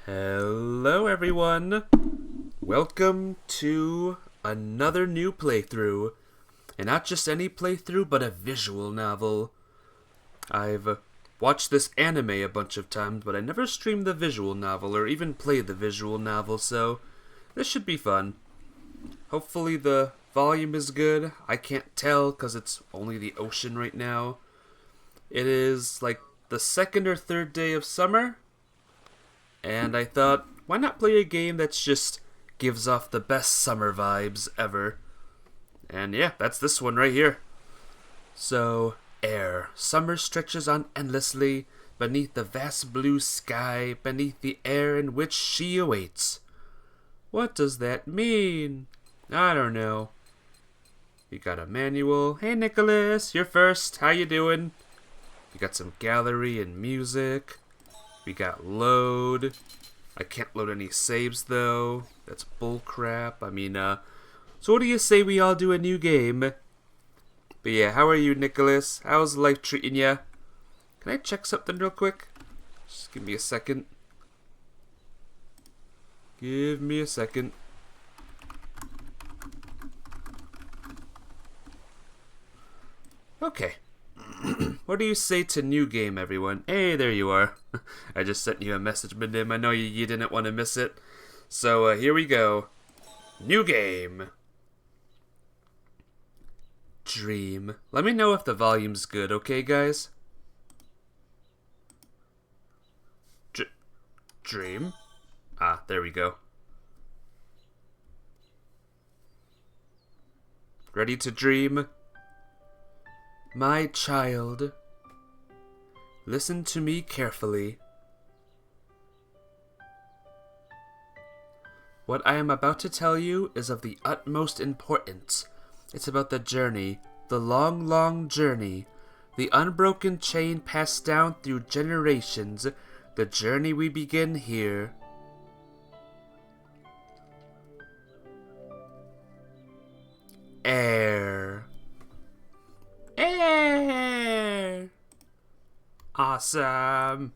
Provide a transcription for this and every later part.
Hello everyone! Welcome to another new playthrough. And not just any playthrough, but a visual novel. I've watched this anime a bunch of times, but I never streamed the visual novel or even played the visual novel, so this should be fun. Hopefully the volume is good. I can't tell because it's only the ocean right now. It is like the second or third day of summer. And I thought, why not play a game that just gives off the best summer vibes ever? And yeah, that's this one right here. So, air. Summer stretches on endlessly beneath the vast blue sky, beneath the air in which she awaits. What does that mean? I don't know. You got a manual. Hey Nicholas, you're first. How you doing? You got some gallery and music. We got load. I can't load any saves though. That's bullcrap. So what do you say we all do a new game? But yeah, how are you, Nicholas? How's life treating ya? Can I check something real quick? Just give me a second. Give me a second. Okay. What do you say to new game, everyone? Hey, there you are. I just sent you a message, Minim. I know you didn't want to miss it. So, here we go. New game. Dream. Let me know if the volume's good, okay, guys? Dream? Ah, there we go. Ready to dream? My child, listen to me carefully. What I am about to tell you is of the utmost importance. It's about the journey, the long, long journey, the unbroken chain passed down through generations, the journey we begin here. Air. Air. Awesome.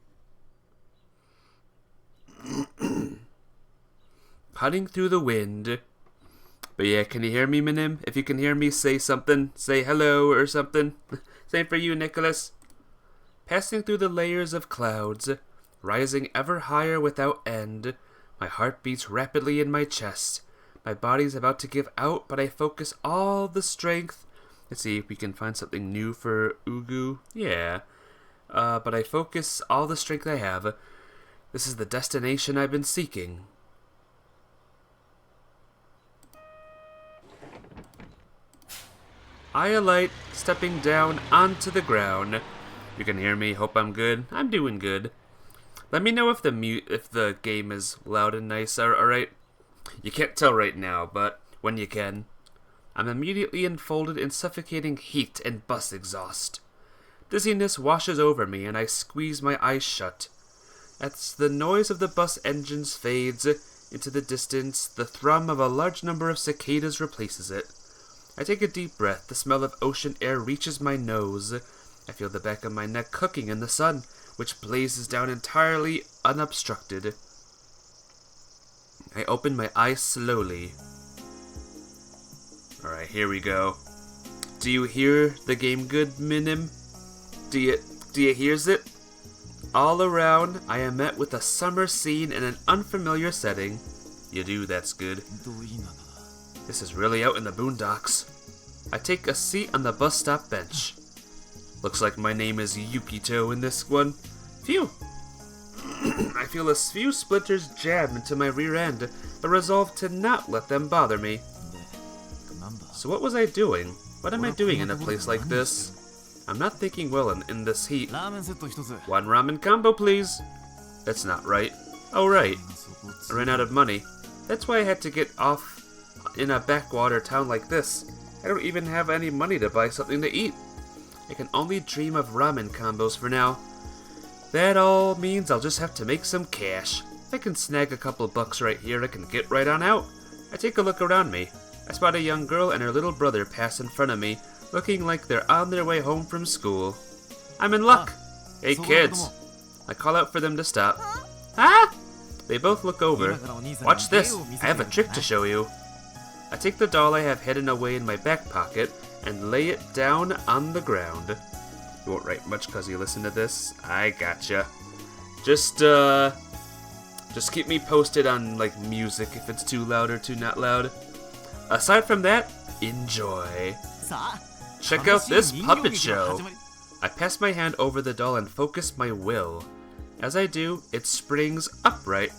Cutting through the wind. But yeah, can you hear me, Minim? If you can hear me, say something. Say hello or something. Same for you, Nicholas. Passing through the layers of clouds, rising ever higher without end. My heart beats rapidly in my chest. My body's about to give out, but I focus all the strength. Let's see if we can find something new for Ugu. Yeah. But I focus all the strength I have. This is the destination I've been seeking. I alight, stepping down onto the ground. You can hear me. Hope I'm good. I'm doing good. Let me know if the game is loud and nice. Alright? You can't tell right now, but when you can. I'm immediately enfolded in suffocating heat and bus exhaust. Dizziness washes over me, and I squeeze my eyes shut. As the noise of the bus engines fades into the distance, the thrum of a large number of cicadas replaces it. I take a deep breath. The smell of ocean air reaches my nose. I feel the back of my neck cooking in the sun, which blazes down entirely unobstructed. I open my eyes slowly. Alright, here we go. Do you hear the game good, Minim? Do you hears it? All around, I am met with a summer scene in an unfamiliar setting. You do, that's good. This is really out in the boondocks. I take a seat on the bus stop bench. Looks like my name is Yukito in this one. Phew! I feel a few splinters jab into my rear end, but resolve to not let them bother me. So what was I doing? What am I doing in a place like this? I'm not thinking well in this heat. One ramen combo, please. That's not right. Oh, right. I ran out of money. That's why I had to get off in a backwater town like this. I don't even have any money to buy something to eat. I can only dream of ramen combos for now. That all means I'll just have to make some cash. If I can snag a couple bucks right here, I can get right on out. I take a look around me. I spot a young girl and her little brother pass in front of me, looking like they're on their way home from school. I'm in luck. Hey kids. I call out for them to stop. Ah! They both look over. Watch this, I have a trick to show you. I take the doll I have hidden away in my back pocket and lay it down on the ground. You won't write much cause you listen to this. I gotcha. Just keep me posted on like music if it's too loud or too not loud. Aside from that, enjoy. Check out this puppet show. I pass my hand over the doll and focus my will. As I do, it springs upright.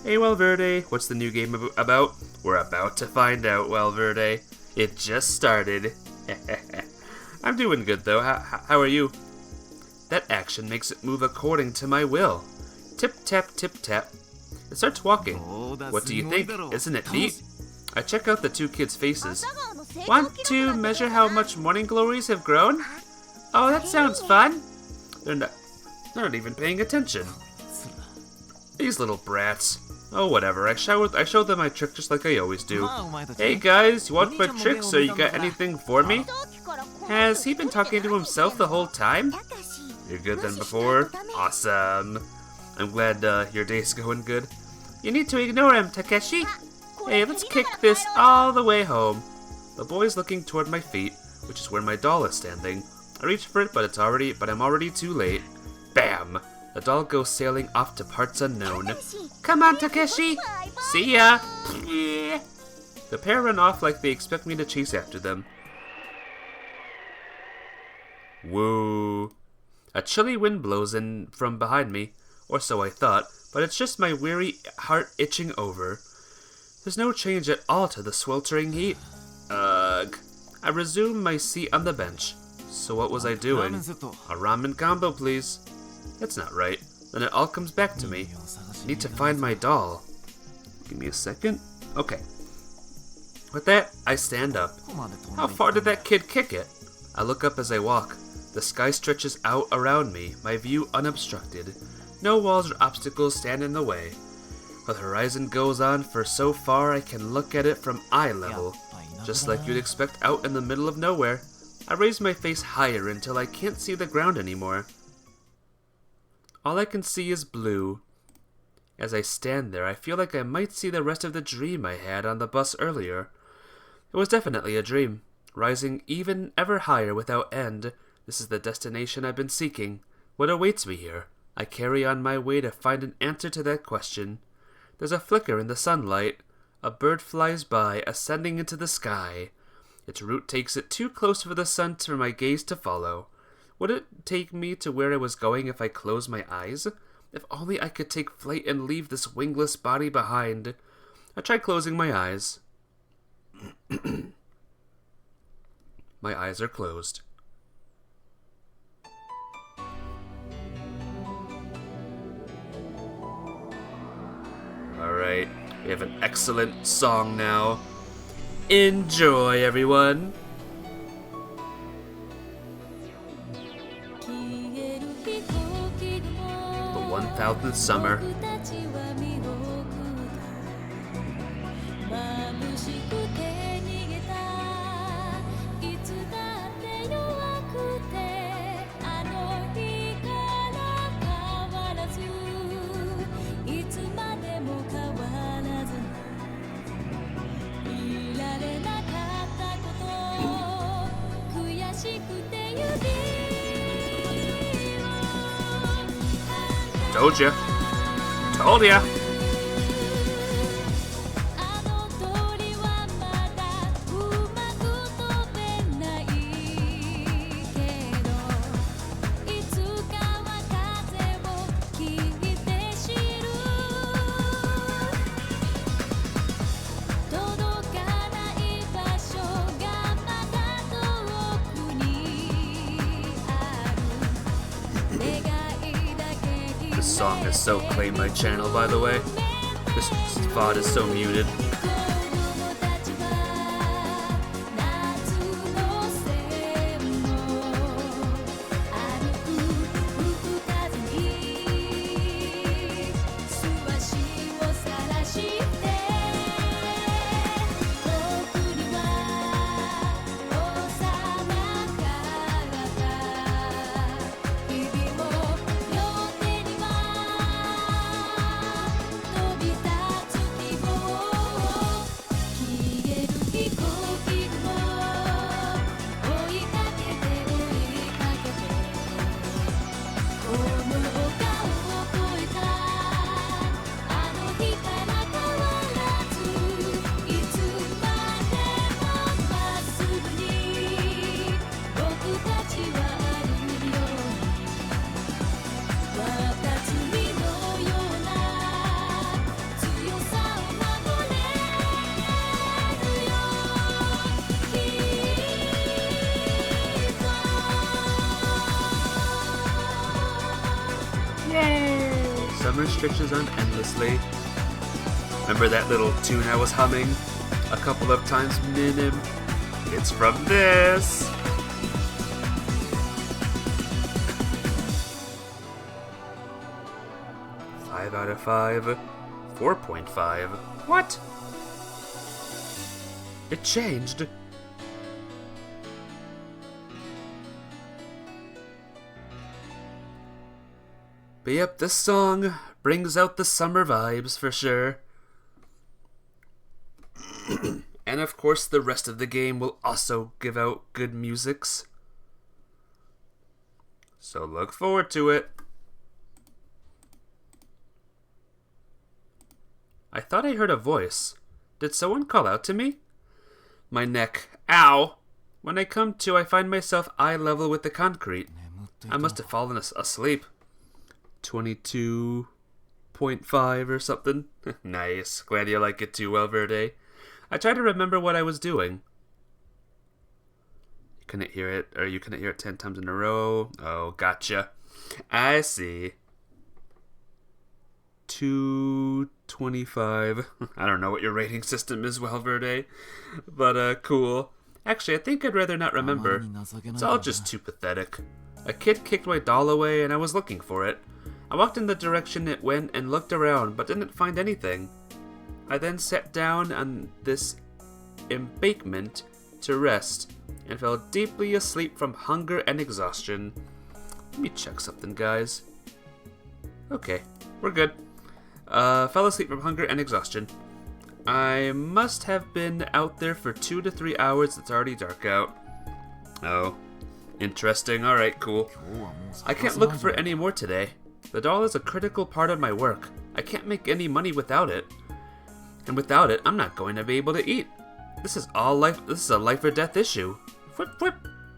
Hey Valverde, what's the new game about? We're about to find out, Valverde. It just started. I'm doing good though. How are you? That action makes it move according to my will. Tip tap, tip tap. It starts walking. What do you think? Isn't it neat? I check out the two kids' faces. Want to measure how much morning glories have grown? Oh, that sounds fun. They're not even paying attention. These little brats. Oh, whatever. I show them my trick just like I always do. Hey guys, you want my trick, so you got anything for me? Has he been talking to himself the whole time? You're good than before? Awesome. I'm glad your day's going good. You need to ignore him, Takeshi. Hey, let's kick this all the way home. The boy's looking toward my feet, which is where my doll is standing. I reach for it, but I'm already too late. Bam! The doll goes sailing off to parts unknown. Come on, Takeshi! See ya! The pair run off like they expect me to chase after them. Woo! A chilly wind blows in from behind me, or so I thought, but it's just my weary heart itching over. There's no change at all to the sweltering heat. Ugh. I resume my seat on the bench. So what was I doing? A ramen combo, please. That's not right. Then it all comes back to me. I need to find my doll. Give me a second. Okay. With that, I stand up. How far did that kid kick it? I look up as I walk. The sky stretches out around me, my view unobstructed. No walls or obstacles stand in the way. The horizon goes on for so far I can look at it from eye level. Just like you'd expect out in the middle of nowhere. I raise my face higher until I can't see the ground anymore. All I can see is blue. As I stand there, I feel like I might see the rest of the dream I had on the bus earlier. It was definitely a dream, rising even ever higher without end. This is the destination I've been seeking. What awaits me here? I carry on my way to find an answer to that question. There's a flicker in the sunlight. A bird flies by, ascending into the sky. Its route takes it too close for the sun for my gaze to follow. Would it take me to where I was going if I closed my eyes? If only I could take flight and leave this wingless body behind. I tried closing my eyes. My eyes are closed. Alright, we have an excellent song now. Enjoy, everyone! The 1000th summer. Told ya. Told ya. This song has so claimed my channel, by the way. This VOD is so muted. Summer stretches on endlessly. Remember that little tune I was humming a couple of times minim? It's from this! Five out of 5. 4.5. What? It changed. But yep, this song brings out the summer vibes for sure. And of course the rest of the game will also give out good musics. So look forward to it. I thought I heard a voice. Did someone call out to me? My neck. Ow! When I come to, I find myself eye level with the concrete. I must have fallen asleep. 22.5 or something. Nice. Glad you like it too, Valverde. I try to remember what I was doing. You couldn't hear it, or you couldn't hear it 10 times in a row. Oh, gotcha. I see. 225. I don't know what your rating system is, Valverde, but cool. Actually, I think I'd rather not remember. It's all just too pathetic. A kid kicked my doll away and I was looking for it. I walked in the direction it went and looked around, but didn't find anything. I then sat down on this embankment to rest and fell deeply asleep from hunger and exhaustion. Let me check something, guys. Okay, we're good. Fell asleep from hunger and exhaustion. I must have been out there for 2 to 3 hours. It's already dark out. Oh, interesting. Alright, cool. I can't look for any more today. The doll is a critical part of my work. I can't make any money without it. And without it, I'm not going to be able to eat. This is a life or death issue. Whip, whip.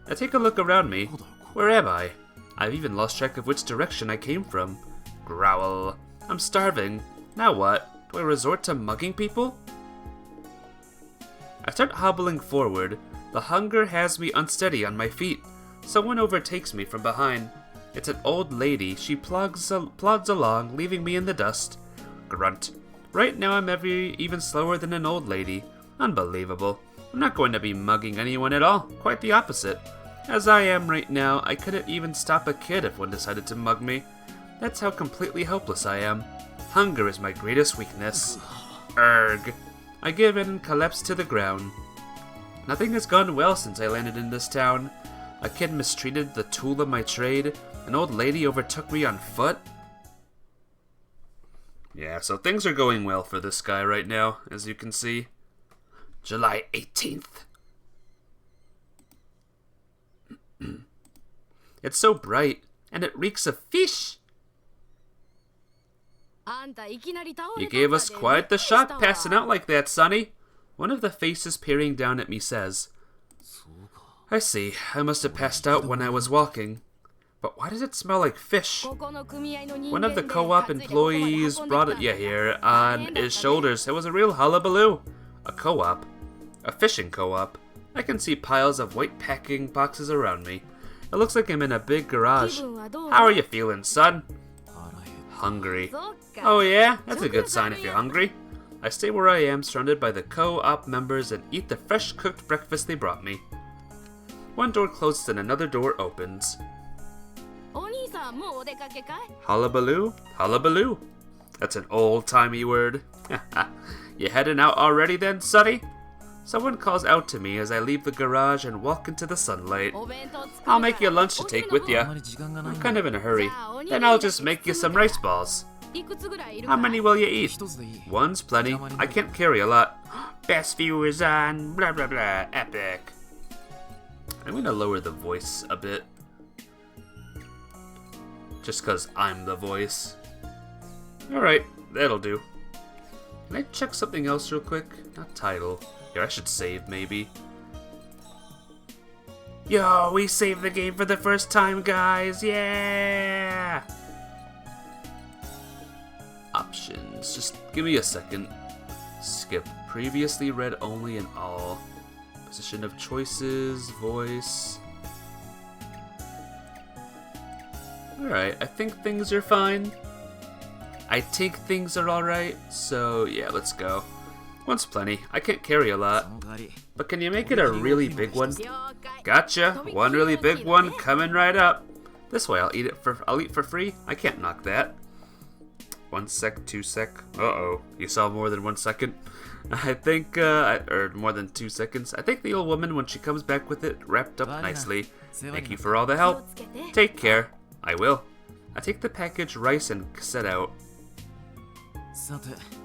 I take a look around me. Where am I? I've even lost track of which direction I came from. Growl. I'm starving. Now what? Do I resort to mugging people? I start hobbling forward. The hunger has me unsteady on my feet. Someone overtakes me from behind. It's an old lady. She plods along, leaving me in the dust. Grunt. Right now I'm even slower than an old lady. Unbelievable. I'm not going to be mugging anyone at all. Quite the opposite. As I am right now, I couldn't even stop a kid if one decided to mug me. That's how completely helpless I am. Hunger is my greatest weakness. Erg. I give in and collapse to the ground. Nothing has gone well since I landed in this town. A kid mistreated the tool of my trade. An old lady overtook me on foot. Yeah, so things are going well for this guy right now, as you can see. July 18th. It's so bright, and it reeks of fish. You gave us quite the shock passing out like that, Sonny. One of the faces peering down at me says, I see, I must have passed out when I was walking. But why does it smell like fish? One of the co-op employees brought it here on his shoulders. It was a real hullabaloo. A co-op? A fishing co-op? I can see piles of white packing boxes around me. It looks like I'm in a big garage. How are you feeling, son? Hungry. Oh yeah? That's a good sign if you're hungry. I stay where I am, surrounded by the co-op members, and eat the fresh cooked breakfast they brought me. One door closes and another door opens. Hullabaloo? Hullabaloo. That's an old-timey word. You heading out already then, Sonny? Someone calls out to me as I leave the garage and walk into the sunlight. I'll make you lunch to take with you. I'm kind of in a hurry. Then I'll just make you some rice balls. How many will you eat? One's plenty. I can't carry a lot. Best viewers on blah blah blah epic. I'm gonna lower the voice a bit. Just cause I'm the voice. Alright, that'll do. Can I check something else real quick? Not title. Here, I should save maybe. Yo, we saved the game for the first time, guys! Yeah! Options. Just give me a second. Skip. Previously read only in all. Position of choices. Voice. Alright, I think things are fine. I think things are alright, so yeah, let's go. One's plenty. I can't carry a lot. But can you make it a really big one? Gotcha! One really big one coming right up. This way I'll eat for free. I can't knock that. 1 sec, 2 sec. Uh-oh. You saw more than 1 second? I think, or more than 2 seconds. I think the old woman, when she comes back with it, wrapped up nicely. Thank you for all the help. Take care. I will. I take the packaged rice and set out.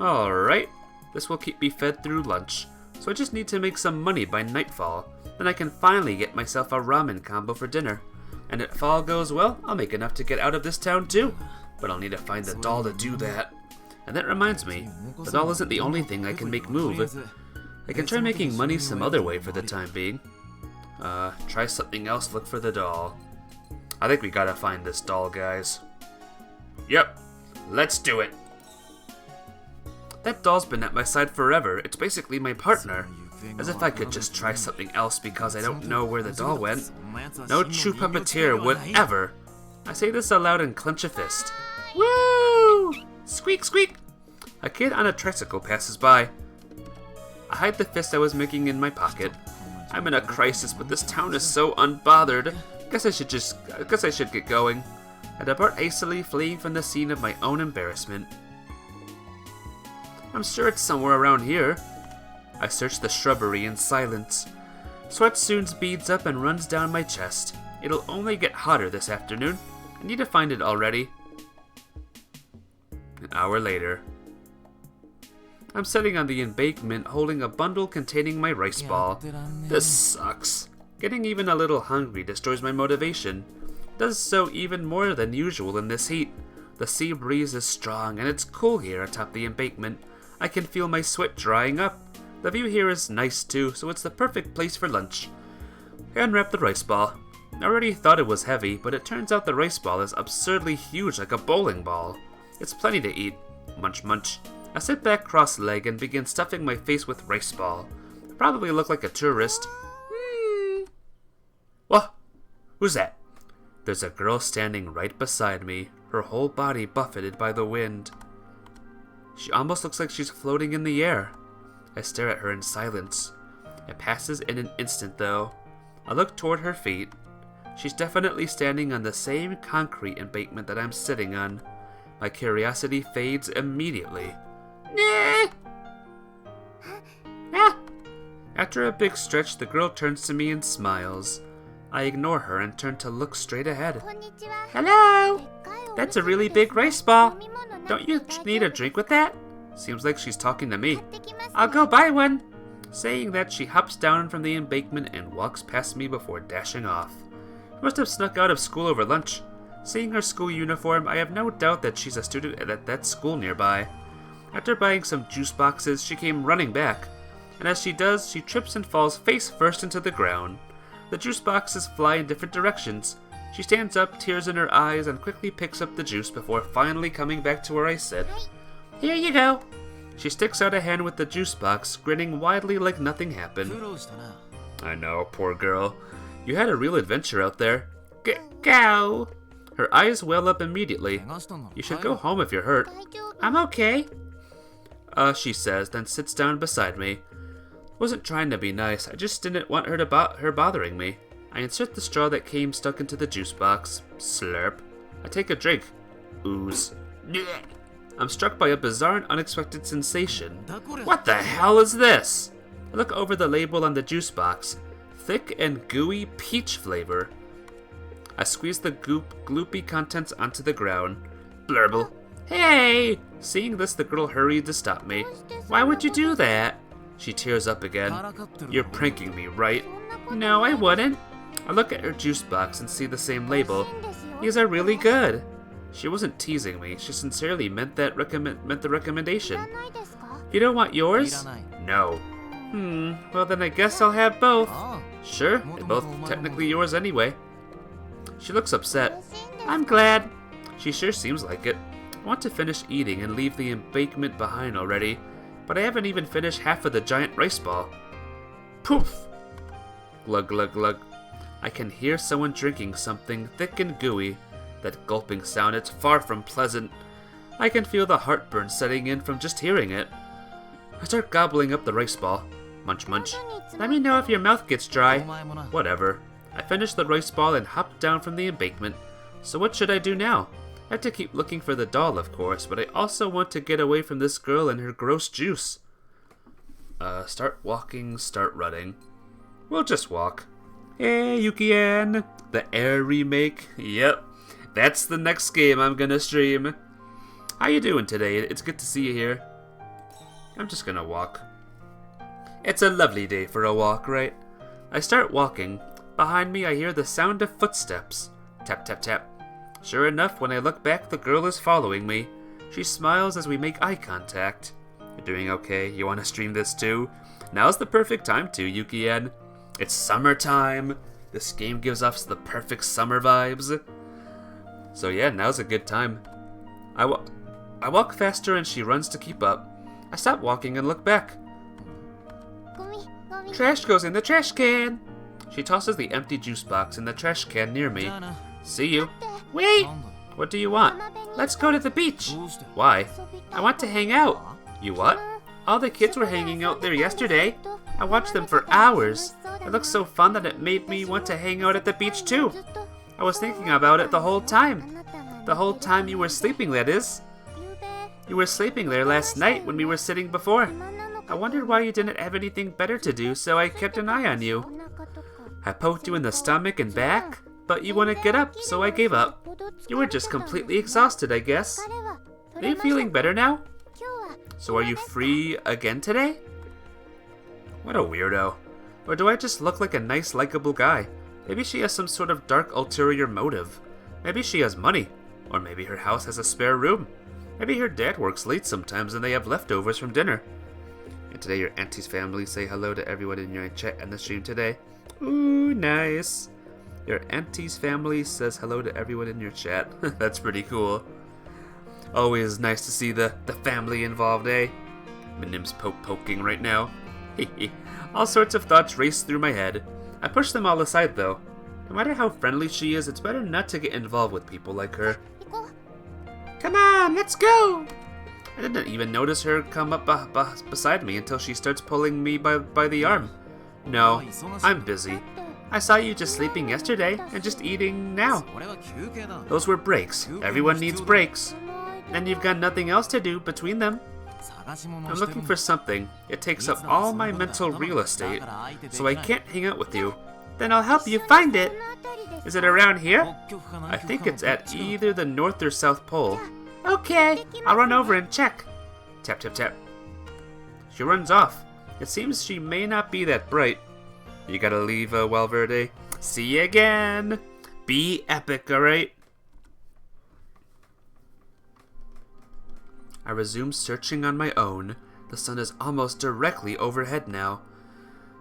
Alright. This will keep me fed through lunch. So I just need to make some money by nightfall. Then I can finally get myself a ramen combo for dinner. And if all goes well, I'll make enough to get out of this town too. But I'll need to find the doll to do that. And that reminds me, the doll isn't the only thing I can make move. I can try making money some other way for the time being. Try something else, look for the doll. I think we gotta find this doll, guys. Yep, let's do it. That doll's been at my side forever. It's basically my partner. As if I could just try something else because I don't know where the doll went. No true puppeteer would ever. I say this aloud and clench a fist. Woo! Squeak, squeak! A kid on a tricycle passes by. I hide the fist I was making in my pocket. I'm in a crisis, but this town is so unbothered. Guess I should get going. I depart hastily, fleeing from the scene of my own embarrassment. I'm sure it's somewhere around here. I search the shrubbery in silence. Sweat soon beads up and runs down my chest. It'll only get hotter this afternoon. I need to find it already. An hour later. I'm sitting on the embankment holding a bundle containing my rice ball. This sucks. Getting even a little hungry destroys my motivation. Does so even more than usual in this heat. The sea breeze is strong and it's cool here atop the embankment. I can feel my sweat drying up. The view here is nice too, so it's the perfect place for lunch. I unwrap the rice ball. I already thought it was heavy, but it turns out the rice ball is absurdly huge like a bowling ball. It's plenty to eat. Munch munch. I sit back cross-legged and begin stuffing my face with rice ball. I probably look like a tourist. What? Who's that? There's a girl standing right beside me, her whole body buffeted by the wind. She almost looks like she's floating in the air. I stare at her in silence. It passes in an instant, though. I look toward her feet. She's definitely standing on the same concrete embankment that I'm sitting on. My curiosity fades immediately. After a big stretch, the girl turns to me and smiles. I ignore her and turn to look straight ahead. Hello! That's a really big rice ball. Don't you need a drink with that? Seems like she's talking to me. I'll go buy one. Saying that, she hops down from the embankment and walks past me before dashing off. She must have snuck out of school over lunch. Seeing her school uniform, I have no doubt that she's a student at that school nearby. After buying some juice boxes, she came running back. And as she does, she trips and falls face first into the ground. The juice boxes fly in different directions. She stands up, tears in her eyes, and quickly picks up the juice before finally coming back to where I sit. Here you go. She sticks out a hand with the juice box, grinning widely like nothing happened. I know, poor girl. You had a real adventure out there. Go! Her eyes well up immediately. You should go home if you're hurt. I'm okay. She says, then sits down beside me. Wasn't trying to be nice, I just didn't want her bothering me. I insert the straw that came stuck into the juice box. Slurp. I take a drink. Ooze. I'm struck by a bizarre and unexpected sensation. What the hell is this? I look over the label on the juice box. Thick and gooey peach flavor. I squeeze the gloopy contents onto the ground. Blurble. Hey! Seeing this, the girl hurried to stop me. Why would you do that? She tears up again. You're pranking me, right? No, I wouldn't. I look at her juice box and see the same label. These are really good. She wasn't teasing me. She sincerely meant the recommendation. You don't want yours? No. Well then I guess I'll have both. Sure, they're both technically yours anyway. She looks upset. I'm glad. She sure seems like it. I want to finish eating and leave the embankment behind already, but I haven't even finished half of the giant rice ball. Poof! Glug glug glug. I can hear someone drinking something thick and gooey. That gulping sound, it's far from pleasant. I can feel the heartburn setting in from just hearing it. I start gobbling up the rice ball. Munch munch. Let me know if your mouth gets dry. Whatever. I finish the rice ball and hop down from the embankment. So what should I do now? I have to keep looking for the doll, of course, but I also want to get away from this girl and her gross juice. Start walking, start running. We'll just walk. Hey, Yuki-an! The Air remake? Yep. That's the next game I'm gonna stream. How you doing today? It's good to see you here. I'm just gonna walk. It's a lovely day for a walk, right? I start walking. Behind me I hear the sound of footsteps. Tap, tap, tap. Sure enough, when I look back, the girl is following me. She smiles as we make eye contact. You're doing okay? You wanna stream this too? Now's the perfect time to, Yuki-an. It's summertime. This game gives off the perfect summer vibes. So yeah, now's a good time. I walk faster and she runs to keep up. I stop walking and look back. Trash goes in the trash can. She tosses the empty juice box in the trash can near me. See you. Wait! What do you want? Let's go to the beach. Why? I want to hang out. You what? All the kids were hanging out there yesterday. I watched them for hours. It looked so fun that it made me want to hang out at the beach too. I was thinking about it the whole time. The whole time you were sleeping, that is. You were sleeping there last night when we were sitting before. I wondered why you didn't have anything better to do, so I kept an eye on you. I poked you in the stomach and back, but you wouldn't get up, so I gave up. You were just completely exhausted, I guess. Are you feeling better now? So are you free again today? What a weirdo. Or do I just look like a nice, likable guy? Maybe she has some sort of dark ulterior motive. Maybe she has money. Or maybe her house has a spare room. Maybe her dad works late sometimes and they have leftovers from dinner. And today your auntie's family say hello to everyone in your chat and the stream today. Ooh, nice. Your auntie's family says hello to everyone in your chat. That's pretty cool. Always nice to see the family involved, eh? Minim's poking right now. All sorts of thoughts race through my head. I push them all aside though. No matter how friendly she is, it's better not to get involved with people like her. Come on, let's go! I didn't even notice her come up beside me until she starts pulling me by the arm. No, I'm busy. I saw you just sleeping yesterday and just eating now. Those were breaks. Everyone needs breaks. And you've got nothing else to do between them. I'm looking for something. It takes up all my mental real estate, so I can't hang out with you. Then I'll help you find it. Is it around here? I think it's at either the North or South Pole. Okay, I'll run over and check. Tap, tap, tap. She runs off. It seems she may not be that bright. You gotta leave, Valverde. See you again. Be epic, alright? I resume searching on my own. The sun is almost directly overhead now.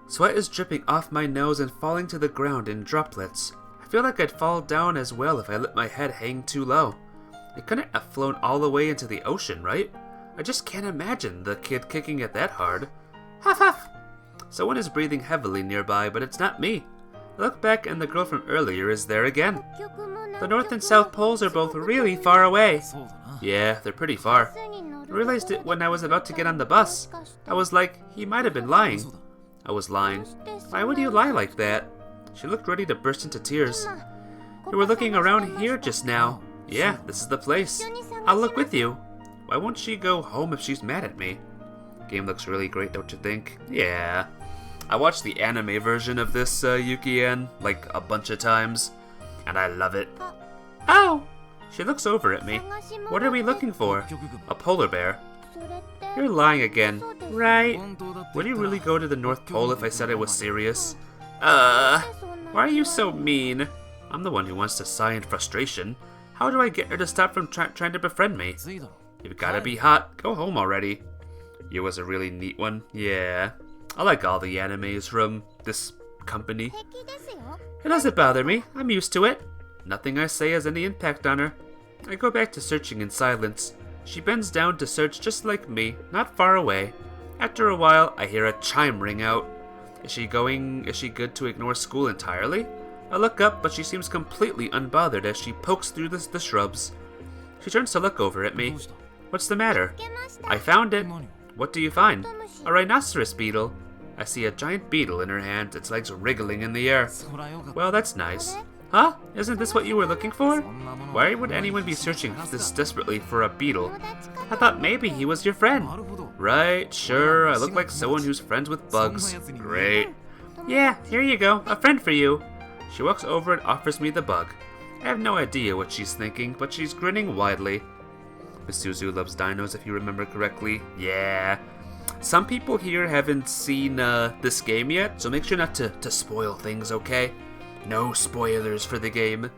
Sweat is dripping off my nose and falling to the ground in droplets. I feel like I'd fall down as well if I let my head hang too low. It couldn't have flown all the way into the ocean, right? I just can't imagine the kid kicking it that hard. Huff huff! Someone is breathing heavily nearby, but it's not me. I look back and the girl from earlier is there again. The North and South Poles are both really far away. Yeah, they're pretty far. I realized it when I was about to get on the bus. I was like, he might have been lying. I was lying. Why would you lie like that? She looked ready to burst into tears. You were looking around here just now. Yeah, this is the place. I'll look with you. Why won't she go home if she's mad at me? Game looks really great, don't you think? Yeah. I watched the anime version of this, Yuki-an, like a bunch of times, and I love it. Oh! She looks over at me. What are we looking for? A polar bear. You're lying again, right? Would you really go to the North Pole if I said I was serious? Why are you so mean? I'm the one who wants to sigh in frustration. How do I get her to stop from trying to befriend me? You've gotta be hot. Go home already. You was a really neat one. Yeah. I like all the animes from this company. It doesn't bother me. I'm used to it. Nothing I say has any impact on her. I go back to searching in silence. She bends down to search just like me, not far away. After a while, I hear a chime ring out. Is she good to ignore school entirely? I look up, but she seems completely unbothered as she pokes through the shrubs. She turns to look over at me. What's the matter? I found it. What do you find? A rhinoceros beetle. I see a giant beetle in her hand, its legs wriggling in the air. Well, that's nice. Huh? Isn't this what you were looking for? Why would anyone be searching this desperately for a beetle? I thought maybe he was your friend. Right, sure, I look like someone who's friends with bugs. Great. Yeah, here you go, a friend for you. She walks over and offers me the bug. I have no idea what she's thinking, but she's grinning widely. Miss Suzu loves dinos, if you remember correctly. Yeah. Some people here haven't seen this game yet, so make sure not to spoil things, okay? No spoilers for the game.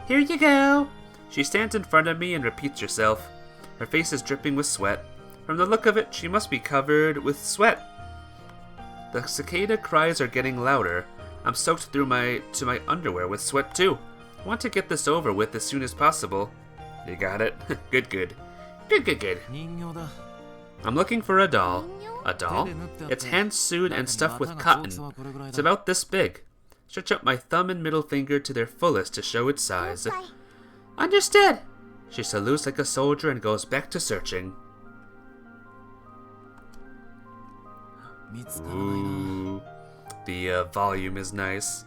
Here you go. She stands in front of me and repeats herself. Her face is dripping with sweat. From the look of it, she must be covered with sweat. The cicada cries are getting louder. I'm soaked through to my underwear with sweat too. I want to get this over with as soon as possible. You got it? Good, good. Good, good, good. I'm looking for a doll. A doll? It's hand-sewed and stuffed with cotton. It's about this big. Stretch out my thumb and middle finger to their fullest to show its size. Understood! She salutes like a soldier and goes back to searching. Ooh, the volume is nice.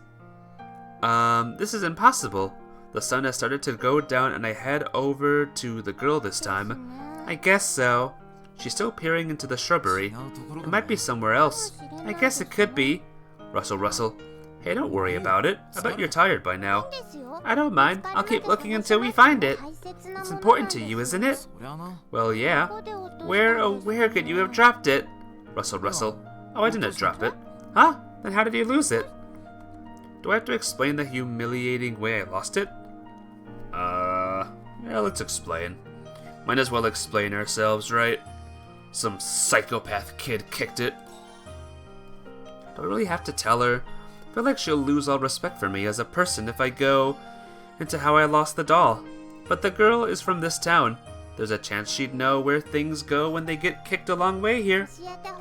This is impossible. The sun has started to go down and I head over to the girl this time. I guess so. She's still peering into the shrubbery. It might be somewhere else. I guess it could be. Rustle, rustle. Hey, don't worry about it. I bet you're tired by now. I don't mind. I'll keep looking until we find it. It's important to you, isn't it? Well, yeah. Where, oh, where could you have dropped it? Rustle, rustle. Oh, I didn't drop it. Huh? Then how did you lose it? Do I have to explain the humiliating way I lost it? Yeah, let's explain. Might as well explain ourselves, right? Some psychopath kid kicked it. Do I really have to tell her? I feel like she'll lose all respect for me as a person if I go into how I lost the doll. But the girl is from this town. There's a chance she'd know where things go when they get kicked a long way here.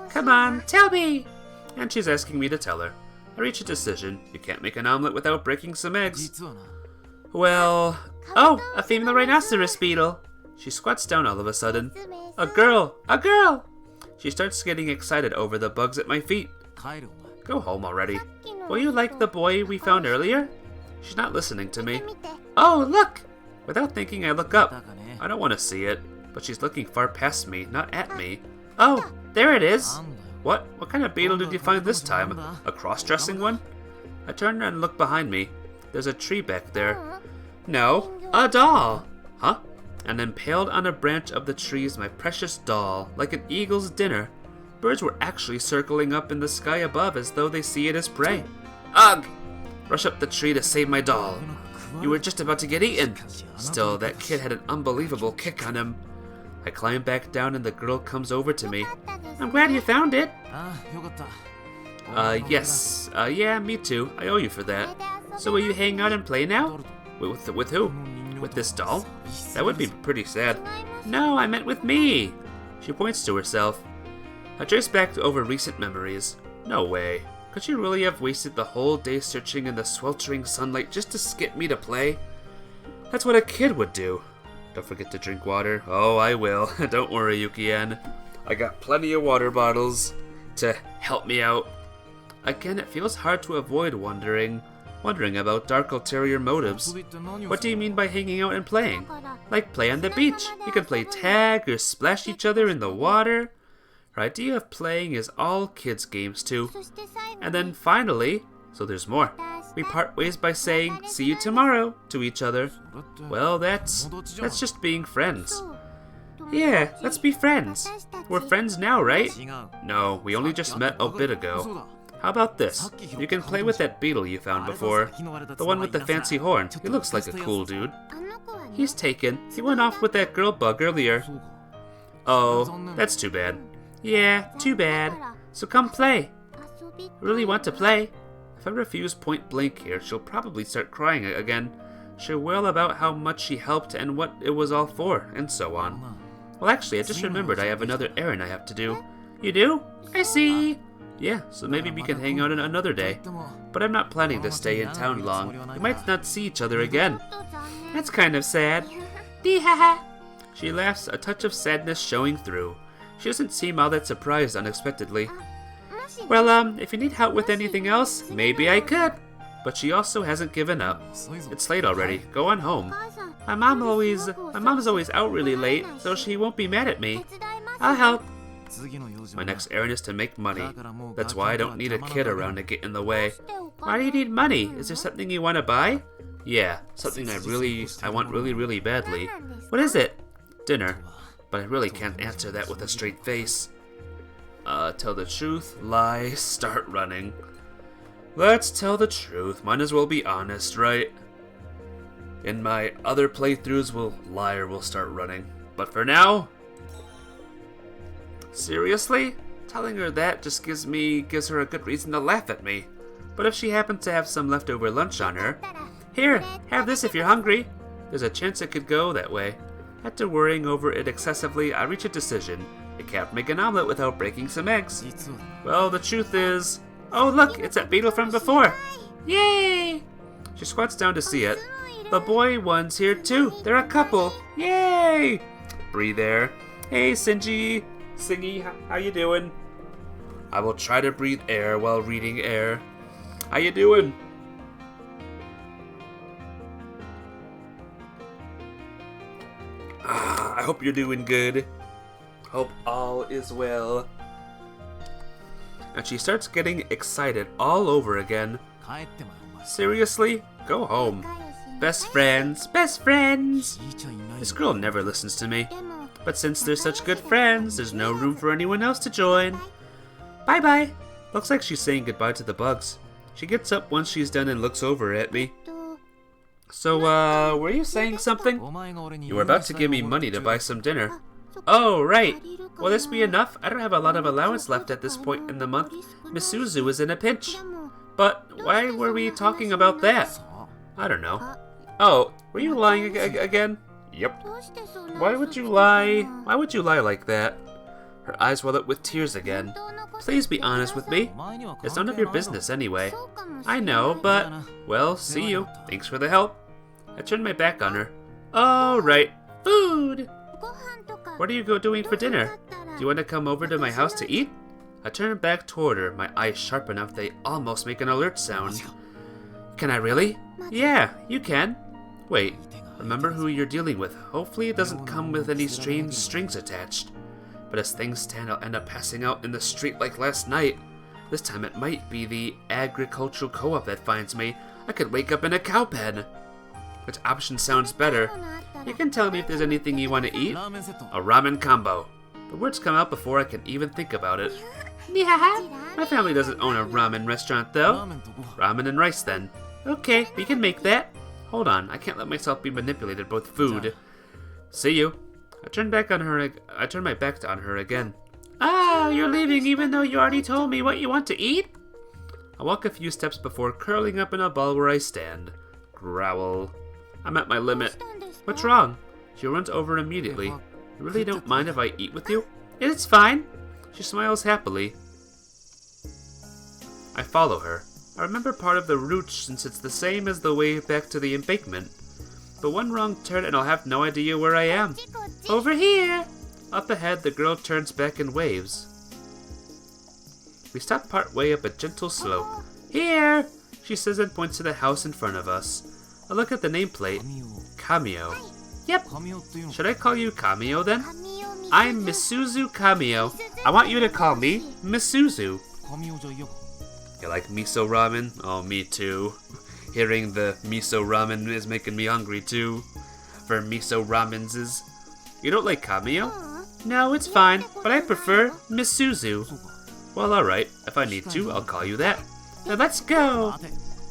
Come on, tell me! And she's asking me to tell her. I reach a decision. You can't make an omelet without breaking some eggs. Well... Oh, a female rhinoceros beetle! She squats down all of a sudden. A girl! A girl! She starts getting excited over the bugs at my feet. Go home already. Will you like the boy we found earlier? She's not listening to me. Oh, look! Without thinking, I look up. I don't want to see it, but she's looking far past me, not at me. Oh, there it is! What? What kind of beetle did you find this time? A cross-dressing one? I turn and look behind me. There's a tree back there. No, a doll! Huh? And impaled on a branch of the tree is my precious doll, like an eagle's dinner. Birds were actually circling up in the sky above as though they see it as prey. Ugh! Rush up the tree to save my doll. You were just about to get eaten. Still, that kid had an unbelievable kick on him. I climb back down and the girl comes over to me. I'm glad you found it. Yes. Yeah, me too. I owe you for that. So will you hang out and play now? With who? With this doll? That would be pretty sad. No, I meant with me. She points to herself. I trace back over recent memories. No way. Could she really have wasted the whole day searching in the sweltering sunlight just to skip me to play? That's what a kid would do. Don't forget to drink water. Oh, I will. Don't worry, Yuki-an. I got plenty of water bottles to help me out. Again, it feels hard to avoid wondering about dark ulterior motives. What do you mean by hanging out and playing? Like play on the beach. You can play tag or splash each other in the water. Her idea of playing is all kids' games too. And then finally, so there's more, we part ways by saying, see you tomorrow, to each other. Well, that's just being friends. Yeah, let's be friends. We're friends now, right? No, we only just met a bit ago. How about this? You can play with that beetle you found before. The one with the fancy horn. He looks like a cool dude. He's taken. He went off with that girl bug earlier. Oh, that's too bad. Yeah, too bad. So come play. I really want to play. If I refuse point blank here, she'll probably start crying again. She'll wail about how much she helped and what it was all for, and so on. Well, actually, I just remembered I have another errand I have to do. You do? I see. Yeah, so maybe we can hang out another day. But I'm not planning to stay in town long. We might not see each other again. That's kind of sad. Dee-ha-ha. She laughs, a touch of sadness showing through. She doesn't seem all that surprised unexpectedly. Well, if you need help with anything else, maybe I could. But she also hasn't given up. It's late already. Go on home. My mom's always out really late, so she won't be mad at me. I'll help. My next errand is to make money. That's why I don't need a kid around to get in the way. Why do you need money? Is there something you want to buy? Yeah, something I want really badly. What is it? Dinner. But I really can't answer that with a straight face. Tell the truth, lie, start running. Let's tell the truth. Might as well be honest, right? In my other playthroughs, liar will start running. But for now... Seriously? Telling her that just gives her a good reason to laugh at me. But if she happens to have some leftover lunch on her... Here, have this if you're hungry. There's a chance it could go that way. After worrying over it excessively, I reach a decision. I can't make an omelet without breaking some eggs. Well, the truth is... Oh look, it's that beetle from before! Yay! She squats down to see it. The boy one's here too. They're a couple. Yay! Breathe air. Hey, Singy. Singy, how you doing? I will try to breathe air while reading air. How you doing? I hope you're doing good. Hope all is well. And she starts getting excited all over again. Seriously? Go home. Best friends, best friends! This girl never listens to me. But since they're such good friends, there's no room for anyone else to join. Bye-bye. Looks like she's saying goodbye to the bugs. She gets up once she's done and looks over at me. So, were you saying something? You were about to give me money to buy some dinner. Oh, right. Will this be enough? I don't have a lot of allowance left at this point in the month. Misuzu is in a pinch. But why were we talking about that? I don't know. Oh, were you lying again? Yep. Why would you lie? Why would you lie like that? Her eyes well up with tears again. Please be honest with me. It's none of your business anyway. I know, but... Well, see you. Thanks for the help. I turned my back on her. Oh, right. Food! What are you doing for dinner? Do you want to come over to my house to eat? I turn back toward her, my eyes sharp enough they almost make an alert sound. Can I really? Yeah, you can. Wait, remember who you're dealing with. Hopefully it doesn't come with any strange strings attached. But as things stand, I'll end up passing out in the street like last night. This time it might be the agricultural co-op that finds me. I could wake up in a cow pen. Which option sounds better? You can tell me if there's anything you want to eat. A ramen combo. The words come out before I can even think about it. Yeah, my family doesn't own a ramen restaurant though. Ramen and rice then. Okay, we can make that. Hold on, I can't let myself be manipulated with food. See you. I turn my back on her again. Ah, you're leaving even though you already told me what you want to eat? I walk a few steps before curling up in a ball where I stand. Growl. I'm at my limit. What's wrong? She runs over immediately. You really don't mind if I eat with you? It's fine. She smiles happily. I follow her. I remember part of the route since it's the same as the way back to the embankment. But one wrong turn and I'll have no idea where I am. Over here! Up ahead, the girl turns back and waves. We stop part way up a gentle slope. Here! She says and points to the house in front of us. I look at the nameplate. Kamio. Yep. Should I call you Kamio then? I'm Misuzu Kamio. I want you to call me Misuzu. You like miso ramen? Oh, me too. Hearing the miso ramen is making me hungry too. For miso ramenses. You don't like Kamio? No, it's fine, but I prefer Misuzu. Well, alright. If I need to, I'll call you that. Now let's go!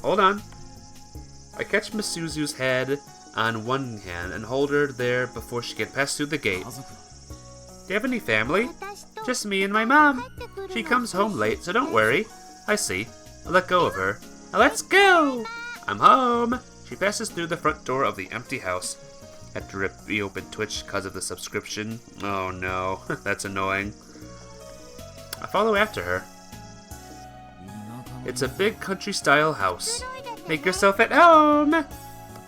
Hold on. I catch Misuzu's head on one hand and hold her there before she can pass through the gate. Do you have any family? Just me and my mom. She comes home late, so don't worry. I see. I let go of her. Now let's go! I'm home! She passes through the front door of the empty house. Had to reopen Twitch because of the subscription. Oh no, that's annoying. I follow after her. It's a big country-style house. Make yourself at home!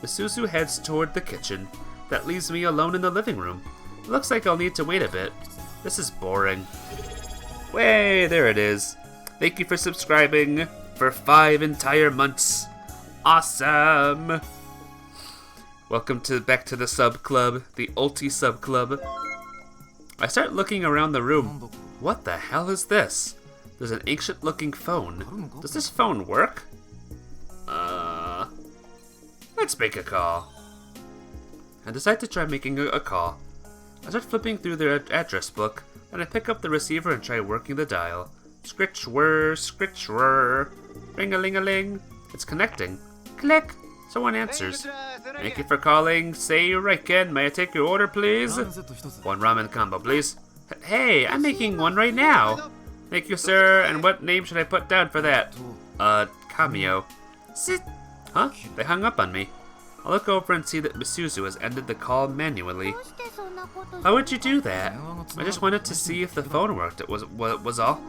Misuzu heads toward the kitchen. That leaves me alone in the living room. Looks like I'll need to wait a bit. This is boring. Way, there it is. Thank you for subscribing for 5 entire months. Awesome! Welcome back to the sub club, the Ulti sub club. I start looking around the room. What the hell is this? There's an ancient looking phone. Does this phone work? Let's make a call. I decide to try making a call. I start flipping through their address book, and I pick up the receiver and try working the dial. Scritch whir, scritch whir. Ring-a-ling-a-ling. It's connecting. Click. Someone answers. Thank you for calling. Say Riken. May I take your order, please? 1 ramen combo, please. Hey, I'm making one right now. Thank you, sir. And what name should I put down for that? Kamio. Sit. Huh? They hung up on me. I look over and see that Misuzu has ended the call manually. How would you do that? I just wanted to see if the phone worked. It was all.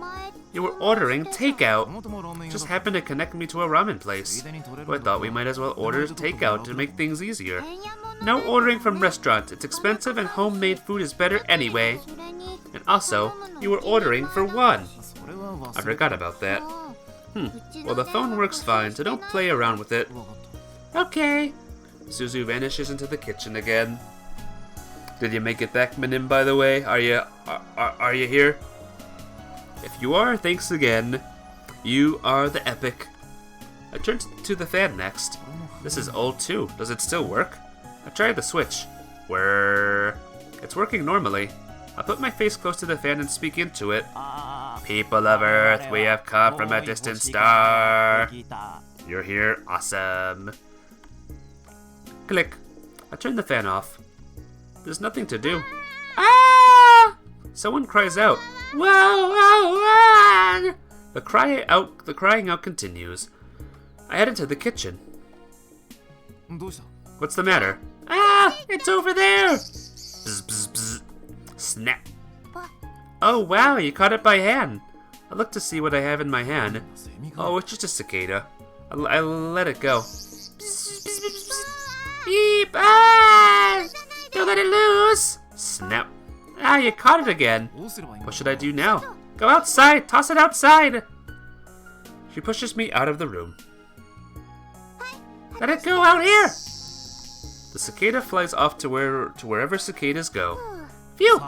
You were ordering takeout. Just happened to connect me to a ramen place. So I thought we might as well order takeout to make things easier. No ordering from restaurants. It's expensive and homemade food is better anyway. And also, you were ordering for 1. I forgot about that. Well, the phone works fine, so don't play around with it. Okay. Suzu vanishes into the kitchen again. Did you make it back, Minim, by the way? Are you here? If you are, thanks again. You are the epic. I turn to the fan next. This is old too. Does it still work? I tried the switch. It's working normally. I put my face close to the fan and speak into it. People of Earth, we have come from a distant star. You're here, awesome. Click. I turn the fan off. There's nothing to do. Ah! Someone cries out. Whoa, whoa, whoa! The crying out continues. I head into the kitchen. What's the matter? Ah! It's over there! Bzz, bzz, bzz. Snap. Oh wow, you caught it by hand. I look to see what I have in my hand. Oh, it's just a cicada. I let it go. Beep! Ah! Don't let it loose! Snap. Ah, you caught it again. What should I do now? Go outside! Toss it outside! She pushes me out of the room. Let it go out here! The cicada flies off to wherever cicadas go. Phew!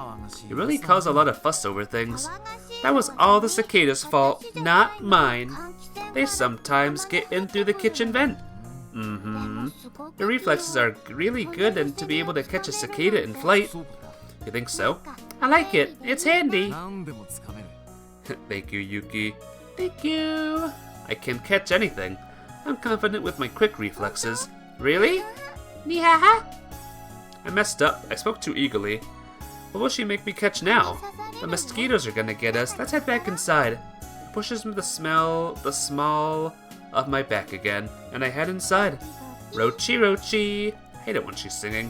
You really cause a lot of fuss over things. That was all the cicada's fault, not mine. They sometimes get in through the kitchen vent. Your reflexes are really good and to be able to catch a cicada in flight. You think so? I like it. It's handy. Thank you, Yuki. Thank you. I can catch anything. I'm confident with my quick reflexes. Really? Yeah. I messed up. I spoke too eagerly. What will she make me catch now? The mosquitoes are gonna get us. Let's head back inside. It pushes me the small of my back again, and I head inside. Rochi Rochi. Hate it when she's singing.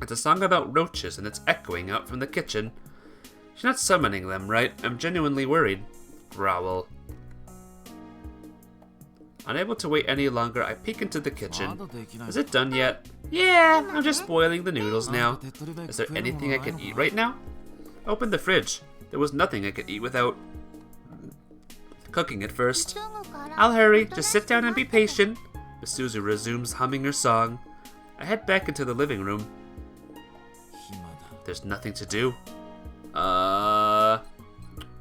It's a song about roaches, and it's echoing out from the kitchen. She's not summoning them, right? I'm genuinely worried. Growl. Unable to wait any longer, I peek into the kitchen. Is it done yet? Yeah, I'm just boiling the noodles now. Is there anything I can eat right now? Open the fridge. There was nothing I could eat without cooking it first. I'll hurry. Just sit down and be patient. Misuzu resumes humming her song. I head back into the living room. There's nothing to do.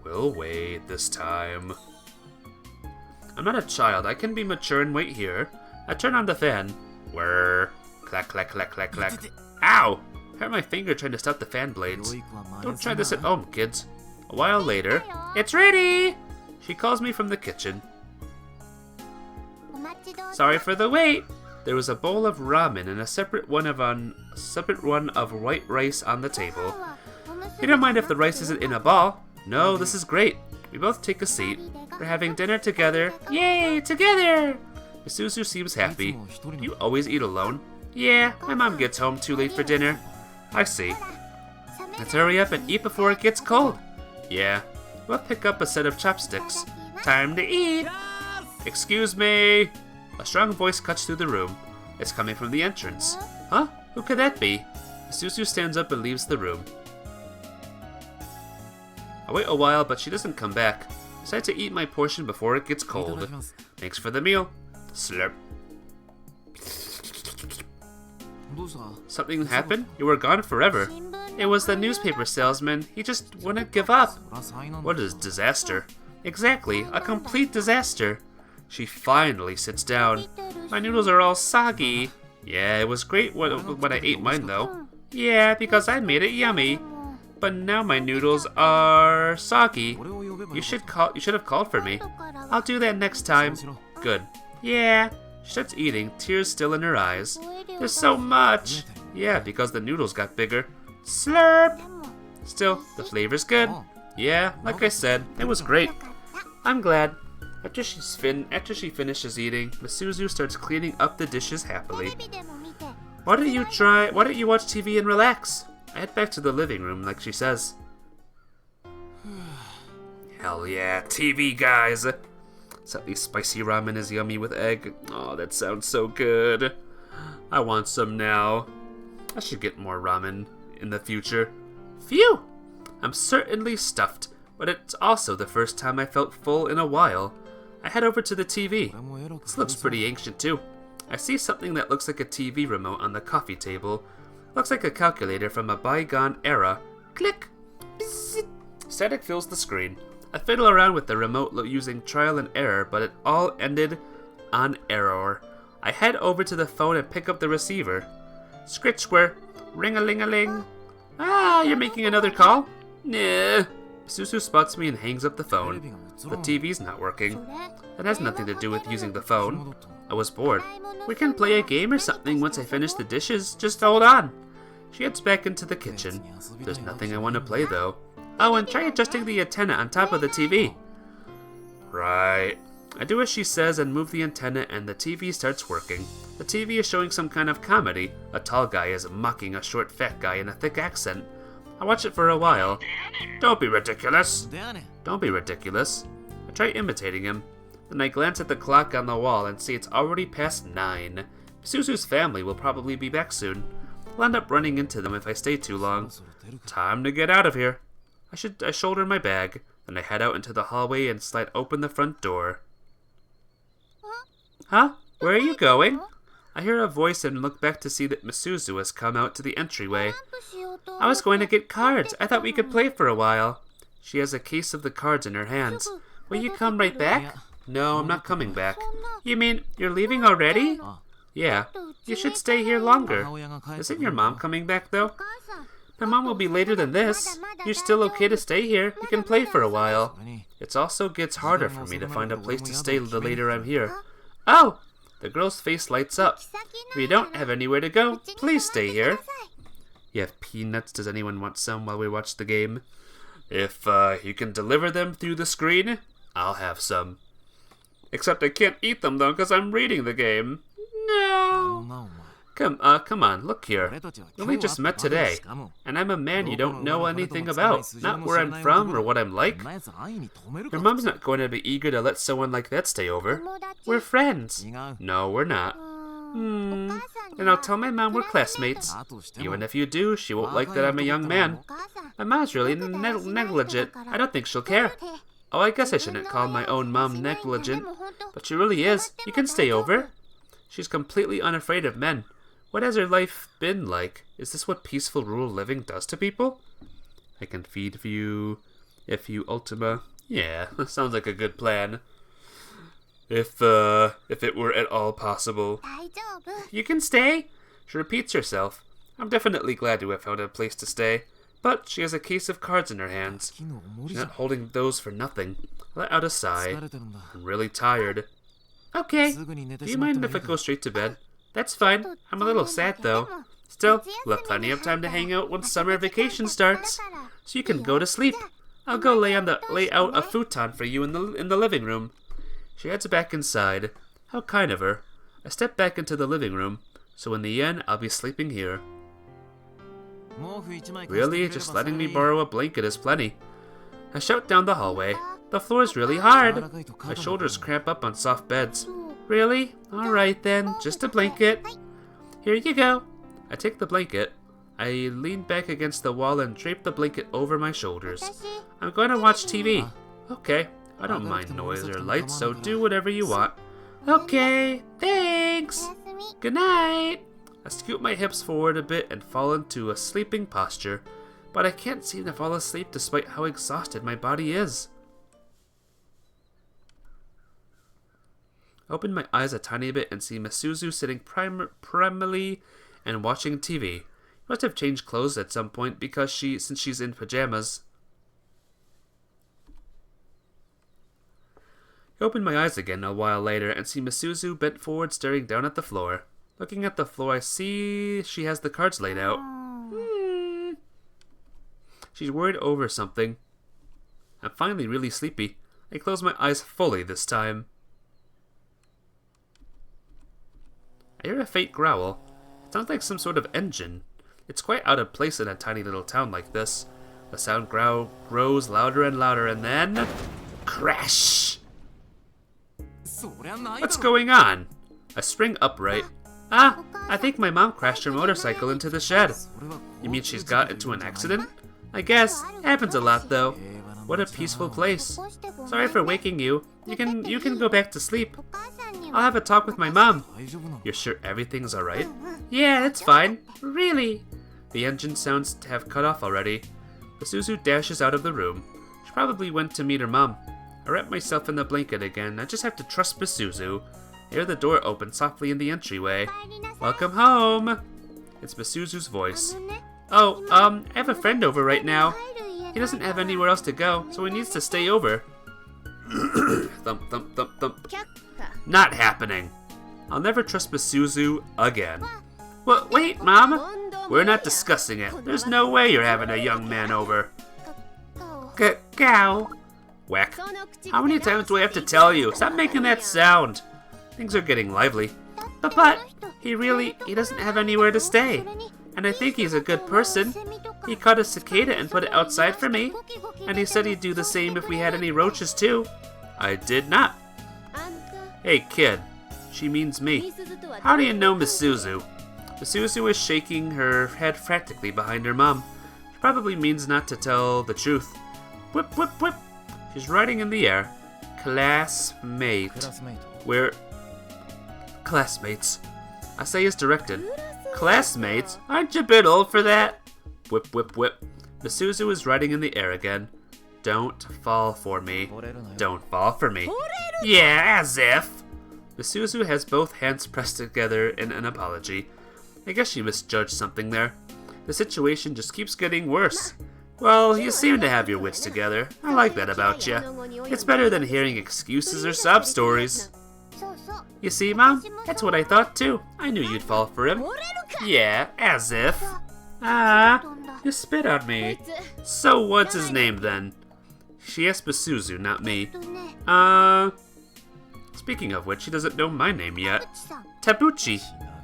We'll wait this time. I'm not a child. I can be mature and wait here. I turn on the fan. Whirr. Clack, clack, clack, clack, clack. Ow! I hurt my finger trying to stop the fan blades. Don't try this at home, kids. A while later, it's ready! She calls me from the kitchen. Sorry for the wait. There was a bowl of ramen and a separate one of white rice on the table. You don't mind if the rice isn't in a ball? No, this is great. We both take a seat. We're having dinner together. Yay, together! Misuzu seems happy. Do you always eat alone? Yeah, my mom gets home too late for dinner. I see. Let's hurry up and eat before it gets cold. Yeah, we'll pick up a set of chopsticks. Time to eat! Excuse me! A strong voice cuts through the room. It's coming from the entrance. Huh? Who could that be? Suzu stands up and leaves the room. I wait a while, but she doesn't come back. Decide to eat my portion before it gets cold. Thanks for the meal. Slurp. Something happened? You were gone forever. It was the newspaper salesman. He just wouldn't give up. What a disaster. Exactly, a complete disaster. She finally sits down. My noodles are all soggy. Yeah, it was great when I ate mine though. Yeah, because I made it yummy. But now my noodles are soggy. You should have called for me. I'll do that next time. Good. Yeah. She starts eating, tears still in her eyes. There's so much. Yeah, because the noodles got bigger. Slurp. Still, the flavor's good. Yeah, like I said, it was great. I'm glad. After she finishes eating, Misuzu starts cleaning up the dishes happily. Why don't you watch TV and relax? I head back to the living room like she says. Hell yeah, TV guys! Sadly, spicy ramen is yummy with egg. Oh, that sounds so good. I want some now. I should get more ramen in the future. Phew! I'm certainly stuffed, but it's also the first time I felt full in a while. I head over to the TV. This looks pretty ancient too. I see something that looks like a TV remote on the coffee table. Looks like a calculator from a bygone era. Click! Psst. Static fills the screen. I fiddle around with the remote using trial and error, but it all ended on error. I head over to the phone and pick up the receiver. Scritch square. Ring-a-ling-a-ling. Ah, you're making another call? Nah. Suzu spots me and hangs up the phone. The TV's not working. That has nothing to do with using the phone. I was bored. We can play a game or something once I finish the dishes. Just hold on. She heads back into the kitchen. There's nothing I want to play though. Oh, and try adjusting the antenna on top of the TV. Right. I do as she says and move the antenna and the TV starts working. The TV is showing some kind of comedy. A tall guy is mocking a short fat guy in a thick accent. I watch it for a while. Don't be ridiculous. Don't be ridiculous. I try imitating him. Then I glance at the clock on the wall and see it's already past 9. Suzu's family will probably be back soon. I'll end up running into them if I stay too long. Time to get out of here. I shoulder my bag, then I head out into the hallway and slide open the front door. Huh? Where are you going? I hear a voice and look back to see that Misuzu has come out to the entryway. I was going to get cards. I thought we could play for a while. She has a case of the cards in her hands. Will you come right back? No, I'm not coming back. You mean you're leaving already? Yeah. You should stay here longer. Isn't your mom coming back though? My mom will be later than this. You're still okay to stay here. We can play for a while. It also gets harder for me to find a place to stay the later I'm here. Oh! The girl's face lights up. If you don't have anywhere to go, please stay here. You have peanuts? Does anyone want some while we watch the game? If you can deliver them through the screen, I'll have some. Except I can't eat them though because I'm reading the game. No. Come on, look here. We only just met today, and I'm a man you don't know anything about, not where I'm from or what I'm like. Your mom's not going to be eager to let someone like that stay over. We're friends. No, we're not. And I'll tell my mom we're classmates. Even if you do, she won't like that I'm a young man. My mom's really negligent. I don't think she'll care. Oh, I guess I shouldn't call my own mom negligent, but she really is. You can stay over. She's completely unafraid of men. What has her life been like? Is this what peaceful rural living does to people? I can feed you if you Ultima. Yeah, that sounds like a good plan. If it were at all possible. You can stay? She repeats herself. I'm definitely glad to have found a place to stay. But she has a case of cards in her hands. She's not holding those for nothing. I let out a sigh. I'm really tired. Okay. Do you mind if I go straight to bed? That's fine. I'm a little sad though. Still, we'll have plenty of time to hang out once summer vacation starts. So you can go to sleep. I'll go lay out a futon for you in the living room. She heads back inside. How kind of her. I step back into the living room. So in the end, I'll be sleeping here. Really? Just letting me borrow a blanket is plenty. I shout down the hallway. The floor's really hard. My shoulders cramp up on soft beds. Really? Alright then, just a blanket. Here you go. I take the blanket. I leaned back against the wall and draped the blanket over my shoulders. I'm going to watch TV. Okay, I don't mind noise or lights, so do whatever you want. Okay, thanks. Good night. I scoot my hips forward a bit and fall into a sleeping posture, but I can't seem to fall asleep despite how exhausted my body is. I open my eyes a tiny bit and see Misuzu sitting primly and watching TV. Must have changed clothes at some point because since she's in pajamas. I open my eyes again a while later and see Misuzu bent forward staring down at the floor. Looking at the floor, I see she has the cards laid out. She's worried over something. I'm finally really sleepy. I close my eyes fully this time. I hear a faint growl. It sounds like some sort of engine. It's quite out of place in a tiny little town like this. The sound grows louder and louder, and then... crash! What's going on? I spring upright. Ah, I think my mom crashed her motorcycle into the shed. You mean she's got into an accident? I guess. Happens a lot, though. What a peaceful place. Sorry for waking you. You can go back to sleep. I'll have a talk with my mom. You're sure everything's alright? Yeah, it's fine. Really? The engine sounds to have cut off already. Misuzu dashes out of the room. She probably went to meet her mom. I wrap myself in the blanket again. I just have to trust Misuzu. I hear the door open softly in the entryway. Welcome home. It's Misuzu's voice. Oh, I have a friend over right now. He doesn't have anywhere else to go, so he needs to stay over. Thump, thump, thump, thump. Not happening. I'll never trust Misuzu again. Well, wait, Mom. We're not discussing it. There's no way you're having a young man over. Cow. Whack. How many times do I have to tell you? Stop making that sound. Things are getting lively. But he doesn't have anywhere to stay. And I think he's a good person. He caught a cicada and put it outside for me. And he said he'd do the same if we had any roaches too. I did not. Hey kid, she means me. How do you know Misuzu? Misuzu is shaking her head frantically behind her mom. She probably means not to tell the truth. Whip, whip, whip. She's riding in the air. Classmate. We're classmates. I say as directed. Classmates? Aren't you a bit old for that? Whip, whip, whip. Misuzu is riding in the air again. Don't fall for me. Don't fall for me. Yeah, as if. Misuzu has both hands pressed together in an apology. I guess she misjudged something there. The situation just keeps getting worse. Well, you seem to have your wits together. I like that about you. It's better than hearing excuses or sob stories. You see, Mom? That's what I thought too. I knew you'd fall for him. Yeah, as if. Ah, you spit on me. So what's his name then? She asked Misuzu, not me. Speaking of which, he doesn't know my name yet. Tabuchi.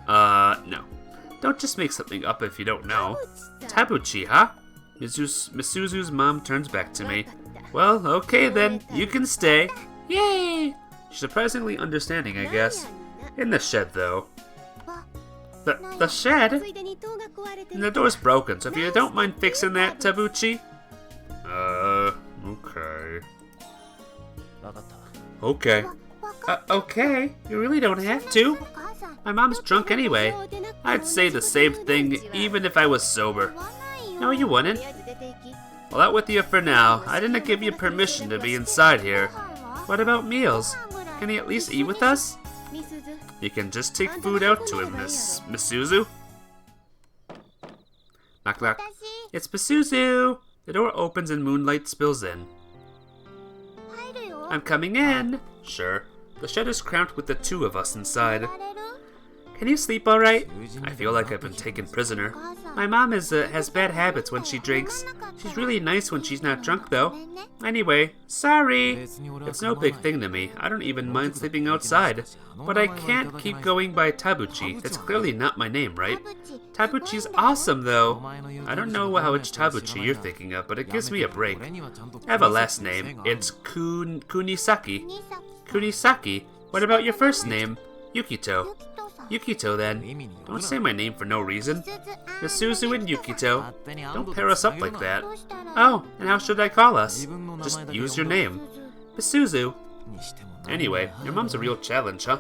No. Don't just make something up if you don't know. Tabuchi, huh? Misuzu's mom turns back to me. Well, okay then, you can stay. Yay! She's surprisingly understanding, I guess. In the shed, though. The shed? And the door's broken, so if you don't mind fixing that, Tabuchi. Okay. Okay. Okay, you really don't have to. My mom's drunk anyway. I'd say the same thing even if I was sober. No, you wouldn't. Well, out with you for now. I didn't give you permission to be inside here. What about meals? Can he at least eat with us? You can just take food out to him, Miss Misuzu. Knock, knock. It's Misuzu. The door opens and moonlight spills in. I'm coming in. Sure. The shed is cramped with the two of us inside. Can you sleep all right? I feel like I've been taken prisoner. My mom has bad habits when she drinks. She's really nice when she's not drunk, though. Anyway, sorry. It's no big thing to me. I don't even mind sleeping outside. But I can't keep going by Tabuchi. It's clearly not my name, right? Tabuchi's awesome, though. I don't know which Tabuchi you're thinking of, but it gives me a break. I have a last name. It's Kunisaki. Kunisaki? What about your first name? Yukito. Yukito then. Don't say my name for no reason. Misuzu and Yukito. Don't pair us up like that. Oh, and how should I call us? Just use your name. Misuzu. Anyway, your mom's a real challenge, huh?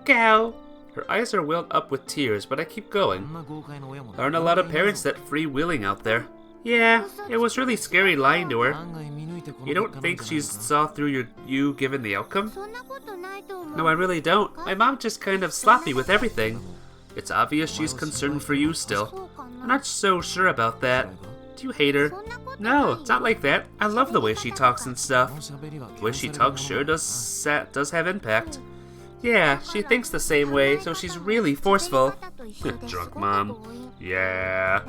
Cow. Her eyes are welled up with tears, but I keep going. There aren't a lot of parents that freewheeling out there. Yeah, it was really scary lying to her. You don't think she saw through you given the outcome? No, I really don't. My mom just kind of sloppy with everything. It's obvious she's concerned for you still. I'm not so sure about that. Do you hate her? No, it's not like that. I love the way she talks and stuff. The way she talks sure does have impact. Yeah, she thinks the same way, so she's really forceful. Drunk mom. Yeah.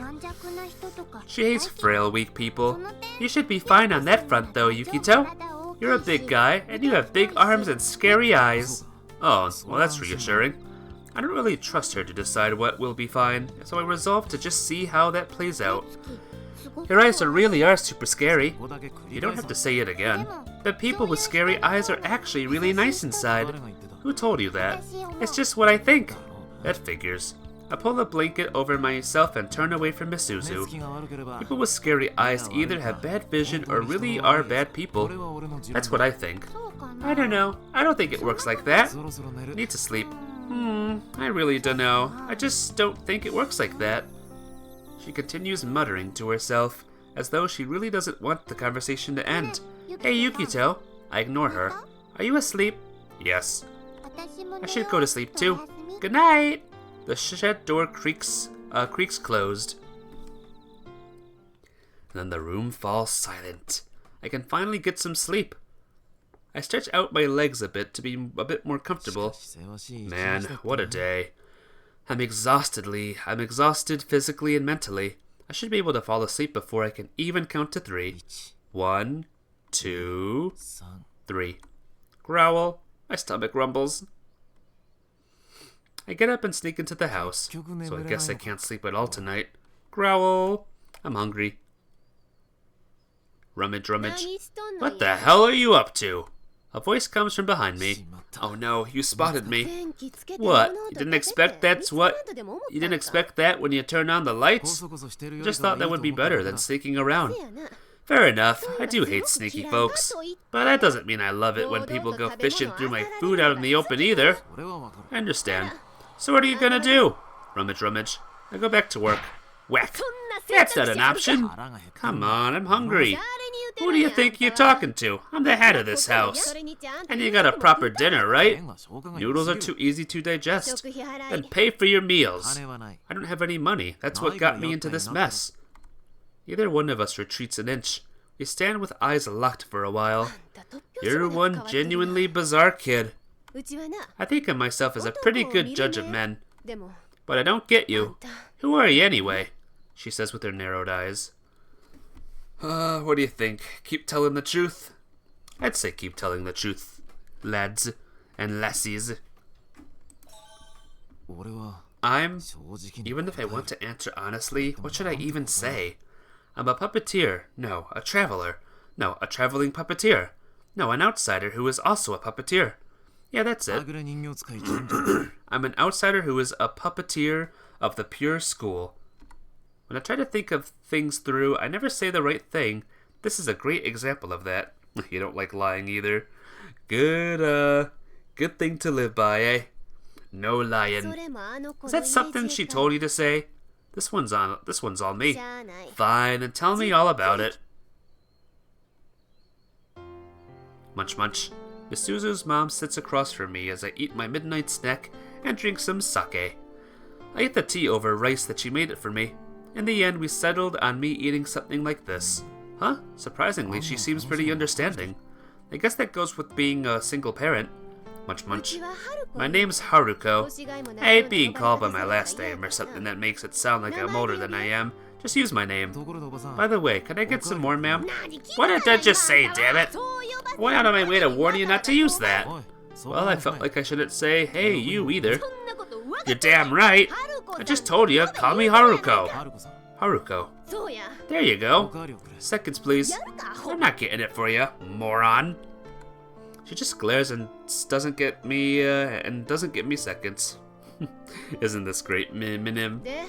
She hates frail, weak people. You should be fine on that front though, Yukito. You're a big guy, and you have big arms and scary eyes. Oh, well that's reassuring. I don't really trust her to decide what will be fine, so I resolve to just see how that plays out. Your eyes really are super scary. You don't have to say it again. The people with scary eyes are actually really nice inside. Who told you that? It's just what I think. That figures. I pull the blanket over myself and turn away from Misuzu. People with scary eyes either have bad vision or really are bad people. That's what I think. I don't know. I don't think it works like that. Need to sleep. I really don't know. I just don't think it works like that. She continues muttering to herself, as though she really doesn't want the conversation to end. Hey, Yukito. I ignore her. Are you asleep? Yes. I should go to sleep too. Good night. The shed door creaks closed. And then the room falls silent. I can finally get some sleep. I stretch out my legs a bit to be a bit more comfortable. Man, what a day. I'm exhausted physically and mentally. I should be able to fall asleep before I can even count to 3. 1, 2, 3. Growl. My stomach rumbles. I get up and sneak into the house, so I guess I can't sleep at all tonight. Growl. I'm hungry. Rummage, rummage. What the hell are you up to? A voice comes from behind me. Oh no, you spotted me. What? You didn't expect that's what? You didn't expect that when you turned on the lights? I just thought that would be better than sneaking around. Fair enough, I do hate sneaky folks. But that doesn't mean I love it when people go fishing through my food out in the open either. I understand. So what are you gonna do? Rummage, rummage. I go back to work. Whack. That's not an option. Come on, I'm hungry. Who do you think you're talking to? I'm the head of this house. And you got a proper dinner, right? Noodles are too easy to digest. Then pay for your meals. I don't have any money. That's what got me into this mess. Neither one of us retreats an inch. We stand with eyes locked for a while. You're one genuinely bizarre kid. I think of myself as a pretty good judge of men. But I don't get you. Who are you anyway? She says with her narrowed eyes. What do you think? Keep telling the truth? I'd say keep telling the truth, lads and lassies. Even if I want to answer honestly, what should I even say? I'm a puppeteer. No, a traveler. No, a traveling puppeteer. No, an outsider who is also a puppeteer. Yeah, that's it. I'm an outsider who is a puppeteer of the pure school. When I try to think of things through, I never say the right thing. This is a great example of that. You don't like lying either. Good thing to live by, eh? No lying. Is that something she told you to say? This one's on me. Fine, then tell me all about it. Munch munch. Misuzu's mom sits across from me as I eat my midnight snack and drink some sake. I eat the tea over rice that she made it for me. In the end, we settled on me eating something like this. Huh? Surprisingly, she seems pretty understanding. I guess that goes with being a single parent. Munch munch. My name's Haruko. I hate being called by my last name or something that makes it sound like I'm older than I am. Just use my name. By the way, can I get some more, ma'am? What did I just say, damn it? I went out of my way to warn you not to use that. Well, I felt like I shouldn't say, hey, you either. You're damn right. I just told you, call me Haruko. Haruko. There you go. Seconds, please. I'm not getting it for you, moron. She just glares and doesn't get me seconds. Isn't this great, Minim? で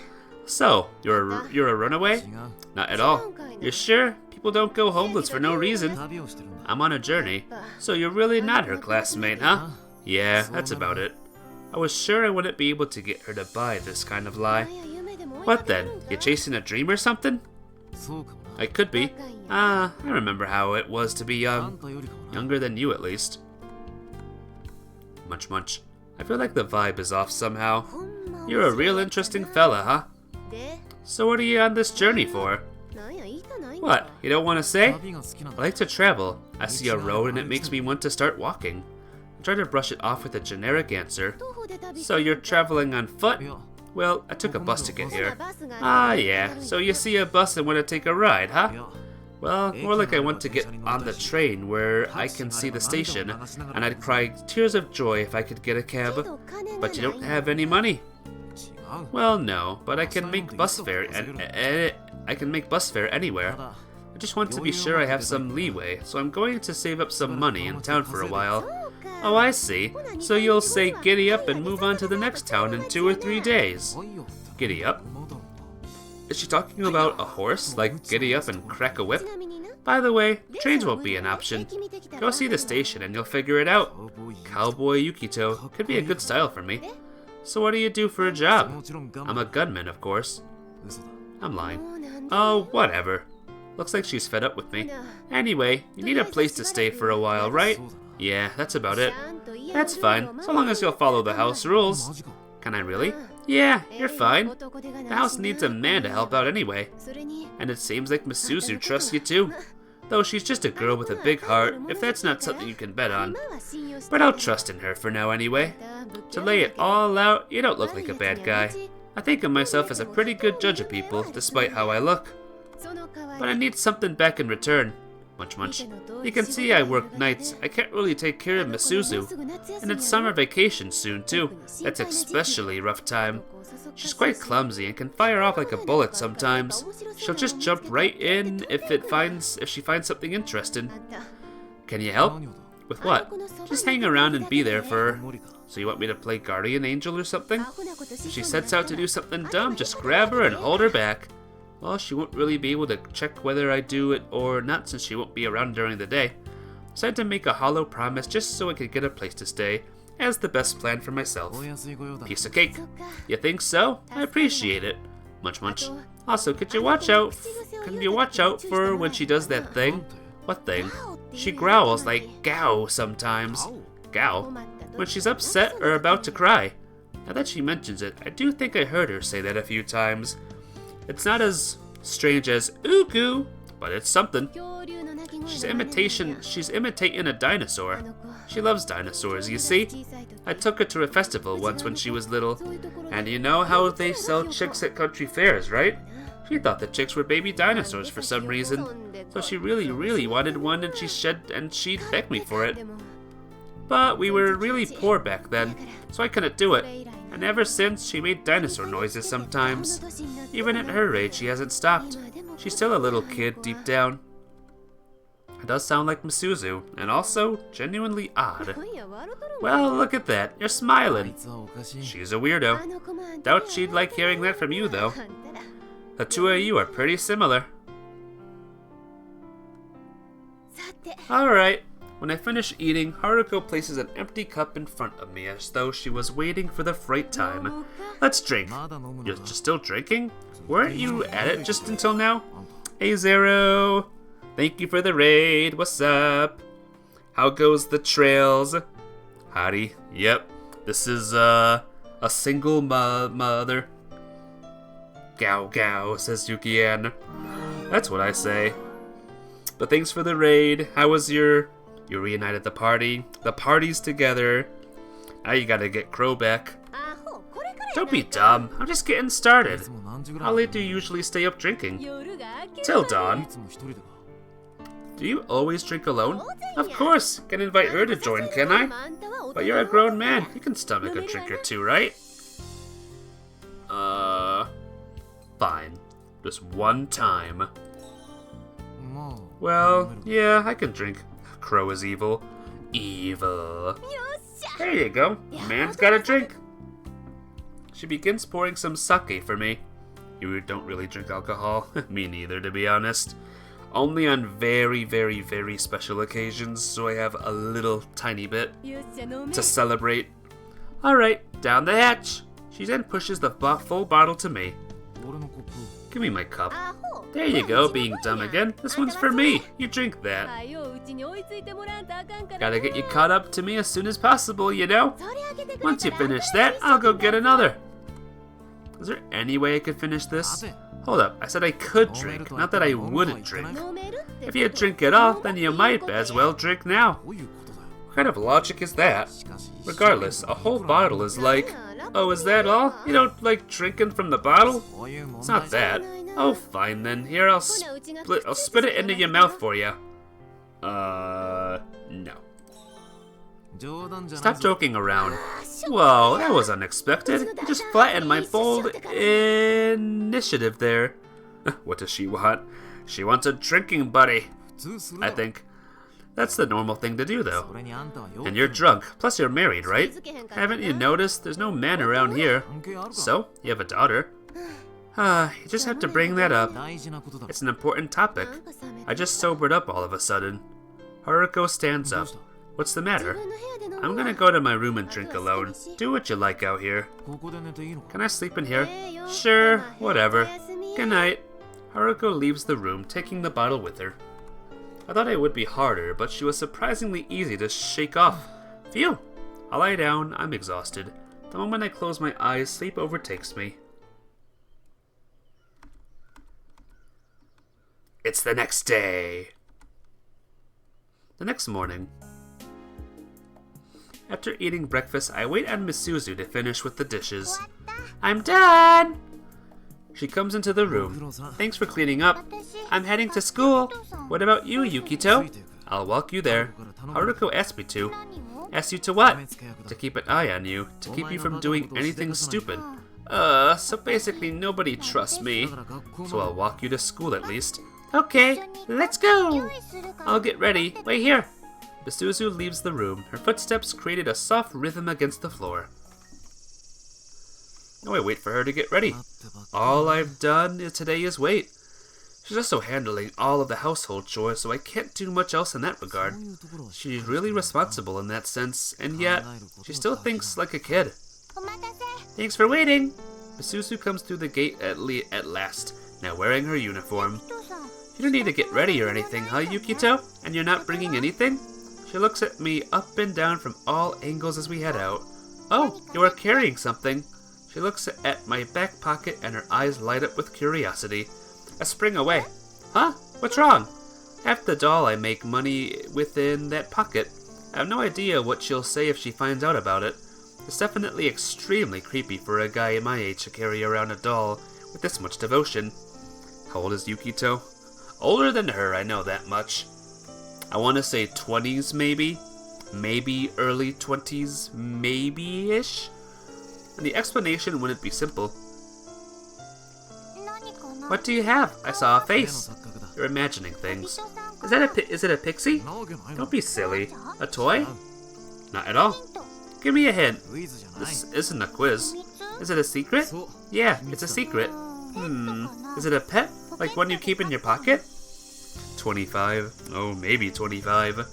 So, you're a runaway? 違う Not at all. You're sure? People don't go homeless for no reason. 旅をしてるんだ I'm on a journey. So you're really not her classmate, huh? Yeah, that's about it. I was sure I wouldn't be able to get her to buy this kind of lie. 夢でも追いか What ける then? んか You chasing a dream or something? そうかもな I could be. I remember how it was to be あんたよりかもな younger than you at least. Munch munch. I feel like the vibe is off somehow. ほんま You're a real interesting fella, huh? で So what are you on this journey for? なんや言いたないんか What? You don't want to say? 旅が好きなん I だ like to travel. I see a road and it makes me want to start walking. I try to brush it off with a generic answer. 徒歩で旅 So you're traveling on foot? いや Well, I took a bus to get ほら here. バスが Ah, yeah. So you see a bus and want to take a ride, い huh? や Well, more like I want to get on the train where I can see the station, and I'd cry tears of joy if I could get a け cab. ど金が But you don't ない have any money. 違う Well, no, but I can make bus fare and I can make bus fare た anywhere. だ I just want to be sure I have some leeway, so I'm going to save up some money in town for a while. そうか Oh, I see. So you'll say giddy up and move on to the next town in 2 or 3 days. 来いよって Giddy up? 思うだろう Is she talking about a horse? Like giddy up and crack a ち whip? なみにな By the way, trains won't be an option. Go see the station and you'll figure it out. カウボーイ Cowboy Yukito could be a good style for me. So what do you do for a job? もちろんガン I'm a gunman, of course. 嘘だ I'm lying. もうなんで Oh, whatever. Looks like she's fed up with me. Anyway, you need a place to stay for a while, right? そうだな Yeah, that's about it. ちゃんと家の That's ルールを fine, so long as you'll follow the house マ rules. ジか Can I really? Yeah, you're fine. 男手がないし The な house needs a man to help out anyway. それに And it seems like Masuzu trusts you too. Though she's just a girl with a big heart, if that's not something you can bet on. 今は信用して But I'll trust in her for now anyway. To lay it all out, you don't look like a bad guy. I think of myself as a pretty good judge of people, despite how I look. その代わり But I need something back in return. Munch munch. You can see I work nights. I can't really take care of Masuzu. And it's summer vacation soon too. That's especially rough time. She's quite clumsy and can fire off like a bullet sometimes. She'll just jump right in if she finds something interesting. あんた Can you help? 何をだ With what? Just hang around and be there for her. 無理か So you want me to play guardian angel or something? アホなことし If she そう sets な out to do something dumb, just grab her and hold her back. Well, she won't really be able to check whether I do it or not since she won't be around during the day. So I had to make a hollow promise just so I could get a place to stay, as the best plan for myself. お安いご用だ Piece of cake. そっか You think so? I appreciate it. Munch munch. Also, could you watch out for when she does that thing? What thing? She growls like Gao sometimes. Gao? When she's upset or about to cry. Now that she mentions it, I do think I heard her say that a few times. It's not as strange as Uku, but it's something. 恐竜の鳴き声 She's が真似なんだ she's imitating a あ dinosaur. の子 She loves dinosaurs, you see? 小さい時 I took her to a festival once when she was little. そういうところで And you know how they sell chicks at country fairs, right? She thought the chicks were baby dinosaurs for some reason. So she really wanted one and she'd beg me for it. でも But we were really poor back then, so I couldn't do it. And ever since, she made dinosaur noises sometimes. Even at her age, she hasn't stopped. She's still a little kid deep down. It does sound like Masuzu, and also genuinely odd. 今夜笑うとるもん Well, look at that. You're あい smiling. つはおかしい She's a weirdo. あの子もあん Doubt たや she'd like hearing that from you, though. あんたら The two of you are pretty similar. さて Alright. When I finish eating, Haruko places an empty cup in front of me as though she was waiting for the right time. Let's drink. まだ飲むの You're か just still drinking? Weren't you at it just until now? Hey Zero! Thank you for the raid. What's up? How goes the trails? Howdy. Yep. This is, a single mother. Gao gao, says Yuki-an. That's what I say. But thanks for the raid. How was you reunited the party? The party's together. Now you gotta get Crow back. アホこれからや Don't be dumb. I'm just getting い started. つも何時ぐらい How late do you usually stay up drinking? 夜が明ける Till い dawn. つも一人でか Do you always drink alone? Of course. Can invite her to join, can I? But you're a grown man. You can stomach a drink or two, right? Fine. Just one time. まあ Well, yeah, I can drink. Crow is evil. Evil. よっしゃ There you go. Man's got a drink. she begins pouring some sake for me. You don't really drink alcohol? Me neither, to be honest. Only on very, very, very special occasions, so I have a little tiny bit よっしゃ飲め to celebrate. Alright, down the hatch. She then pushes the full bottle to me. 俺のコップ Give me my cup. アホ There you go, being dumb again. This one's for me. You drink that. はようちに追いついてもらわんとあかんから Gotta get you caught up to me as soon as possible, you know? それあげてくれたら Once you finish that, I'll go get another. Is there any way I could finish this? Hold up, I said I could drink, not that I wouldn't drink. 飲めるって If you drink it all, then you might as well drink now. どういうことだよ What kind of logic is that? しかし Regardless, a whole bottle is like... Oh, is that all? You don't like drinking from the bottle? そういう問 It's 題 not that. Oh, fine then. Here, I'll spit it into your mouth for you. No. 冗談じゃない Stop joking around. Whoa, that was unexpected. You just flattened my bold initiative there. What does she want? She wants a drinking buddy, 普通する I だろ think. That's the normal thing to do, そ though. れにあんたはよ And you're drunk. Plus, you're married, right? Haven't you noticed? There's no man around here. 関係あるか So, you have a daughter. You just have to bring that up. 大事なことだ It's an important topic. I just sobered up all of a sudden. Haruko stands up. What's the matter? I'm gonna go to my room and drink alone. Do what you like out here. ここで寝ていいのか Can I sleep in here? Sure, whatever. Good night. Haruko leaves the room, taking the bottle with her. I thought it would be harder, but she was surprisingly easy to shake off. Phew! I lie down, I'm exhausted. The moment I close my eyes, sleep overtakes me. It's the next day. The next morning. After eating breakfast, I wait on Misuzu to finish with the dishes. I'm done! She comes into the room. Thanks for cleaning up. I'm heading to school. What about you, Yukito? I'll walk you there. Haruko asked me to. Asked you to what? To keep an eye on you, to keep you from doing anything stupid. So basically nobody trusts me. So I'll walk you to school at least. Okay, let's go! I'll get ready. Wait here. Misuzu leaves the room. Her footsteps created a soft rhythm against the floor. Now I wait for her to get ready. All I've done today is wait. She's also handling all of the household chores, so I can't do much else in that regard. She's really responsible in that sense, and yet she still thinks like a kid. Thanks for waiting. Misuzu comes through the gate at last, now wearing her uniform. You don't need to get ready or anything, huh, Yukito? And you're not bringing anything? She looks at me up and down from all angles as we head out. Oh, you are carrying something. She looks at my back pocket and her eyes light up with curiosity. I spring away. Huh? What's wrong? Half the doll I make money within that pocket. I have no idea what she'll say if she finds out about it. It's definitely extremely creepy for a guy my age to carry around a doll with this much devotion. How old is Yukito? Older than her, I know that much. I want to say 20s maybe? Maybe early 20s, maybe-ish? And the explanation wouldn't be simple. What do you have? I saw a face. You're imagining things. Is it a pixie? なわけないな Don't be silly. A toy? Not at all. Give me a hint. クイズじゃない This isn't a quiz. Is it a secret? そう Yeah, it's a secret. Is it a pet? Like one you keep in your pocket? 25. Oh, maybe 25.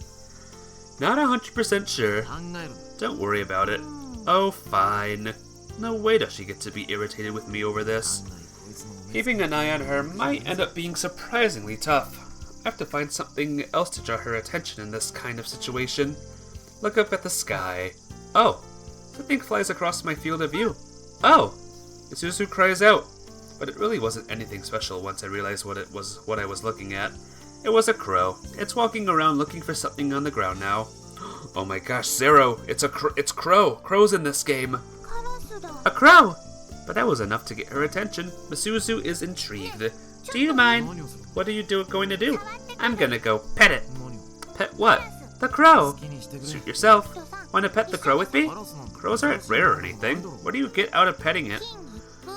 Not 100% sure. 考える Don't worry about it. Oh, fine. No way does she get to be irritated with me over this. 案外こいつのお目 Keeping an eye on her might end up being surprisingly tough. I have to find something else to draw her attention in this kind of situation. Look up at the sky. Oh, something flies across my field of view. Oh! Isuzu cries out. But it really wasn't anything special once I realized what I was looking at. It was a crow. It's walking around looking for something on the ground now. Oh my gosh, Zero! It's Crow! Crow's in this game! A crow! But that was enough to get her attention. Misuzu is intrigued. Do you mind? 何をする What are you going to do? I'm gonna go pet it. 何を Pet what? The crow. 好きにしてくれ Suit yourself. Want to pet the crow with me? カラスなんか Crows aren't rare or anything. What do you get out of petting it?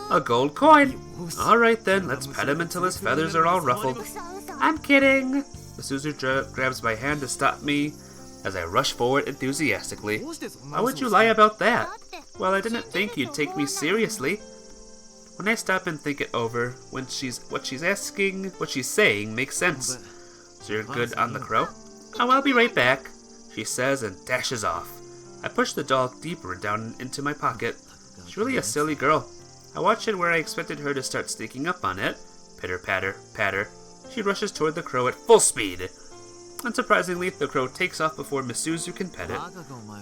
A gold coin. Alright then, let's pet him until his feathers are all ruffled. I'm kidding. Misuzu grabs my hand to stop me as I rush forward enthusiastically. どうしてそんな Why 嘘を would you lie about that? Well, I didn't think you'd take me seriously. When I stop and think it over, what she's saying makes sense. So you're good on the crow? Oh, I'll be right back, she says and dashes off. I push the doll deeper down into my pocket. She's really a silly girl. I watch it where I expected her to start sneaking up on it. Pitter patter, patter. She rushes toward the crow at full speed. Unsurprisingly, the crow takes off before Misuzu can pet it.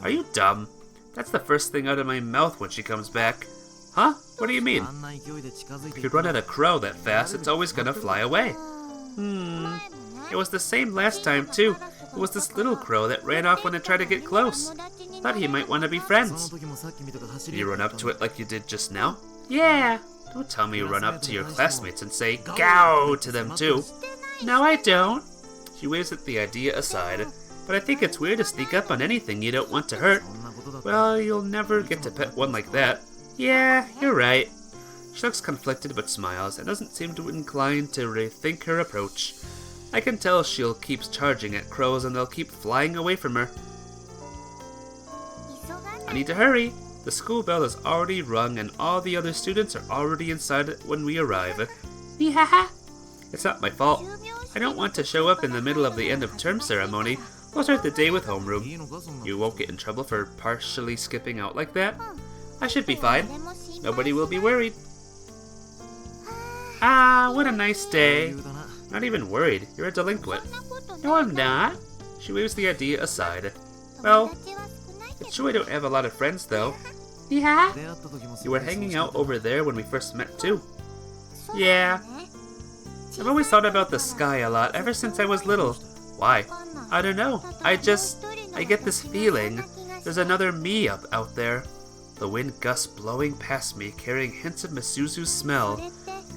Are you dumb? That's the first thing out of my mouth when she comes back. Huh? What do you mean? If you run at a crow that fast, it's always gonna fly away. It was the same last time, too. It was this little crow that ran off when it tried to get close. Thought he might want to be friends. Did you run up to it like you did just now? Yeah. Don't tell me you run up to your classmates and say "Gow" to them, too. No, I don't. She waves at the idea aside. But I think it's weird to sneak up on anything you don't want to hurt. Well, you'll never get to pet one like that. Yeah, you're right. She looks conflicted but smiles and doesn't seem to incline to rethink her approach. I can tell she'll keep charging at crows and they'll keep flying away from her. I need to hurry. The school bell has already rung and all the other students are already inside when we arrive. Yeah. It's not my fault. I don't want to show up in the middle of the end of term ceremony. We'll start the day with homeroom. You won't get in trouble for partially skipping out like that? I should be fine. Nobody will be worried. Ah, what a nice day. Not even worried. You're a delinquent. No, I'm not. She waves the idea aside. Well, it's true I don't have a lot of friends, though. Yeah? You were hanging out over there when we first met, too. Yeah. I've always thought about the sky a lot ever since I was little. Why? I don't know. I get this feeling there's another me up out there. The wind gusts blowing past me, carrying hints of Misuzu's smell.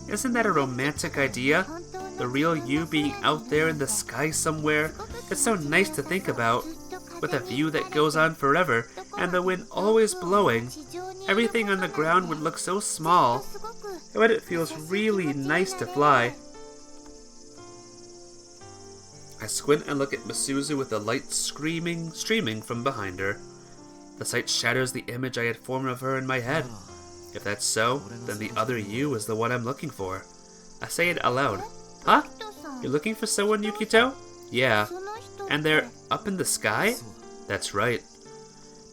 Isn't that a romantic idea? The real you being out there in the sky somewhere? It's so nice to think about. With a view that goes on forever, and the wind always blowing. Everything on the ground would look so small. But it feels really nice to fly. I squint and look at Misuzu with the light streaming from behind her. The sight shatters the image I had formed of her in my head. If that's so, then the other you is the one I'm looking for. I say it aloud. Huh? You're looking for someone, Yukito? Yeah. And they're up in the sky? That's right.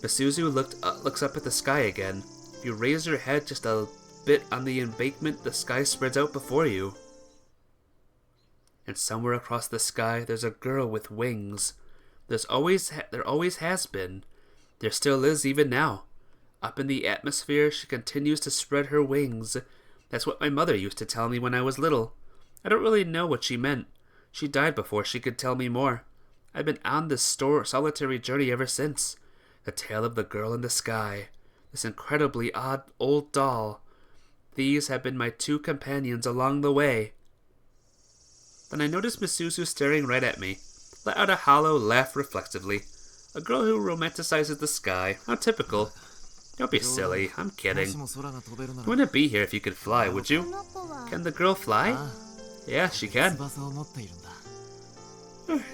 Misuzu looks up at the sky again. If you raise your head just a bit on the embankment, the sky spreads out before you. And somewhere across the sky, there's a girl with wings. There always has been. There still is even now. Up in the atmosphere, she continues to spread her wings. That's what my mother used to tell me when I was little. I don't really know what she meant. She died before she could tell me more. I've been on this solitary journey ever since. The tale of the girl in the sky. This incredibly odd old doll. These have been my two companions along the way. Then I noticed Misuzu staring right at me. Let out a hollow laugh reflectively. A girl who romanticizes the sky. How typical. Don't be silly. I'm kidding. You wouldn't be here if you could fly, would you? Can the girl fly? Yeah, she can.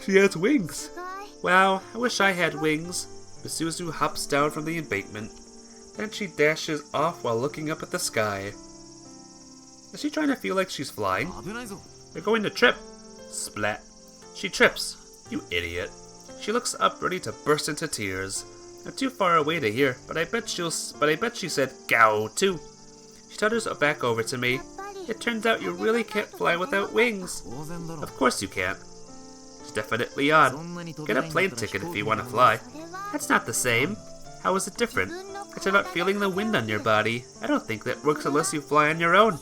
She has wings. Wow, I wish I had wings. Misuzu hops down from the embankment. Then she dashes off while looking up at the sky. Is she trying to feel like she's flying? You're going to trip. Splat. She trips. You idiot. She looks up, ready to burst into tears. I'm too far away to hear, but I bet she said "Gow" too. She totters back over to me. It turns out you really can't fly without wings. Of course you can't. It's definitely odd. Get a plane ticket if you want to fly. That's not the same. How is it different? It's about feeling the wind on your body. I don't think that works unless you fly on your own.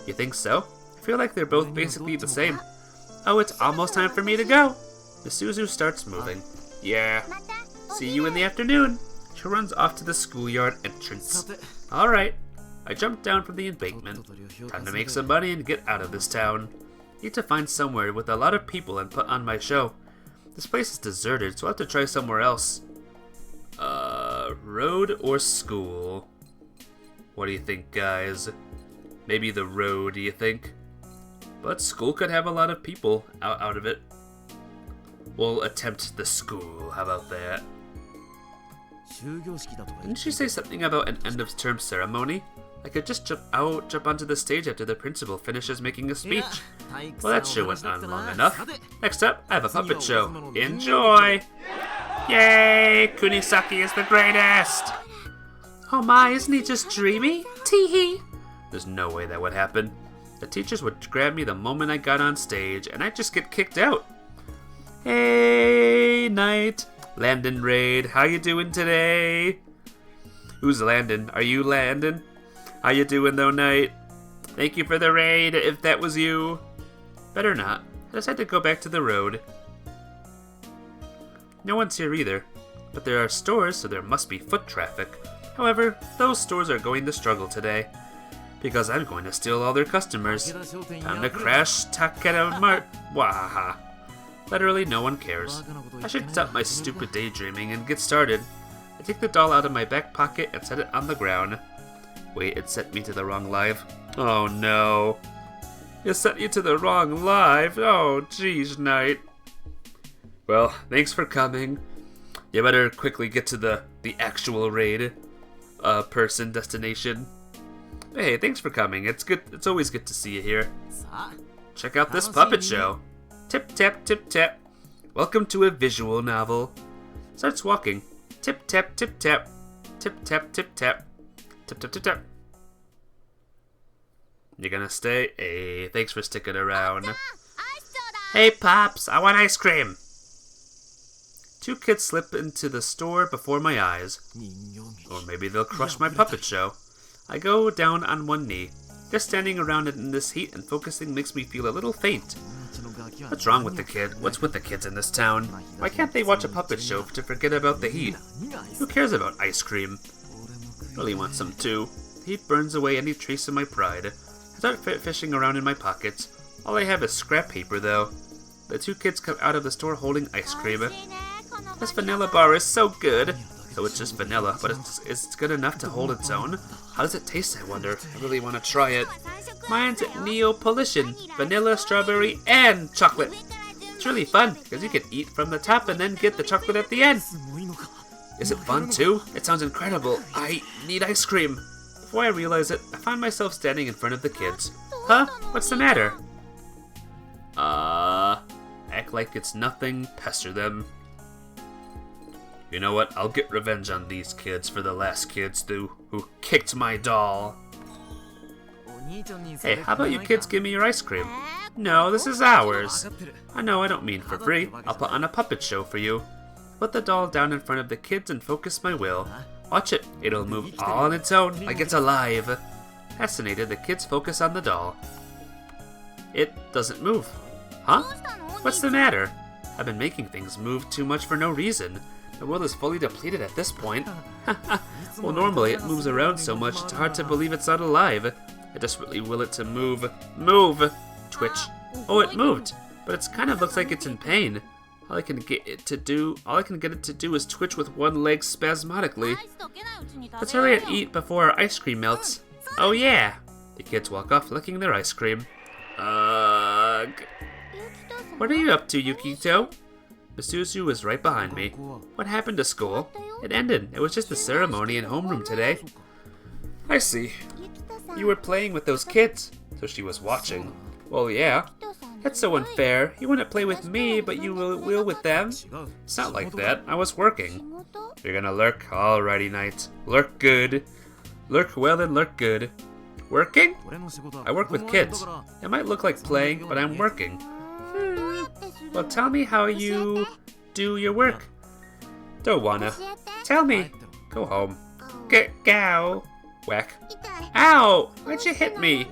You think so? I feel like they're both basically the same. Oh, it's almost time for me to go. Misuzu starts moving. Yeah. See you in the afternoon. She runs off to the schoolyard entrance. Alright. I jump down from the embankment. Time to make some money and get out of this town. Need to find somewhere with a lot of people and put on my show. This place is deserted, so I'll have to try somewhere else. Road or school? What do you think, guys? Maybe the road, do you think? But school could have a lot of people out of it. We'll attempt the school, how about that? Didn't she say something about an end of term ceremony? I could just jump onto the stage after the principal finishes making a speech. Well, that sure went on long enough. Next up, I have a puppet show. Enjoy! Yay! Kunisaki is the greatest! Oh my, isn't he just dreamy? Tee-hee! There's no way that would happen. The teachers would grab me the moment I got on stage, and I'd just get kicked out. Hey, Knight! Landon Raid, how you doing today? Who's Landon? Are you Landon? How you doing though, Knight? Thank you for the raid, if that was you. Better not. I just had to go back to the road. No one's here either, but there are stores, so there must be foot traffic. However, those stores are going to struggle today, because I'm going to steal all their customers. Time to crash Takeda Mart. Wahaha. Literally no one cares. I should stop my stupid daydreaming and get started. I take the doll out of my back pocket and set it on the ground. Wait, it sent me to the wrong live. Oh no. It sent you to the wrong live. Oh geez, Knight. Well, thanks for coming. You better quickly get to the actual raid. Person destination. Hey, thanks for coming. It's good. It's always good to see you here. Check out this puppet show. Tip tap tip tap. Welcome to a visual novel. Starts walking. Tip tap tip tap. Tip tap tip tap. Tip tap tip tap. You gonna stay? Hey, thanks for sticking around. Hey Pops, I want ice cream. Two kids slip into the store before my eyes. Or maybe they'll crush my puppet show. I go down on one knee. Just standing around in this heat and focusing makes me feel a little faint. What's wrong with the kid? What's with the kids in this town? Why can't they watch a puppet show to forget about the heat? Who cares about ice cream? Really want some too. The heat burns away any trace of my pride. I start fishing around in my pockets. All I have is scrap paper though. The two kids come out of the store holding ice cream. This vanilla bar is so good. So it's just vanilla, but it's good enough to hold its own. How does it taste, I wonder? I really want to try it. Mine's Neapolitan, vanilla, strawberry, and chocolate. It's really fun, because you can eat from the top and then get the chocolate at the end. Is it fun too? It sounds incredible. I need ice cream. Before I realize it, I find myself standing in front of the kids. Huh? What's the matter? Act like it's nothing, pester them. You know what? I'll get revenge on these kids for the last kids who kicked my doll. Hey, how about you kids give me your ice cream? No, this is ours. I know, I don't mean for free. I'll put on a puppet show for you. Put the doll down in front of the kids and focus my will. Watch it. It'll move all on its own, like it's alive. Fascinated, the kids focus on the doll. It doesn't move. Huh? What's the matter? I've been making things move too much for no reason. The world is fully depleted at this point. Well, normally it moves around so much it's hard to believe it's not alive. I desperately will it to move. Move! Twitch. Oh, it moved! But it kind of looks like it's in pain. All I can get it to do is twitch with one leg spasmodically. Let's hurry and eat before our ice cream melts. Oh yeah! The kids walk off licking their ice cream. Ugh. What are you up to, Yukito? Misuzu is right behind me. What happened to school? It ended. It was just a ceremony in homeroom today. I see. You were playing with those kids, so she was watching. Well, yeah. That's so unfair. You wouldn't play with me, but you will with them? It's not like that. I was working. You're gonna lurk? Alrighty, Knight. Lurk good. Lurk well and lurk good. Working? I work with kids. It might look like playing, but I'm working. Well, tell me how you do your work. Don't wanna. Tell me. Go home. Gow. Whack. Ow! Why'd you hit me?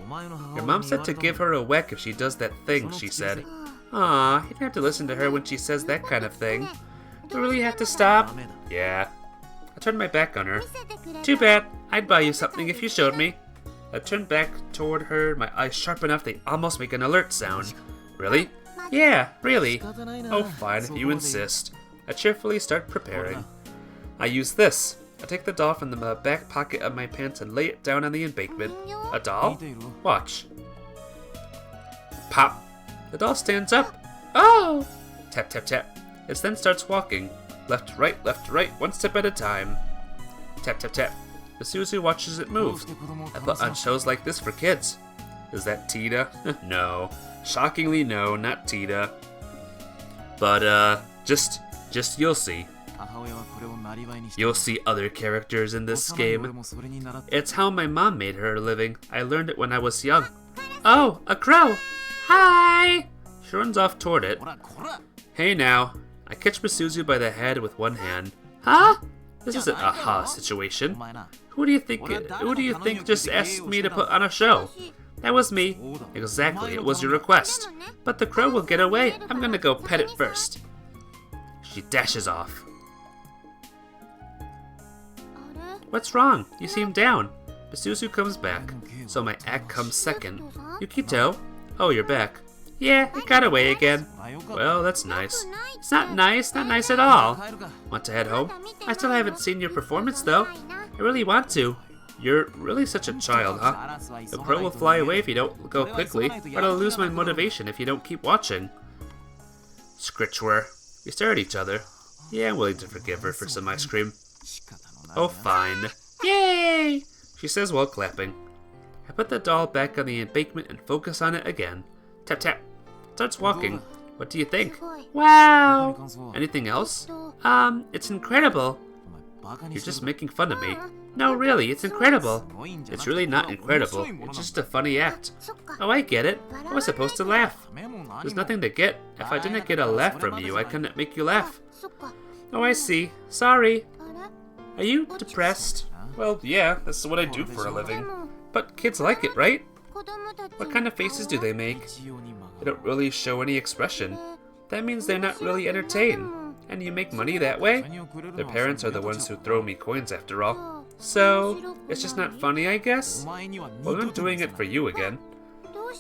Your mom said to give her a whack if she does that thing, she said. Aw, you don't have to listen to her when she says that kind of thing. Do we really have to stop? Yeah. I turned my back on her. Too bad. I'd buy you something if you showed me. I turned back toward her, my eyes sharp enough they almost make an alert sound. Really? Yeah, really. Oh, fine, if you insist. I cheerfully start preparing. I use this. I take the doll from the back pocket of my pants and lay it down on the embankment. A doll? Watch. Pop. The doll stands up. Oh! Tap, tap, tap. It then starts walking. Left, right, one step at a time. Tap, tap, tap. Misuzu watches it move. I put on shows like this for kids. Is that Tita? No. Shockingly, no, not Tita. But, just you'll see. You'll see other characters in this game. It's how my mom made her living. I learned it when I was young. Oh, a crow! Hi! She runs off toward it. Hey now. I catch Misuzu by the head with one hand. Huh? This isn't a ha situation. Who do you think just asked me to put on a show? That was me. Exactly, it was your request. But the crow will get away. I'm gonna go pet it first. She dashes off. What's wrong? You seem down. Misuzu comes back, so my act comes second. Yukito? Oh, you're back. Yeah, it got away again. Well, that's nice. It's not nice at all. Want to head home? I still haven't seen your performance, though. I really want to. You're really such a child, huh? The crow will fly away if you don't go quickly, but I'll lose my motivation if you don't keep watching. Scritchwer. We stare at each other. Yeah, I'm willing to forgive her for some ice cream. Oh, fine. Yay! She says while clapping. I put the doll back on the embankment and focus on it again. Tap, tap. Starts walking. What do you think? Wow! Anything else? It's incredible. You're just making fun of me. No, really, it's incredible. It's really not incredible. It's just a funny act. Oh, I get it. I was supposed to laugh. There's nothing to get. If I didn't get a laugh from you, I couldn't make you laugh. Oh, I see. Sorry. Are you depressed? Well, yeah, that's what I do for a living. But kids like it, right? What kind of faces do they make? They don't really show any expression. That means they're not really entertained. And you make money that way? Their parents are the ones who throw me coins after all. So, it's just not funny, I guess? Well, I'm doing it for you again.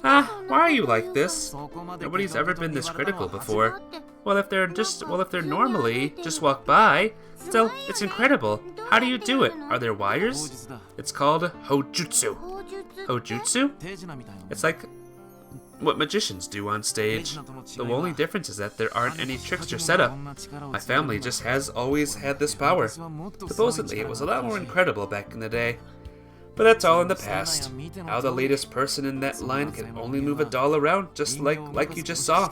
Why are you like this? Nobody's ever been this critical before. Well, if they're normally just walk by, still, it's incredible. How do you do it? Are there wires? It's called Hojutsu. Hojutsu? It's like what magicians do on stage. The only difference is that there aren't any tricks or setup. My family just has always had this power. Supposedly, it was a lot more incredible back in the day. But that's all in the past. Now the latest person in that line can only move a doll around, just like you just saw.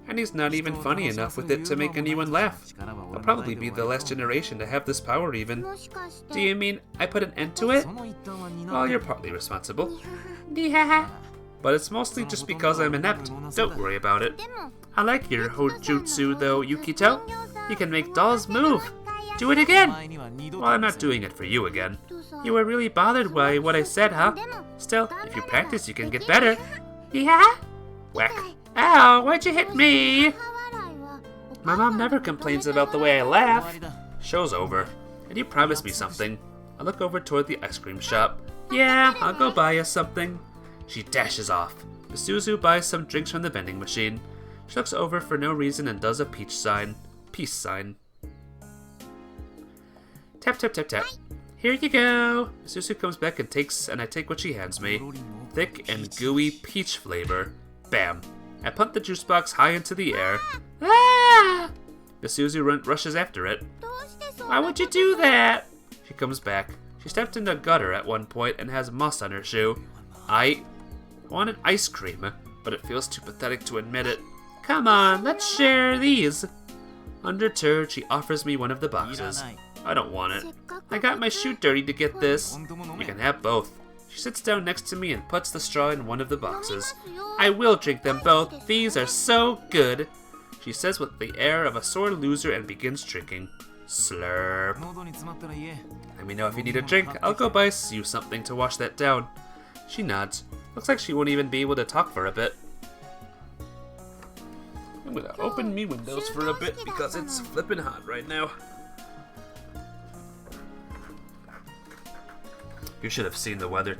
And he's not even funny enough with it to make anyone laugh. I'll probably be the last generation to have this power even. Do you mean I put an end to it? Well, you're partly responsible. But it's mostly just because I'm inept. Don't worry about it. I like your Hojutsu though, Yukito. You can make dolls move. Do it again! Well, I'm not doing it for you again. You were really bothered by what I said, huh? Still, if you practice, you can get better. Yeah? Whack. Ow, why'd you hit me? My mom never complains about the way I laugh. Show's over. And you promised me something. I look over toward the ice cream shop. Yeah, I'll go buy us something. She dashes off. Misuzu buys some drinks from the vending machine. She looks over for no reason and does a peace sign. Tap, tap, tap, tap. Here you go. Misuzu comes back and I take what she hands me. Thick and gooey peach flavor. Bam. I punt the juice box high into the air. Ah! Misuzu rushes after it. Why would you do that? She comes back. She stepped in the gutter at one point and has moss on her shoe. I wanted ice cream, but it feels too pathetic to admit it. Come on, let's share these. Undeterred, she offers me one of the boxes. I don't want it. I got my shoe dirty to get this. You can have both. She sits down next to me and puts the straw in one of the boxes. I will drink them both. These are so good. She says with the air of a sore loser and begins drinking. Slurp. Let me know if you need a drink. I'll go buy you something to wash that down. She nods. Looks like she won't even be able to talk for a bit. I'm gonna open me windows for a bit because it's flippin' hot right now. You should have seen the weather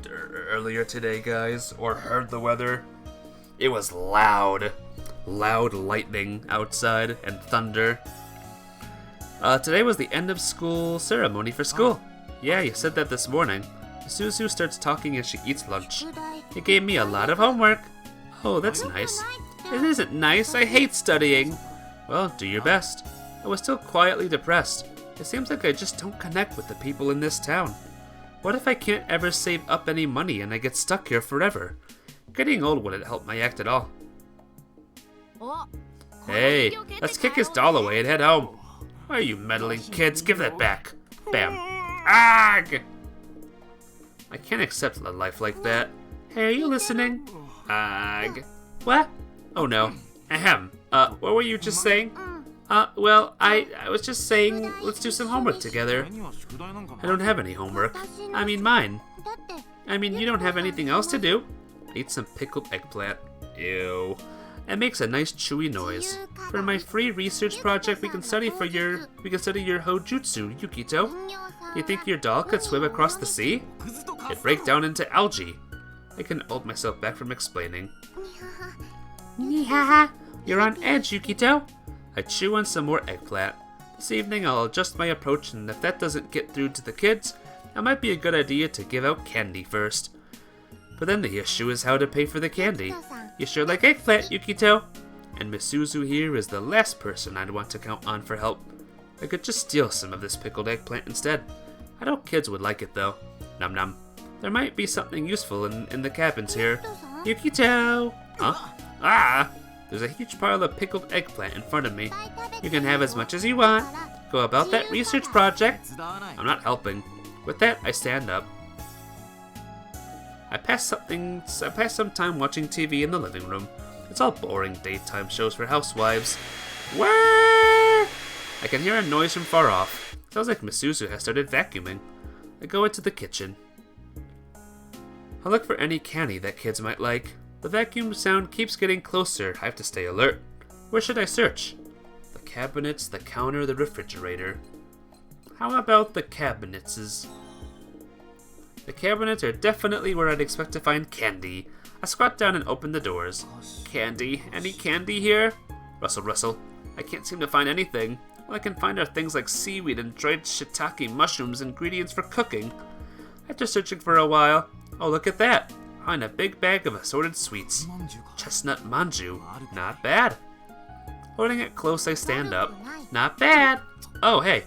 earlier today, guys, or heard the weather. It was loud. Loud lightning outside and thunder. Today was the end of school ceremony for school. Yeah, you said that this morning. Misuzu starts talking as she eats lunch. You gave me a lot of homework. Oh, that's nice. It isn't nice. I hate studying. Well, do your best. I was still quietly depressed. It seems like I just don't connect with the people in this town. What if I can't ever save up any money and I get stuck here forever? Getting old wouldn't help my act at all. Hey, let's kick his doll away and head home. Why are you meddling, kids? Give that back. Bam. Ag! I can't accept a life like that. Hey, are you listening? Ag. What? Oh no. Ahem. What were you just saying? Well, I was just saying, let's do some homework together. I don't have any homework. I mean mine. I mean, you don't have anything else to do. Eat some pickled eggplant. Ew. It makes a nice chewy noise. For my free research project, we can study your Hojutsu, Yukito. Do you think your doll could swim across the sea? It'd break down into algae. I can hold myself back from explaining. You're on edge, Yukito. I chew on some more eggplant. This evening I'll adjust my approach, and if that doesn't get through to the kids, it might be a good idea to give out candy first. But then the issue is how to pay for the candy. You sure like eggplant, Yukito? And Misuzu here is the last person I'd want to count on for help. I could just steal some of this pickled eggplant instead. I know kids would like it though. Num num. There might be something useful in the cabins here. Yukito! Huh? Ah! There's a huge pile of pickled eggplant in front of me. You can have as much as you want. Go about that research project. I'm not helping. With that, I stand up. I pass some time watching TV in the living room. It's all boring daytime shows for housewives. Where? I can hear a noise from far off. Sounds like Misuzu has started vacuuming. I go into the kitchen. I look for any candy that kids might like. The vacuum sound keeps getting closer. I have to stay alert. Where should I search? The cabinets, the counter, the refrigerator. How about the cabinets? The cabinets are definitely where I'd expect to find candy. I squat down and open the doors. Candy? Any candy here? Rustle, rustle. I can't seem to find anything. All I can find are things like seaweed and dried shiitake mushrooms, ingredients for cooking. After searching for a while, oh look at that! I find a big bag of assorted sweets. Chestnut manju. Not bad. Holding it close, I stand up. Not bad. Oh, hey.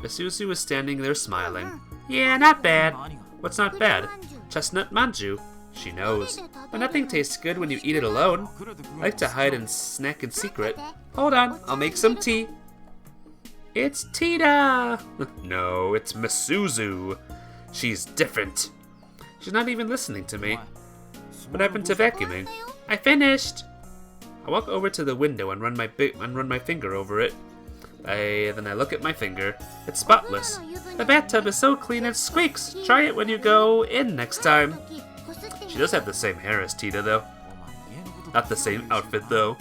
Misuzu is standing there smiling. Yeah, not bad. What's not bad? Chestnut manju. She knows. But nothing tastes good when you eat it alone. I like to hide and snack in secret. Hold on, I'll make some tea. It's Tita! No, it's Misuzu. She's different. She's not even listening to me. What happened to vacuuming? I finished! I walk over to the window and run my finger over it. Then I look at my finger. It's spotless. The bathtub is so clean it squeaks. Try it when you go in next time. She does have the same hair as Tita though. Not the same outfit though.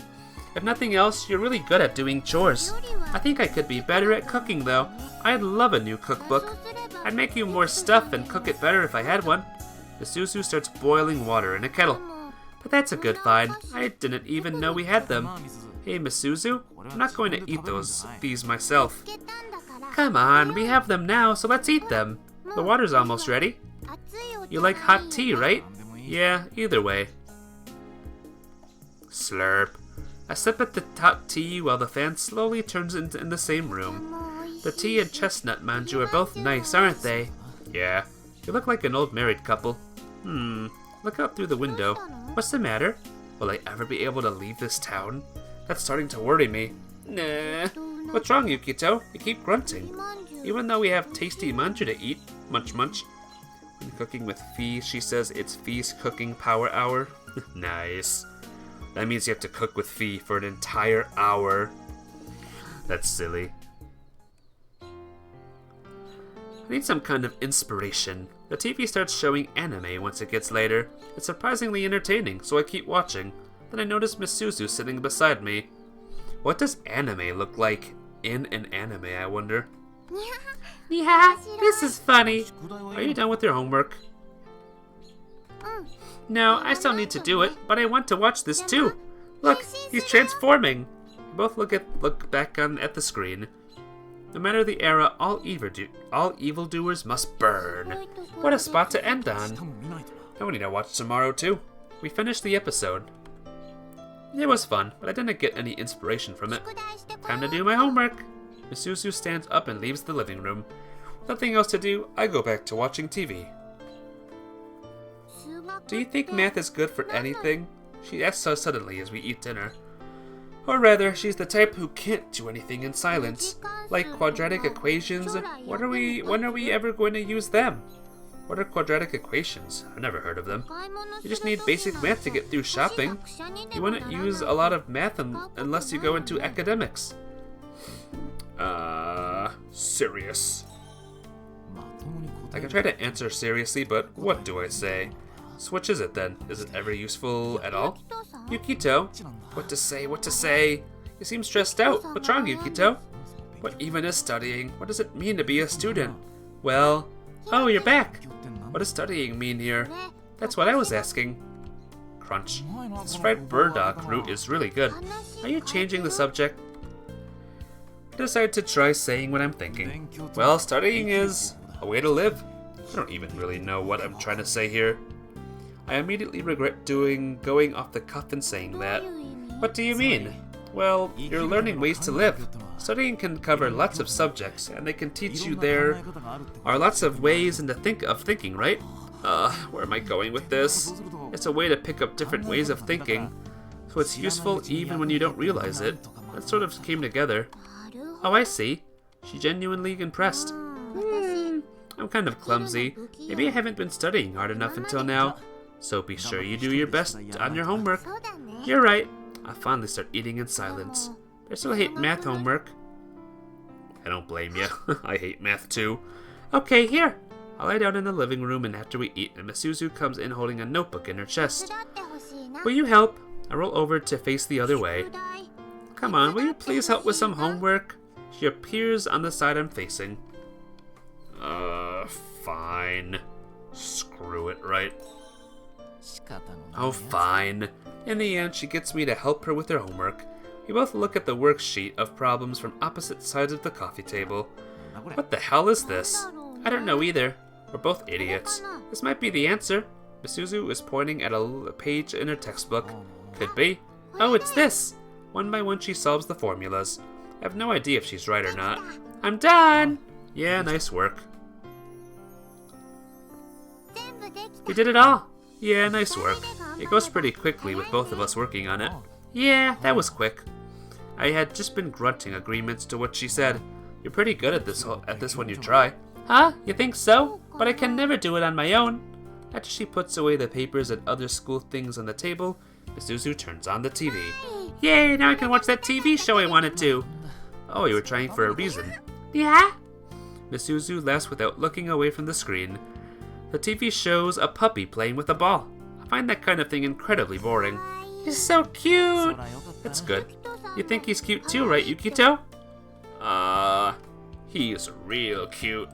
If nothing else, you're really good at doing chores. I think I could be better at cooking though. I'd love a new cookbook. I'd make you more stuff and cook it better if I had one. Misuzu starts boiling water in a kettle. But that's a good find. I didn't even know we had them. Hey Misuzu, I'm not going to eat these myself. Come on, we have them now, so let's eat them. The water's almost ready. You like hot tea, right? Yeah, either way. Slurp. I sip at the hot tea while the fan slowly turns in the same room. The tea and chestnut manju are both nice, aren't they? Yeah. You look like an old married couple. Look out through the window. What's the matter? Will I ever be able to leave this town? That's starting to worry me. Nah. What's wrong, Yukito? You keep grunting. Even though we have tasty manju to eat. Munch munch. When cooking with Fee, she says it's Fee's cooking power hour. Nice. That means you have to cook with Fee for an entire hour. That's silly. I need some kind of inspiration. The TV starts showing anime once it gets later. It's surprisingly entertaining, so I keep watching. Then I notice Misuzu sitting beside me. What does anime look like in an anime, I wonder? Yeah, this is funny. Are you done with your homework? No, I still need to do it, but I want to watch this too. Look, he's transforming. We both look back at the screen. No matter the era, all evildoers must burn. What a spot to end on. Now we need to watch tomorrow too. We finished the episode. It was fun, but I didn't get any inspiration from it. Time to do my homework. Misuzu stands up and leaves the living room. With nothing else to do, I go back to watching TV. Do you think math is good for anything? She asks us suddenly as we eat dinner. Or rather, she's the type who can't do anything in silence. Like quadratic equations, when are we ever going to use them? What are quadratic equations? I've never heard of them. You just need basic math to get through shopping. You wouldn't use a lot of math unless you go into academics. Serious. I can try to answer seriously, but what do I say? So which is it then? Is it ever useful at all? Yukito? What to say, what to say? You seem stressed out. What's wrong, Yukito? What even is studying? What does it mean to be a student? Well... Oh, you're back! What does studying mean here? That's what I was asking. Crunch. This fried burdock root is really good. Are you changing the subject? I decide to try saying what I'm thinking. Well, studying is a way to live. I don't even really know what I'm trying to say here. I immediately regret going off the cuff and saying that. What do you mean? Well, you're learning ways to live. Studying can cover lots of subjects, and they can teach you there are lots of ways of thinking, right? Where am I going with this? It's a way to pick up different ways of thinking, so it's useful even when you don't realize it. That sort of came together. Oh, I see. She's genuinely impressed. I'm kind of clumsy. Maybe I haven't been studying hard enough until now. So be sure you do your best on your homework. You're right. I finally start eating in silence. I still hate math homework. I don't blame you. I hate math too. Okay, here. I'll lie down in the living room, and after we eat, and Misuzu comes in holding a notebook in her chest. Will you help? I roll over to face the other way. Come on, will you please help with some homework? She appears on the side I'm facing. Fine. Screw it, right? Oh, fine. In the end, she gets me to help her with her homework. We both look at the worksheet of problems from opposite sides of the coffee table. What the hell is this? I don't know either. We're both idiots. This might be the answer. Misuzu is pointing at a page in her textbook. Could be. Oh, it's this! One by one she solves the formulas. I have no idea if she's right or not. I'm done! Yeah, nice work. We did it all! Yeah, nice work. It goes pretty quickly with both of us working on it. Yeah, that was quick. I had just been grunting agreements to what she said. You're pretty good at this when you try. Huh? You think so? But I can never do it on my own. After she puts away the papers and other school things on the table, Misuzu turns on the TV. Yay, now I can watch that TV show I wanted to. Oh, you were trying for a reason. Yeah? Misuzu laughs without looking away from the screen. The TV shows a puppy playing with a ball. I find that kind of thing incredibly boring. He's so cute! That's good. You think he's cute too, right, Yukito? He's real cute.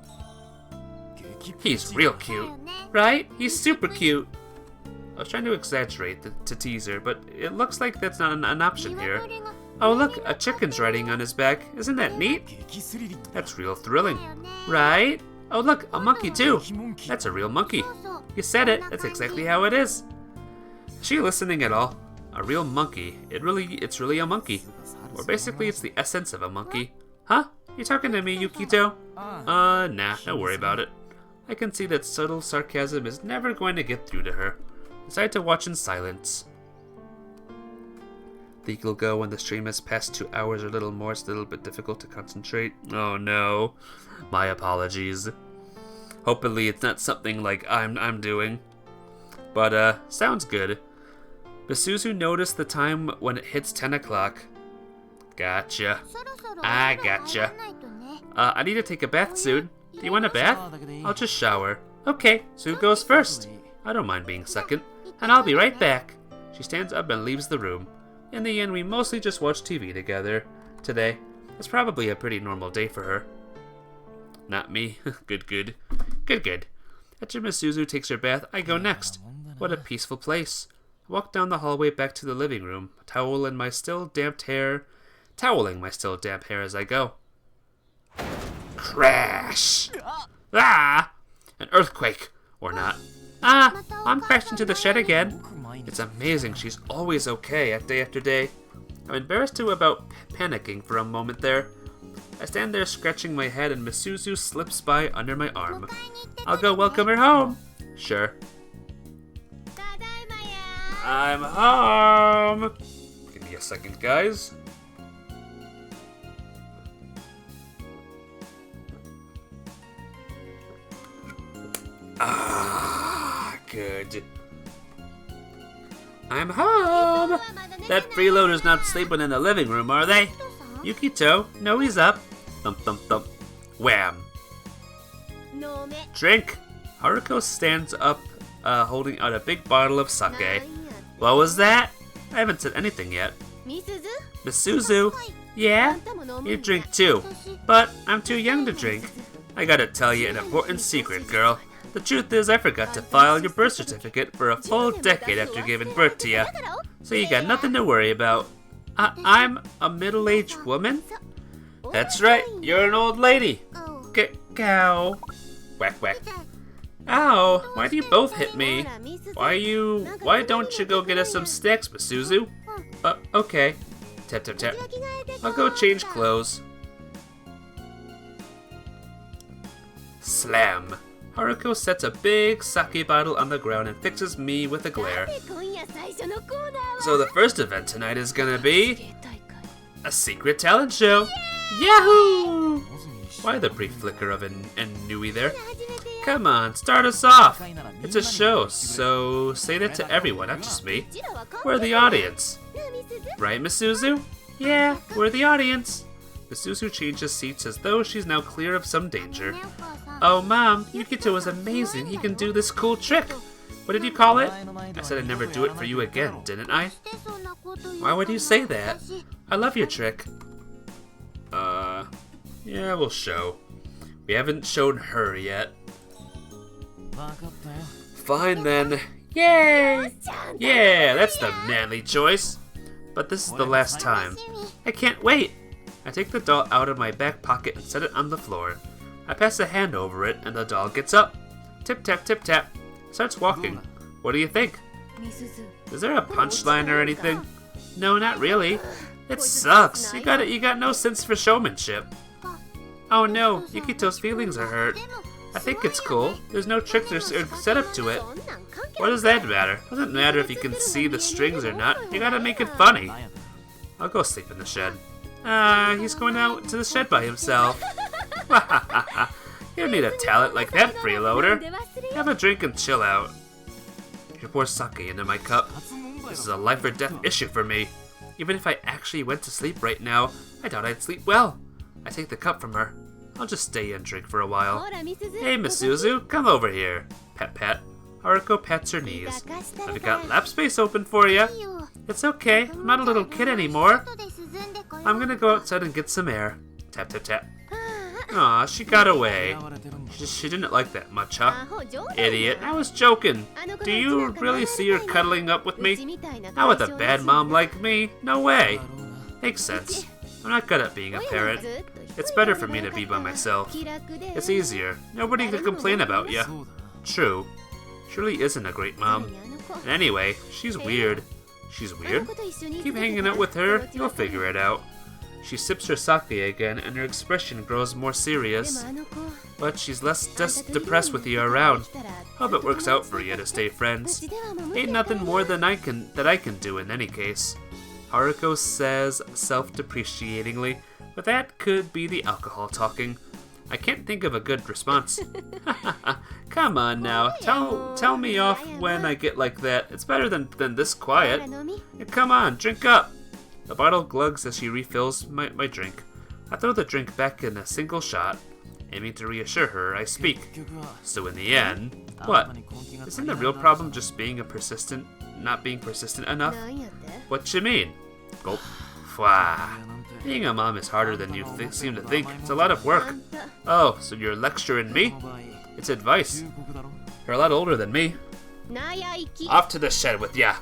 He's real cute. Right? He's super cute. I was trying to exaggerate to tease her, but it looks like that's not an option here. Oh look, a chicken's riding on his back. Isn't that neat? That's real thrilling. Right? Oh look, a monkey too. That's a real monkey. You said it, that's exactly how it is. Is she listening at all? A real monkey. It's really a monkey. Or basically it's the essence of a monkey. Huh? You talking to me, Yukito? Nah, don't worry about it. I can see that subtle sarcasm is never going to get through to her. Decide to watch in silence. Think you'll go when the stream has passed 2 hours or a little more. It's a little bit difficult to concentrate. Oh no. My apologies. Hopefully it's not something like I'm doing. But sounds good. Misuzu noticed the time when it hits 10 o'clock. Gotcha. I gotcha. I need to take a bath soon. Do you want a bath? I'll just shower. Okay, so who goes first? I don't mind being second. And I'll be right back. She stands up and leaves the room. In the end, we mostly just watch TV together today. It's probably a pretty normal day for her. Not me. Good. After Misuzu takes her bath, I go next. What a peaceful place. I walk down the hallway back to the living room, toweling my still damp hair as I go. Crash! Ah! An earthquake. Or not. Ah! I'm crashed into the shed again. It's amazing she's always okay day after day. I'm embarrassed too about panicking for a moment there. I stand there scratching my head and Misuzu slips by under my arm. I'll go welcome her home. Sure. ただいまや I'm home. Give me a second, guys. Ah, good. I'm home. That freeloader's not sleeping in the living room, are they? Yukito, no, he's up. Thump, thump, thump. Wham. 飲め Drink. Haruko stands up, holding out a big bottle of なんや sake. What was that? I haven't said anything yet. みすず Misuzu? あ Yeah? んたも飲む You んだ drink too. But I'm too young to drink. I gotta tell you an important secret, girl. The truth is, I forgot to file your birth certificate for a full decade after giving birth to you. So you got nothing to worry about. I'm a middle-aged woman? That's right, you're an old lady. Cow. Whack, whack. Ow, why do you both hit me? Why don't you go get us some snacks, Misuzu? Okay. Tap, tap, tap. I'll go change clothes. Slam. Haruko sets a big sake bottle on the ground and fixes me with a glare. 今夜最初のコーナーは So the first event tonight is gonna 手 be 芸大会 a secret talent show. Yahoo! Why the brief flicker of an ennui there? 初めてや Come on, start us off. It's a show, so say that to everyone, not just me. うちらは関係 We're the audience. なみすず Right, Misuzu? Yeah, we're the audience. Misuzu changes seats as though she's now clear of some danger. Oh, Mom, Yukito is amazing. He can do this cool trick. What did you call it? I said I'd never do it for you again, didn't I? Why would you say that? I love your trick. Yeah, we'll show. We haven't shown her yet. わかったよ Fine then. Yay! Yeah, that's the manly choice. But this is the last time. I can't wait. I take the doll out of my back pocket and set it on the floor. I pass a hand over it and the doll gets up. Tip tap tip tap. Starts walking. What do you think? みすず Is there a punchline or anything? No, not really. It sucks. You got no sense for showmanship. Oh no, Yukito's feelings are hurt. I think it's cool. There's no tricks or setup to it. そんなん関係 What does that matter? Doesn't matter if you can see the strings or not. You gotta make it funny. なんや I'll go sleep in the shed. He's going out to the shed by himself. You don't need a talent like that, freeloader. で忘れよ Have a drink and chill out. You pour sake into my cup. 初飲んだよ This is a life or death issue for me. Even if I actually went to sleep right now, I doubt I'd sleep well. I take the cup from her. I'll just stay and drink for a while. ほらみすず Hey, Misuzu, come over here. Pat, pat. Haruko pats her knees. I've got lap space open for you. It's okay. I'm not a little kid anymore. I'm gonna go outside and get some air. Tap, tap, tap. Aw, she got away. 嫌われてるんだ She didn't like that much, huh? アホ冗談 Idiot. I was joking. Do you really see her cuddling up with うち me? みたいな Not with a 会 bad 長 mom like me. No way. だろうな Makes sense. I'm not good at being a parent. It's better for me to be by myself. It's easier. Nobody can complain about you. そうだな True. She really isn't a great mom. And anyway, she's weird. She's weird? Keep hanging out with her, you'll figure it out. She sips her sake again, and her expression grows more serious. But she's less depressed with you around. Hope it works out for you to stay friends. Ain't nothing more than I can do in any case. Haruko says self-depreciatingly, but that could be the alcohol talking. I can't think of a good response. Come on now, tell me off when I get like that. It's better than this quiet. Come on, drink up. The bottle glugs as she refills my drink. I throw the drink back in a single shot. Aiming to reassure her, I speak. 結局は So in the end, あな what? たに根気が足 Isn't り the ない real んだ problem just not being persistent enough? なんやって What you mean? Gulp. Fwah. なんて Being a mom is harder than you seem to think. It's a lot of work. Oh, so you're lecturing me? この場合 It's advice. 忠告だろ You're a lot older than me. なやいき Off to the shed with ya.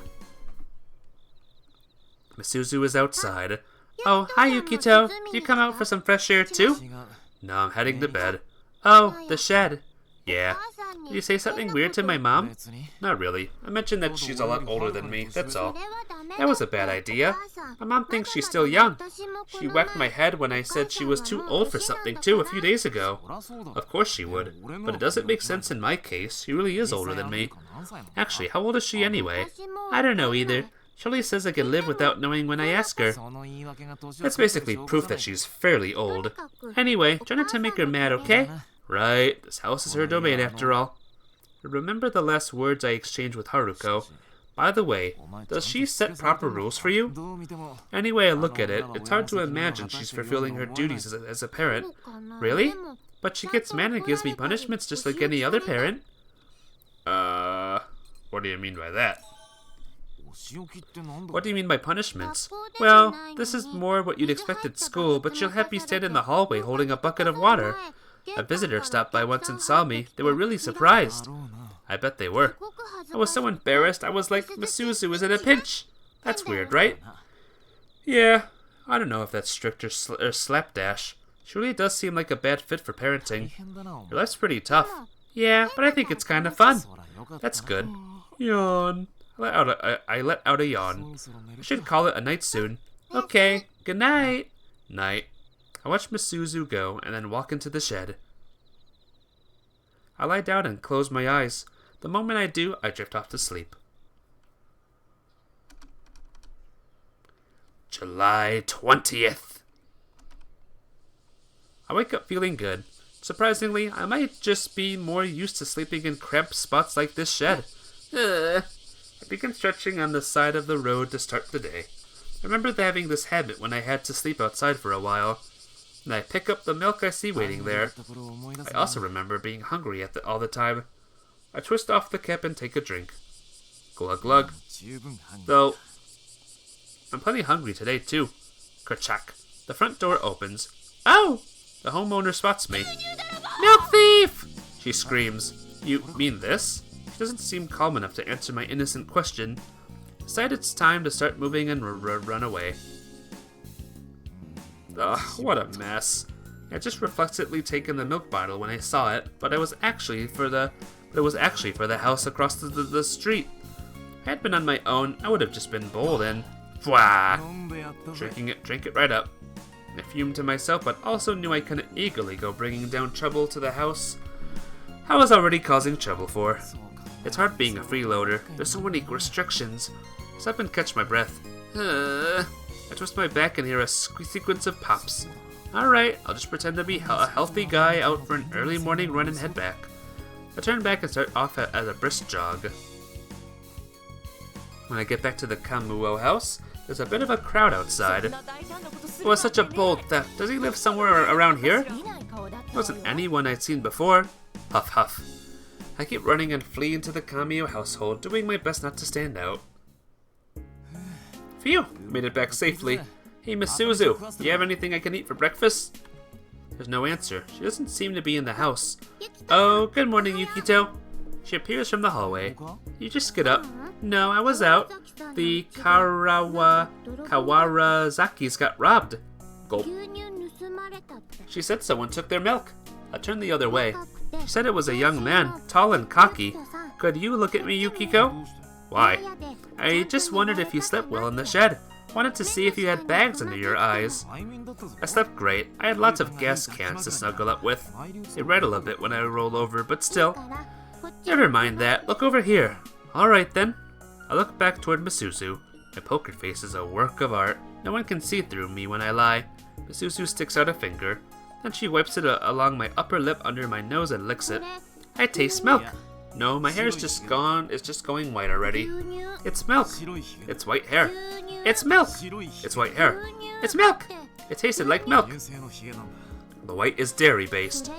Misuzu is outside. Oh, hi Yukito. Did you come out for some fresh air too? 違う No, I'm heading to bed. Oh, the shed. Yeah. Did you say something weird to my mom? Not really. I mentioned that she's a lot older than me, that's all. That was a bad idea. My mom thinks she's still young. She whacked my head when I said she was too old for something too a few days ago. Of course she would, but it doesn't make sense in my case. She really is older than me. Actually, how old is she anyway? I don't know either. She only says I can live without knowing when I ask her. That's basically proof that she's fairly old. Anyway, try not to make her mad, okay? Right, this house is her domain after all. Remember the last words I exchanged with Haruko. By the way, does she set proper rules for you? Any way I look at it, it's hard to imagine she's fulfilling her duties as a parent. Really? But she gets mad and gives me punishments just like any other parent. What do you mean by that? What do you mean by punishments? Well, this is more what you'd expect at school, but she'll have me stand in the hallway holding a bucket of water. A visitor stopped by once and saw me. They were really surprised. I bet they were. I was so embarrassed, I was like, Misuzu is in a pinch. That's weird, right? Yeah, I don't know if that's strict or slapdash. She really does seem like a bad fit for parenting. Your life's pretty tough. Yeah, but I think it's kind of fun. That's good. Yawn. I let out a yawn. I should call it a night soon. Okay, good night. Night. I watch Misuzu go and then walk into the shed. I lie down and close my eyes. The moment I do, I drift off to sleep. July 20th. I wake up feeling good. Surprisingly, I might just be more used to sleeping in cramped spots like this shed. I begin stretching on the side of the road to start the day. I remember having this habit when I had to sleep outside for a while. And I pick up the milk I see waiting there. I also remember being hungry all the time. I twist off the cap and take a drink. Glug glug. Though, I'm plenty hungry today too. Kerchak. The front door opens. Oh! The homeowner spots me. Milk thief! She screams. You mean this? She doesn't seem calm enough to answer my innocent question. Decide it's time to start moving and run away. Ugh, what a mess. I had just reflexively taken the milk bottle when I saw it, but it was actually for the house across the street. If I had been on my own, I would have just been bold and drink it right up. I fumed to myself, but also knew I couldn't eagerly go bringing down trouble to the house I was already causing trouble for. It's hard being a freeloader. There's so many restrictions. Stop and catch my breath. I twist my back and hear a sequence of pops. Alright, I'll just pretend to be a healthy guy out for an early morning run and head back. I turn back and start off at a brisk jog. When I get back to the Kamuo house, there's a bit of a crowd outside. It was such a bold theft. Does he live somewhere around here? There wasn't anyone I'd seen before. Huff huff. I keep running and fleeing to the Kamio household, doing my best not to stand out. Phew! Made it back safely. Hey, Miss Suzu, do you have anything I can eat for breakfast? There's no answer. She doesn't seem to be in the house. Oh, good morning, Yukito. She appears from the hallway. You just get up. No, I was out. The Kawarazakis got robbed. Gulp. She said someone took their milk. I turned the other way. She said it was a young man, tall and cocky. Could you look at me, Yukiko? Why? I just wondered if you slept well in the shed. Wanted to see if you had bags under your eyes. I slept great. I had lots of gas cans to snuggle up with. They rattle a bit when I roll over, but still. Never mind that. Look over here. Alright then. I look back toward Misuzu. My poker face is a work of art. No one can see through me when I lie. Misuzu sticks out a finger. Then she wipes it along my upper lip under my nose and licks it. I taste milk. No, my hair is just gone. It's just going white already. It's milk. It's white hair. It's milk. It's white hair. It's milk. It tasted like milk. The white is dairy-based.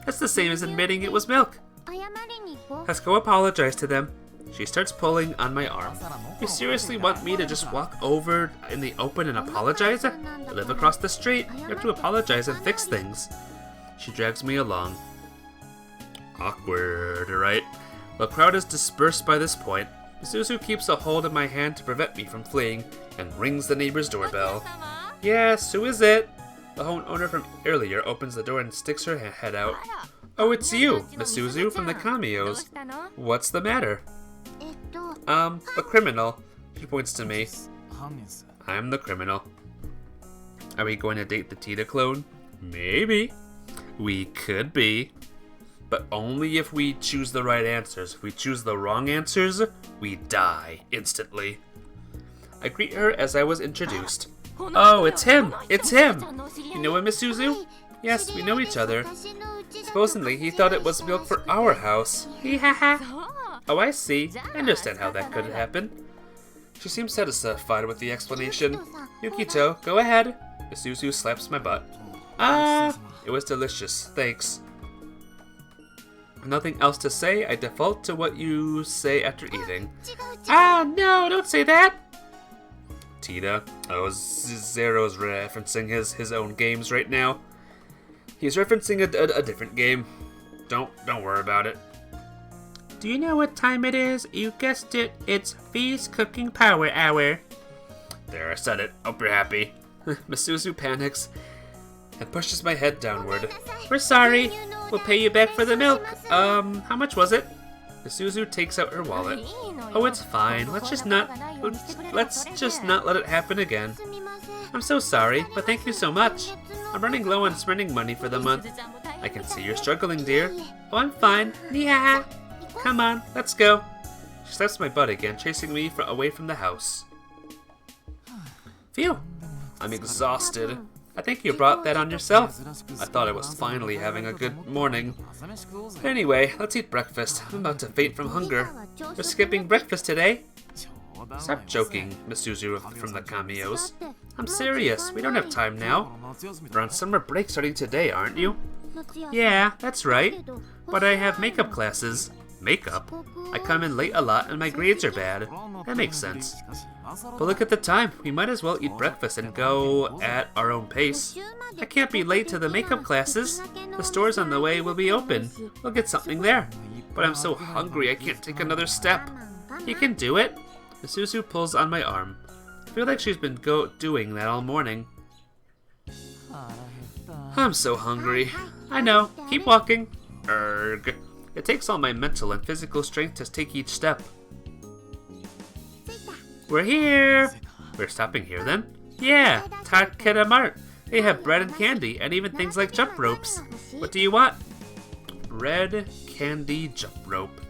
That's the same as admitting it was milk. Hasko apologized to them. She starts pulling on my arm. You seriously want me to just walk over in the open and apologize? I live across the street. You have to apologize and fix things. She drags me along. Awkward, right? The crowd is dispersed by this point. Misuzu keeps a hold of my hand to prevent me from fleeing and rings the neighbor's doorbell. Yes, who is it? The homeowner from earlier opens the door and sticks her head out. Oh, it's you, Misuzu from the cameos. What's the matter? The criminal. She points to me. 犯人っす。 I'm the criminal. Are we going to date the Tita clone? Maybe. We could be. But only if we choose the right answers. If we choose the wrong answers, we die instantly. I greet her as I was introduced. Oh, it's him! It's him! You know him, Misuzu? Yes, we know each other. Supposedly, he thought it was milk for our house. Oh, I see. I understand how that could happen. She seems satisfied with the explanation. Yukito, go ahead. Misuzu slaps my butt. Ah, it was delicious. Thanks. Nothing else to say. I default to what you say after eating. Ah, no, don't say that. Tita. Oh, Zero's referencing his own games right now. He's referencing a different game. Don't worry about it. Do you know what time it is? You guessed it. It's V's Cooking Power Hour. There, I said it. Hope you're happy. Misuzu panics and pushes my head downward. We're sorry. We'll pay you back for the milk. How much was it? Misuzu takes out her wallet. Oh, it's fine. Let's just not let it happen again. I'm so sorry, but thank you so much. I'm running low on spending money for the month. I can see you're struggling, dear. Oh, I'm fine. Yeah. Come on, let's go. She slaps my butt again, chasing me away from the house. Phew. I'm exhausted. I think you brought that on yourself. I thought I was finally having a good morning. Anyway, let's eat breakfast. I'm about to faint from hunger. We're skipping breakfast today. Stop joking, Misuzu from the cameos. I'm serious. We don't have time now. We're on summer break starting today, aren't you? Yeah, that's right. But I have makeup classes. Makeup? I come in late a lot and my grades are bad. That makes sense. But look at the time. We might as well eat breakfast and go at our own pace. I can't be late to the makeup classes. The stores on the way will be open. We'll get something there. But I'm so hungry I can't take another step. You can do it. Misuzu pulls on my arm. I feel like she's been doing that all morning. I'm so hungry. I know. Keep walking. Erg. It takes all my mental and physical strength to take each step. We're here! We're stopping here then? Yeah, Takeda Mart. They have bread and candy, and even things like jump ropes. What do you want? Bread, candy, jump rope.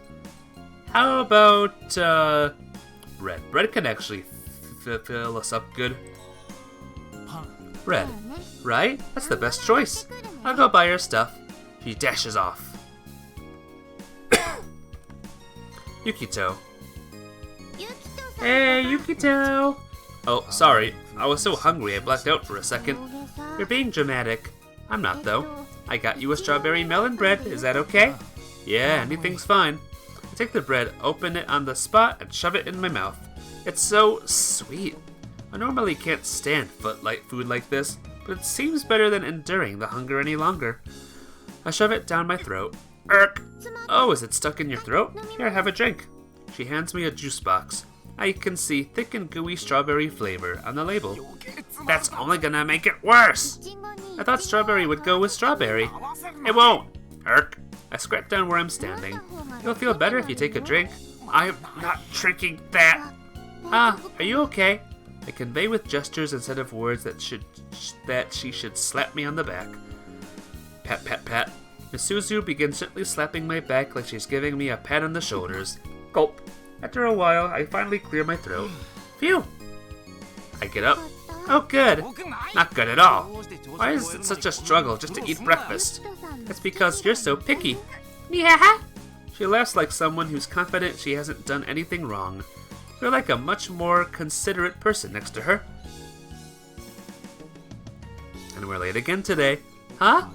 How about, bread? Bread can actually fill us up good. Bread. Right? That's the best choice. I'll go buy her stuff. She dashes off. Yukito. Hey, Yukito! Oh, sorry. I was so hungry I blacked out for a second. You're being dramatic. I'm not, though. I got you a strawberry melon bread. Is that okay? Yeah, anything's fine. I take the bread, open it on the spot, and shove it in my mouth. It's so sweet. I normally can't stand food like this, but it seems better than enduring the hunger any longer. I shove it down my throat. Irk! Oh, is it stuck in your throat? Here, have a drink. She hands me a juice box. I can see thick and gooey strawberry flavor on the label. That's only gonna make it worse! I thought strawberry would go with strawberry. It won't! Irk! I scrap down where I'm standing. You'll feel better if you take a drink. I'm not drinking that! Ah, are you okay? I convey with gestures instead of words that she should slap me on the back. Pat, pat, pat. Misuzu begins gently slapping my back like she's giving me a pat on the shoulders. Gulp. After a while, I finally clear my throat. Phew! I get up. Oh, good. Not good at all. Why is it such a struggle just to eat breakfast? It's because you're so picky. Yeah. She laughs like someone who's confident she hasn't done anything wrong. You're like a much more considerate person next to her. And we're late again today. Huh?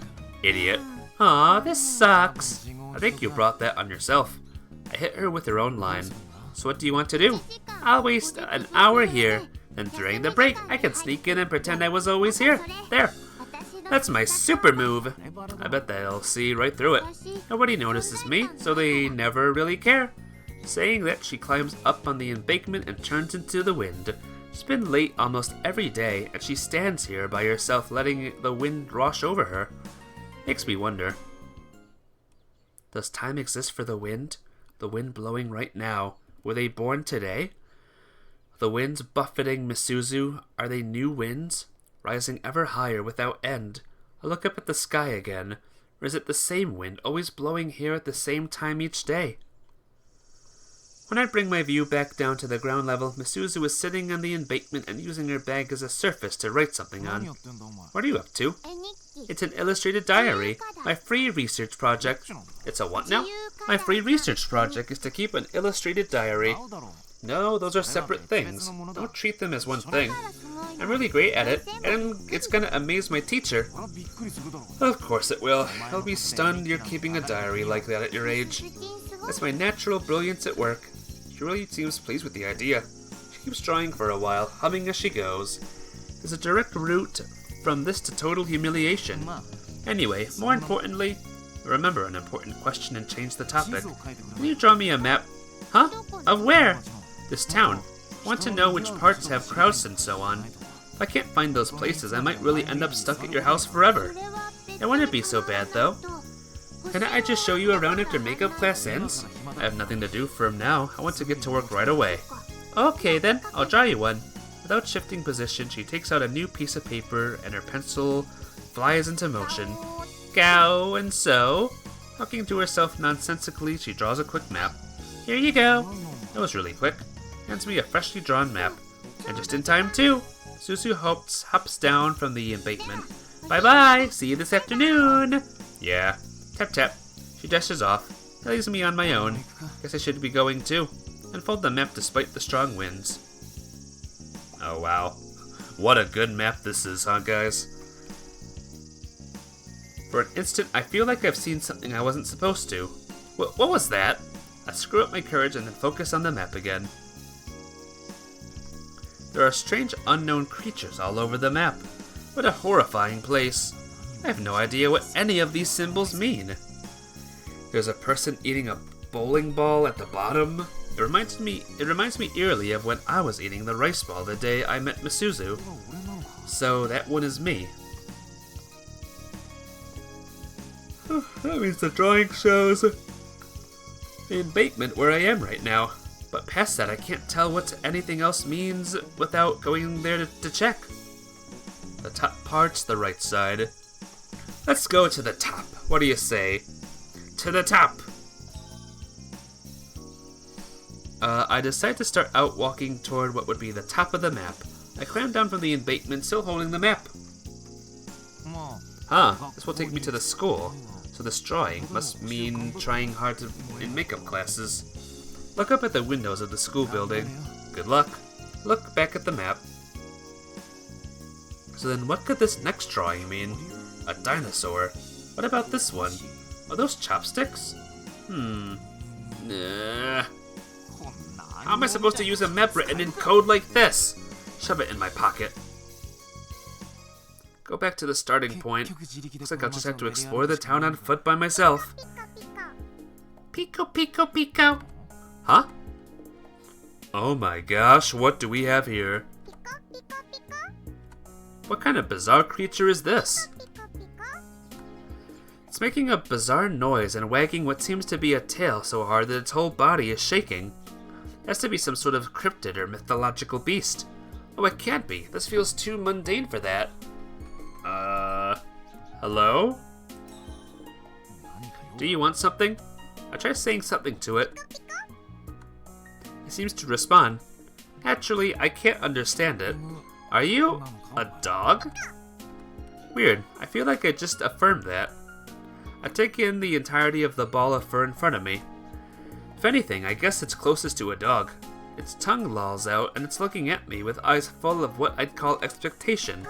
Idiot. Aw, this sucks. I think you brought that on yourself. I hit her with her own line. So what do you want to do? I'll waste an hour here. Then during the break, I can sneak in and pretend I was always here. There. That's my super move. I bet they'll see right through it. Nobody notices me, so they never really care. Saying that, she climbs up on the embankment and turns into the wind. She's been late almost every day, and she stands here by herself letting the wind wash over her. Makes me wonder. Does time exist for the wind? The wind blowing right now. Were they born today? The winds buffeting Misuzu, are they new winds? Rising ever higher without end. I look up at the sky again. Or is it the same wind, always blowing here at the same time each day? When I bring my view back down to the ground level, Misuzu is sitting on the embankment and using her bag as a surface to write something on. What are you up to? It's an illustrated diary. My free research project. It's a what now? My free research project is to keep an illustrated diary. No, those are separate things. Don't treat them as one thing. I'm really great at it, and it's gonna amaze my teacher. Of course it will. I'll be stunned you're keeping a diary like that at your age. It's my natural brilliance at work. She really seems pleased with the idea. She keeps drawing for a while, humming as she goes. There's a direct route from this to total humiliation. Anyway, more importantly, remember an important question and change the topic. Can you draw me a map? Huh? Of where? This town. I want to know which parts have krauts and so on. If I can't find those places, I might really end up stuck at your house forever. It wouldn't be so bad, though. Can I just show you around after makeup class ends? I have nothing to do from now. I want to get to work right away. Okay then, I'll draw you one. Without shifting position, she takes out a new piece of paper and her pencil flies into motion. Gow, and so? Talking to herself nonsensically, she draws a quick map. Here you go. That was really quick. Hands me a freshly drawn map. And just in time too. Suzu hops down from the embankment. Bye-bye, see you this afternoon. Yeah. Tap tap. She dashes off. That leaves me on my own. Guess I should be going too. Unfold the map despite the strong winds. Oh wow. What a good map this is, huh guys? For an instant, I feel like I've seen something I wasn't supposed to. What was that? I screw up my courage and then focus on the map again. There are strange unknown creatures all over the map. What a horrifying place. I have no idea what any of these symbols mean. There's a person eating a bowling ball at the bottom. It reminds me eerily of when I was eating the rice ball the day I met Misuzu. So that one is me. That means the drawing shows the embankment where I am right now. But past that, I can't tell what anything else means without going there to check. The top part's the right side. Let's go to the top. What do you say? To the top! I decide to start out walking toward what would be the top of the map. I climb down from the embankment, still holding the map. This will take me to the school. So this drawing must mean trying hard in makeup classes. Look up at the windows of the school building. Good luck. Look back at the map. So then what could this next drawing mean? A dinosaur. What about this one? Are those chopsticks? Nah. How am I supposed to use a map written in code like this? Shove it in my pocket. Go back to the starting point. Looks like I'll just have to explore the town on foot by myself. Pico, pico, pico. Huh? Oh my gosh, what do we have here? What kind of bizarre creature is this? It's making a bizarre noise and wagging what seems to be a tail so hard that its whole body is shaking. It has to be some sort of cryptid or mythological beast. Oh, it can't be. This feels too mundane for that. Hello? Do you want something? I try saying something to it. It seems to respond. Naturally, I can't understand it. Are you a dog? Weird. I feel like I just affirmed that. I take in the entirety of the ball of fur in front of me. If anything, I guess it's closest to a dog. Its tongue lolls out and it's looking at me with eyes full of what I'd call expectation.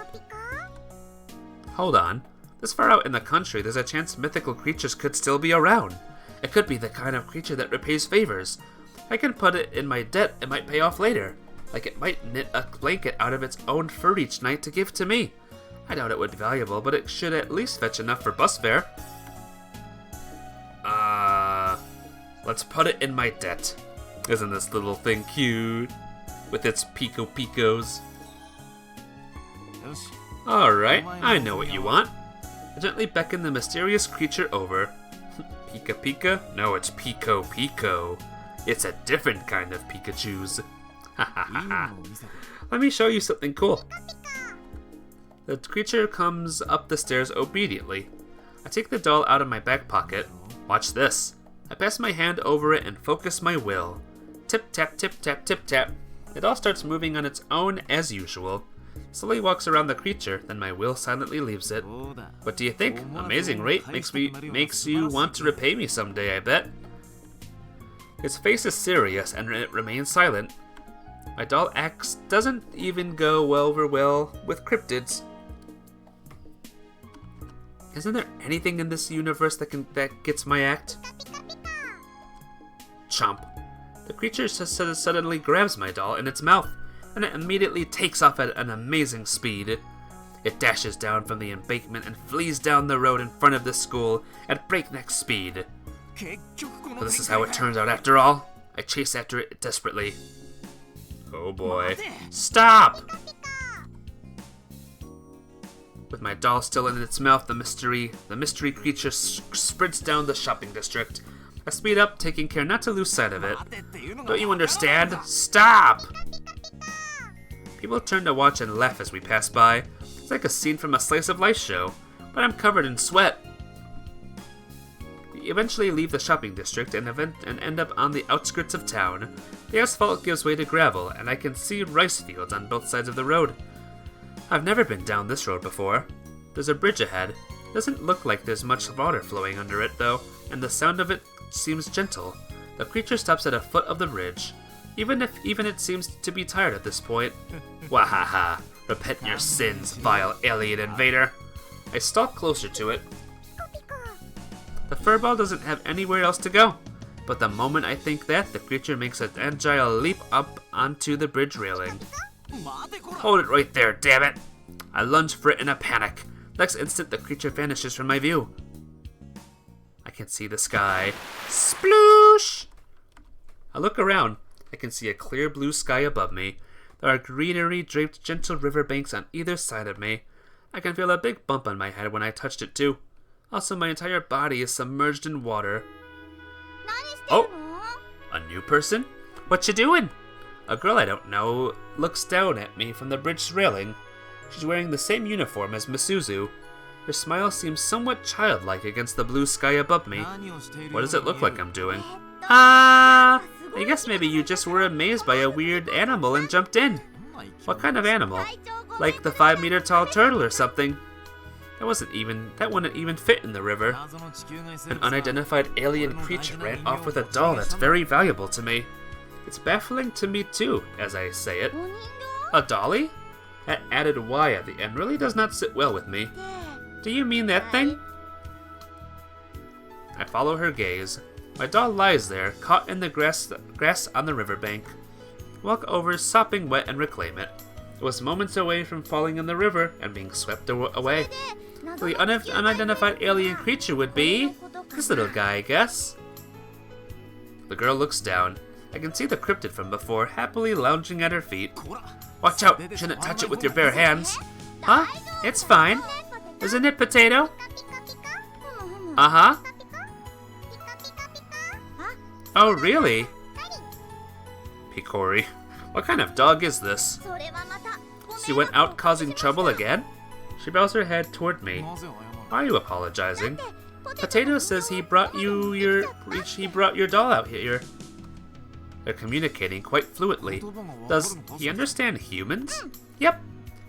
Hold on. This far out in the country, there's a chance mythical creatures could still be around. It could be the kind of creature that repays favors. If I can put it in my debt, it might pay off later. Like it might knit a blanket out of its own fur each night to give to me. I doubt it would be valuable, but it should at least fetch enough for bus fare. Let's put it in my debt. Isn't this little thing cute? With its pico-picos. Alright, I know what you want. I gently beckon the mysterious creature over. Pika Pika? No, it's Pico Pico. It's a different kind of Pikachus. Let me show you something cool. The creature comes up the stairs obediently. I take the doll out of my back pocket. Watch this. I pass my hand over it and focus my will. Tip tap tip tap tip tap. It all starts moving on its own as usual. Slowly walks around the creature, then my will silently leaves it. What do you think? Amazing, right? Makes you want to repay me someday, I bet. Its face is serious and it remains silent. My doll axe doesn't even go over well with cryptids. Isn't there anything in this universe that gets my act? Chomp. The creature suddenly grabs my doll in its mouth, and it immediately takes off at an amazing speed. It dashes down from the embankment and flees down the road in front of the school at breakneck speed. Well, this is how it turns out after all. I chase after it desperately. Oh boy. Stop! With my doll still in its mouth, the mystery creature sprints down the shopping district. I speed up, taking care not to lose sight of it. Don't you understand? Stop! People turn to watch and laugh as we pass by. It's like a scene from a slice of life show, but I'm covered in sweat. We eventually leave the shopping district and end up on the outskirts of town. The asphalt gives way to gravel, and I can see rice fields on both sides of the road. I've never been down this road before. There's a bridge ahead. Doesn't look like there's much water flowing under it though, and the sound of it seems gentle. The creature stops at a foot of the ridge. Even it seems to be tired at this point. Wahaha! Repent your sins, vile alien invader! I stalk closer to it. The furball doesn't have anywhere else to go. But the moment I think that, the creature makes an agile leap up onto the bridge railing. Hold it right there, damn it! I lunge for it in a panic. Next instant, the creature vanishes from my view. I can see the sky. Sploosh! I look around. I can see a clear blue sky above me. There are greenery draped gentle riverbanks on either side of me. I can feel a big bump on my head when I touched it too. Also, my entire body is submerged in water. Oh! A new person? What you doing? A girl I don't know looks down at me from the bridge railing. She's wearing the same uniform as Misuzu. Her smile seems somewhat childlike against the blue sky above me. What does it look like I'm doing? I guess maybe you just were amazed by a weird animal and jumped in. What kind of animal? Like the 5-meter tall turtle or something. That wouldn't even fit in the river. An unidentified alien creature ran off with a doll that's very valuable to me. It's baffling to me too, as I say it. A dolly? That added Y at the end really does not sit well with me. Do you mean that thing? I follow her gaze. My doll lies there, caught in the grass on the riverbank. Walk over, sopping wet, and reclaim it. It was moments away from falling in the river and being swept away. The unidentified alien creature would be this little guy, I guess. The girl looks down. I can see the cryptid from before happily lounging at her feet. Watch out! Shouldn't touch it with your bare hands. Huh? It's fine. Isn't it, Potato? Uh-huh. Oh, really? Picori. What kind of dog is this? She went out causing trouble again? She bows her head toward me. Why are you apologizing? Potato says he brought your doll out here. They're communicating quite fluently. Does he understand humans? Yep.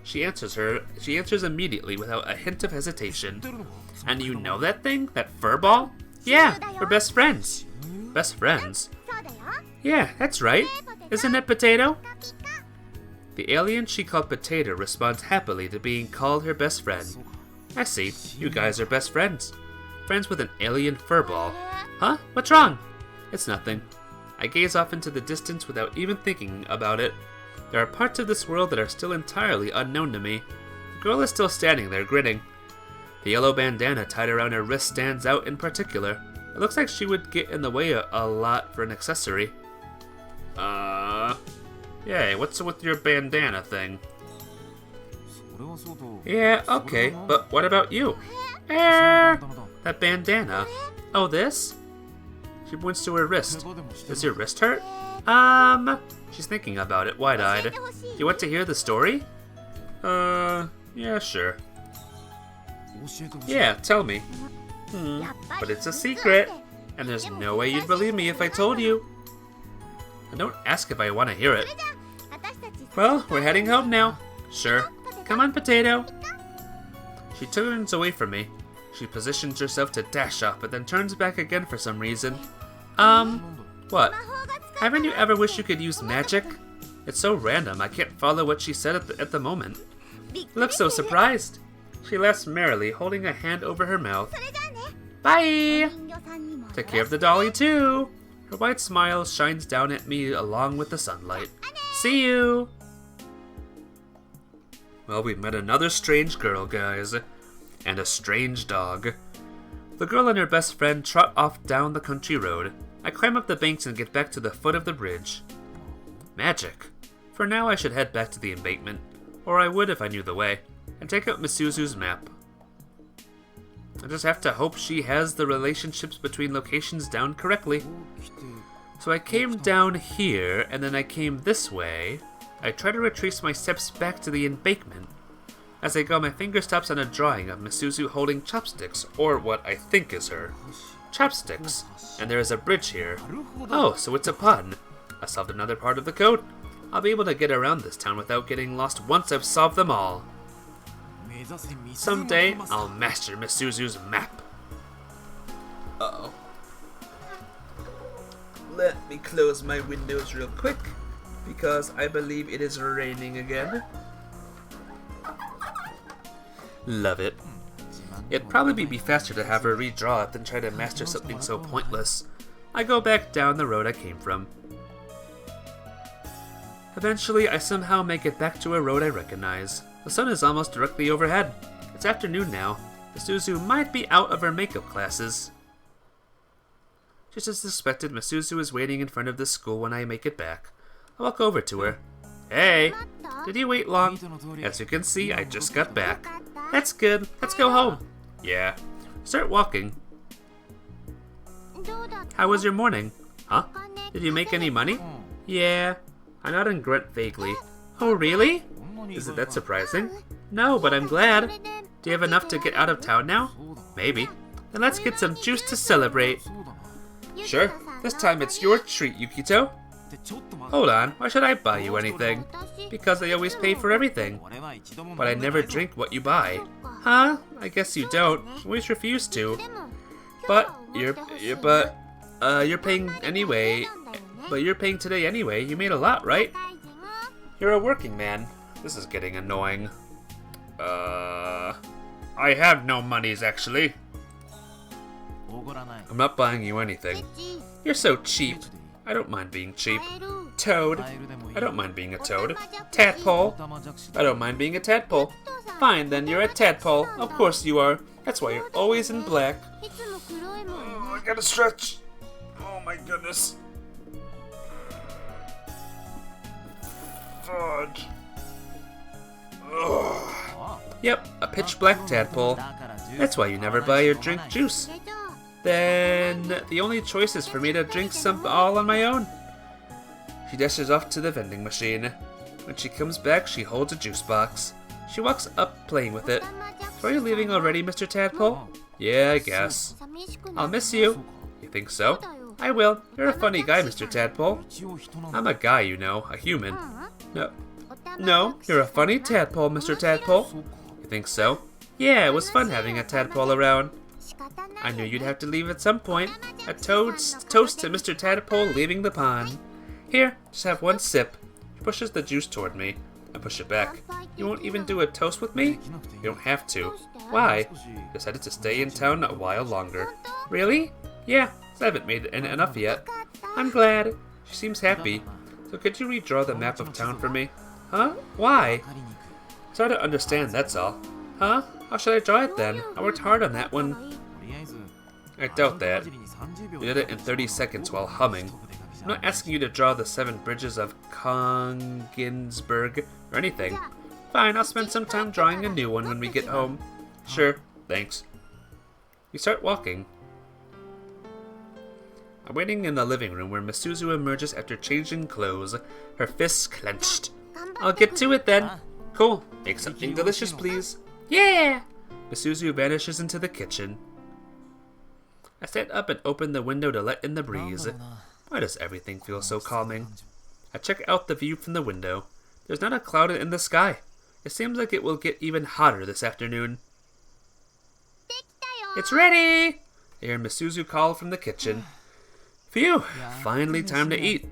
She answers immediately without a hint of hesitation. And you know that thing? That furball? Yeah, we're best friends. Best friends? Yeah, that's right. Isn't it, Potato? The alien she called Potato responds happily to being called her best friend. I see. You guys are best friends. Friends with an alien furball. Huh? What's wrong? It's nothing. I gaze off into the distance without even thinking about it. There are parts of this world that are still entirely unknown to me. The girl is still standing there, grinning. The yellow bandana tied around her wrist stands out in particular. It looks like she would get in the way a lot for an accessory. Yeah, what's with your bandana thing? Yeah, okay, but what about you? That bandana. Oh, this? She points to her wrist. Does your wrist hurt? She's thinking about it, wide-eyed. Do you want to hear the story? Yeah, sure. Yeah, tell me. But it's a secret, and there's no way you'd believe me if I told you. And don't ask if I want to hear it. Well, we're heading home now. Sure. Come on, Potato. She turns away from me. She positions herself to dash off, but then turns back again for some reason. What? Haven't you ever wished you could use magic? It's so random, I can't follow what she said at the moment. You look so surprised. She laughs merrily, holding a hand over her mouth. Bye! Take care of the dolly, too. Her white smile shines down at me along with the sunlight. See you! Well, we've met another strange girl, guys. And a strange dog. The girl and her best friend trot off down the country road. I climb up the banks and get back to the foot of the bridge. Magic. For now, I should head back to the embankment. Or I would if I knew the way. And take out Misuzu's map. I just have to hope she has the relationships between locations down correctly. So I came down here, and then I came this way. I try to retrace my steps back to the embankment. As I go, my finger stops on a drawing of Misuzu holding chopsticks, or what I think is her. Chopsticks. And there is a bridge here. Oh, so it's a pun. I solved another part of the code. I'll be able to get around this town without getting lost once I've solved them all. Someday, I'll master Misuzu's map. Uh-oh. Let me close my windows real quick, because I believe it is raining again. Love it. It'd probably be faster to have her redraw it than try to master something so pointless. I go back down the road I came from. Eventually, I somehow make it back to a road I recognize. The sun is almost directly overhead. It's afternoon now. Misuzu might be out of her makeup classes. Just as suspected, Misuzu is waiting in front of the school when I make it back. I walk over to her. Hey! Did you wait long? As you can see, I just got back. That's good. Let's go home. Yeah. Start walking. How was your morning? Huh? Did you make any money? Yeah. I nod and grunt vaguely. Oh, really? Isn't that surprising? No, but I'm glad. Do you have enough to get out of town now? Maybe. Then let's get some juice to celebrate. Sure. This time it's your treat, Yukito. Hold on, why should I buy you anything? Because I always pay for everything. But I never drink what you buy. Huh? I guess you don't. You always refuse to. But you're paying anyway. But you're paying today anyway. You made a lot, right? You're a working man. This is getting annoying. I have no monies actually. I'm not buying you anything. You're so cheap. I don't mind being cheap. Toad. I don't mind being a toad. Tadpole. I don't mind being a tadpole. Fine, then you're a tadpole. Of course you are. That's why you're always in black. Oh, I gotta stretch. Oh my goodness. Fudge. Ugh. Yep, a pitch black tadpole. That's why you never buy or drink juice. Then the only choice is for me to drink some all on my own. She dashes off to the vending machine. When she comes back, she holds a juice box. She walks up, playing with it. So are you leaving already, Mr. Tadpole? Yeah, I guess. I'll miss you. You think so? I will. You're a funny guy, Mr. Tadpole. I'm a guy, you know, a human. No, you're a funny tadpole, Mr. Tadpole. You think so? Yeah, it was fun having a tadpole around. I knew you'd have to leave at some point. A toast to Mr. Tadpole leaving the pond. Here, just have one sip. She pushes the juice toward me. I push it back. You won't even do a toast with me? You don't have to. Why? Decided to stay in town a while longer. Really? Yeah, I haven't made enough yet. I'm glad. She seems happy. So could you redraw the map of town for me? Huh? Why? It's hard to understand, that's all. Huh? How should I draw it then? I worked hard on that one. I doubt that. You did it in 30 seconds while humming. I'm not asking you to draw the 7 bridges of Kongensberg or anything. Fine, I'll spend some time drawing a new one when we get home. Sure, thanks. We start walking. I'm waiting in the living room where Misuzu emerges after changing clothes, her fists clenched. I'll get to it then. Cool. Make something delicious, please. Yeah! Misuzu vanishes into the kitchen. I stand up and open the window to let in the breeze. Why does everything feel so calming? I check out the view from the window. There's not a cloud in the sky. It seems like it will get even hotter this afternoon. It's ready! I hear Misuzu call from the kitchen. Phew, finally time to eat.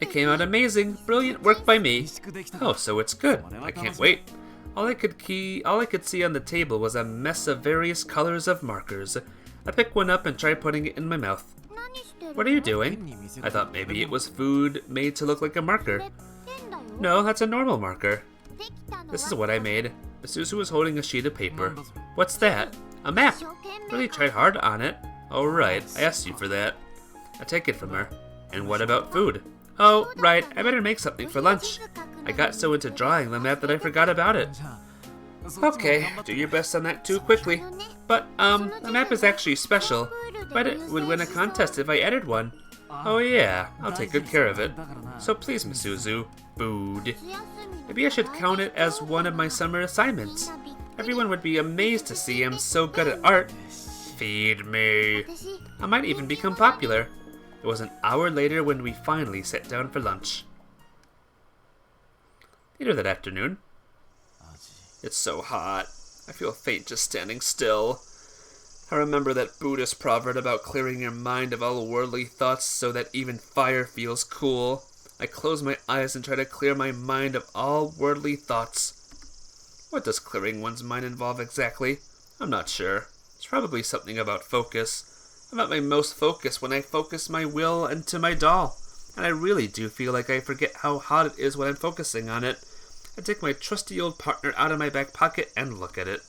It came out amazing. Brilliant work by me. Oh, so it's good. I can't wait. All I could see on the table was a mess of various colors of markers. I pick one up and try putting it in my mouth. What are you doing? I thought maybe it was food made to look like a marker. No, that's a normal marker. This is what I made. Misuzu was holding a sheet of paper. What's that? A map. Really tried hard on it. Oh right, I asked you for that. I take it from her. And what about food? Oh, right, I better make something for lunch. I got so into drawing the map that I forgot about it. Okay, do your best on that too quickly. But, the map is actually special. But it would win a contest if I added one. Oh yeah, I'll take good care of it. So please, Misuzu, food. Maybe I should count it as one of my summer assignments. Everyone would be amazed to see I'm so good at art. Feed me. I might even become popular. It was an hour later when we finally sat down for lunch. Later that afternoon. It's so hot. I feel faint just standing still. I remember that Buddhist proverb about clearing your mind of all worldly thoughts so that even fire feels cool. I close my eyes and try to clear my mind of all worldly thoughts. What does clearing one's mind involve exactly? I'm not sure. It's probably something about focus. I'm at my most focused when I focus my will into my doll. And I really do feel like I forget how hot it is when I'm focusing on it. I take my trusty old partner out of my back pocket and look at it.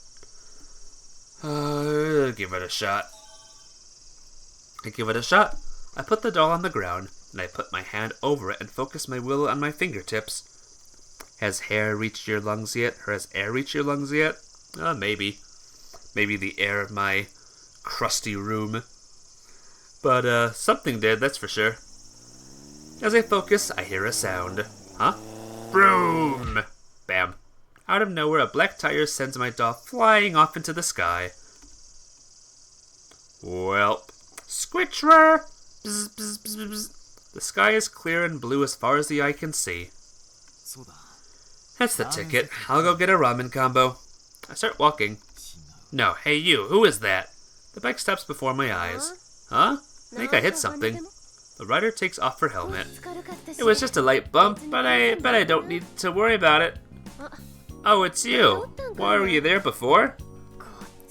Give it a shot. I give it a shot. I put the doll on the ground, and I put my hand over it and focus my will on my fingertips. Has hair reached your lungs yet? Or has air reached your lungs yet? Maybe. Maybe the air of my crusty room. But, something did, that's for sure. As I focus, I hear a sound. Huh? Broom! Bam. Out of nowhere, a black tire sends my doll flying off into the sky. Welp. Squitcher! Bzz, bzz, bzz, bzz. The sky is clear and blue as far as the eye can see. That's the ticket. I'll go get a ramen combo. I start walking. No, hey you, who is that? The bike stops before my eyes. Huh? I think I hit something. The rider takes off her helmet. It was just a light bump, but I bet I don't need to worry about it. Oh, it's you. Why were you there before?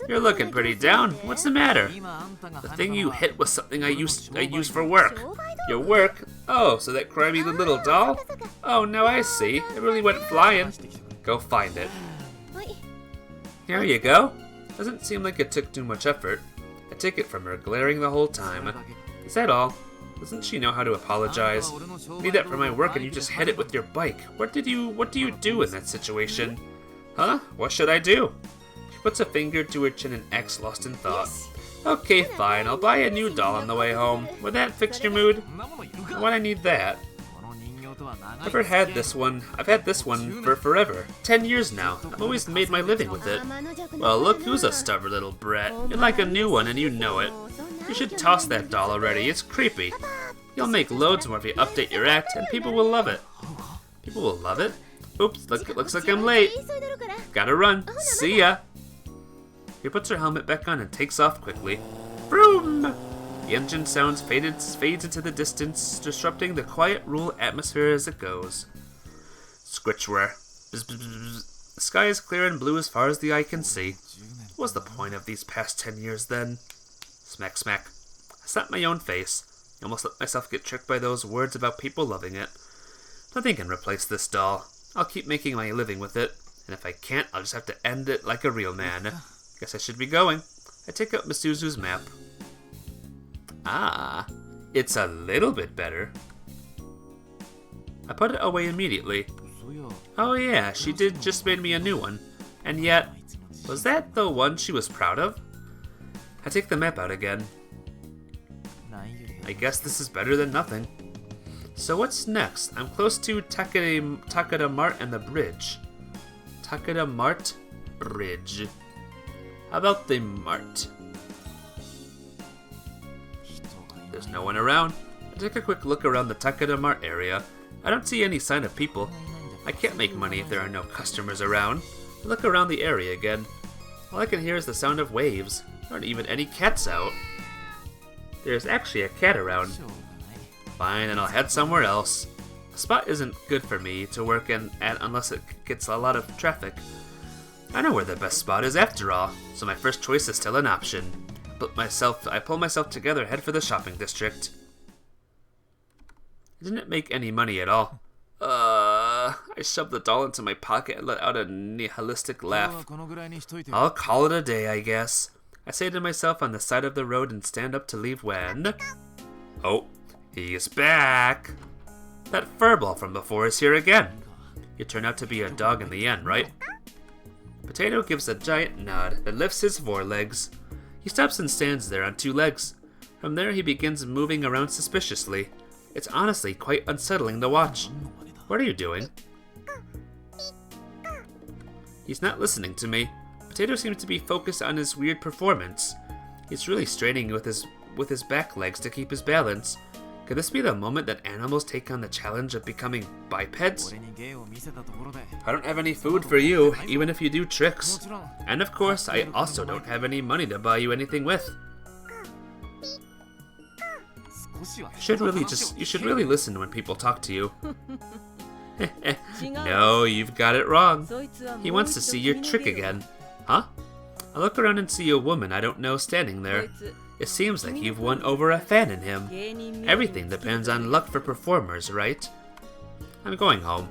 You're looking pretty down. What's the matter? The thing you hit was something I use for work. Your work? Oh, so that crabby little doll? Oh, now I see. It really went flying. Go find it. Here you go. Doesn't seem like it took too much effort. I take it from her, glaring the whole time. Is that all? Doesn't she know how to apologize? I need that for my work and you just hit it with your bike. What do you do in that situation? Huh? What should I do? She puts a finger to her chin and acts lost in thought. Okay, fine. I'll buy a new doll on the way home. Would that fix your mood? Why'd I need that? I've had this one for forever. 10 years now. I've always made my living with it. Well, look who's a stubborn little brat. You'd like a new one and you know it. You should toss that doll already. It's creepy. You'll make loads more if you update your act, and people will love it. People will love it? Oops, looks like I'm late. Gotta run. See ya. She puts her helmet back on and takes off quickly. Vroom! The engine sounds fades into the distance, disrupting the quiet, rural atmosphere as it goes. Squitchware. Bzz, bzz, bzz. The sky is clear and blue as far as the eye can see. What was the point of these past 10 years then? Smack, smack. I slapped my own face. I almost let myself get tricked by those words about people loving it. Nothing can replace this doll. I'll keep making my living with it, and if I can't, I'll just have to end it like a real man. Guess I should be going. I take out Misuzu's map. Ah, it's a little bit better. I put it away immediately. Oh yeah, she did just made me a new one. And yet, was that the one she was proud of? I take the map out again. I guess this is better than nothing. So what's next? I'm close to Takeda Mart and the bridge. Takeda Mart Bridge. How about the Mart? There's no one around. I take a quick look around the Takeda Mart area. I don't see any sign of people. I can't make money if there are no customers around. I look around the area again. All I can hear is the sound of waves. There aren't even any cats out. There's actually a cat around. Fine, and I'll head somewhere else. The spot isn't good for me to work in at unless it gets a lot of traffic. I know where the best spot is after all, so my first choice is still an option. I pull myself together and head for the shopping district. I didn't make any money at all. I shoved the doll into my pocket and let out a nihilistic laugh. I'll call it a day, I guess. I say to myself on the side of the road and stand up to leave when... Oh, he's back! That furball from before is here again. You turn out to be a dog in the end, right? Potato gives a giant nod, then lifts his forelegs. He stops and stands there on two legs. From there he begins moving around suspiciously. It's honestly quite unsettling to watch. What are you doing? He's not listening to me. Potato seems to be focused on his weird performance. He's really straining with his back legs to keep his balance. Could this be the moment that animals take on the challenge of becoming bipeds? I don't have any food for you, even if you do tricks. And of course, I also don't have any money to buy you anything with. You should really listen when people talk to you. No, you've got it wrong. He wants to see your trick again. Huh? I look around and see a woman I don't know standing there. It seems like you've won over a fan in him. Everything depends on luck for performers, right? I'm going home.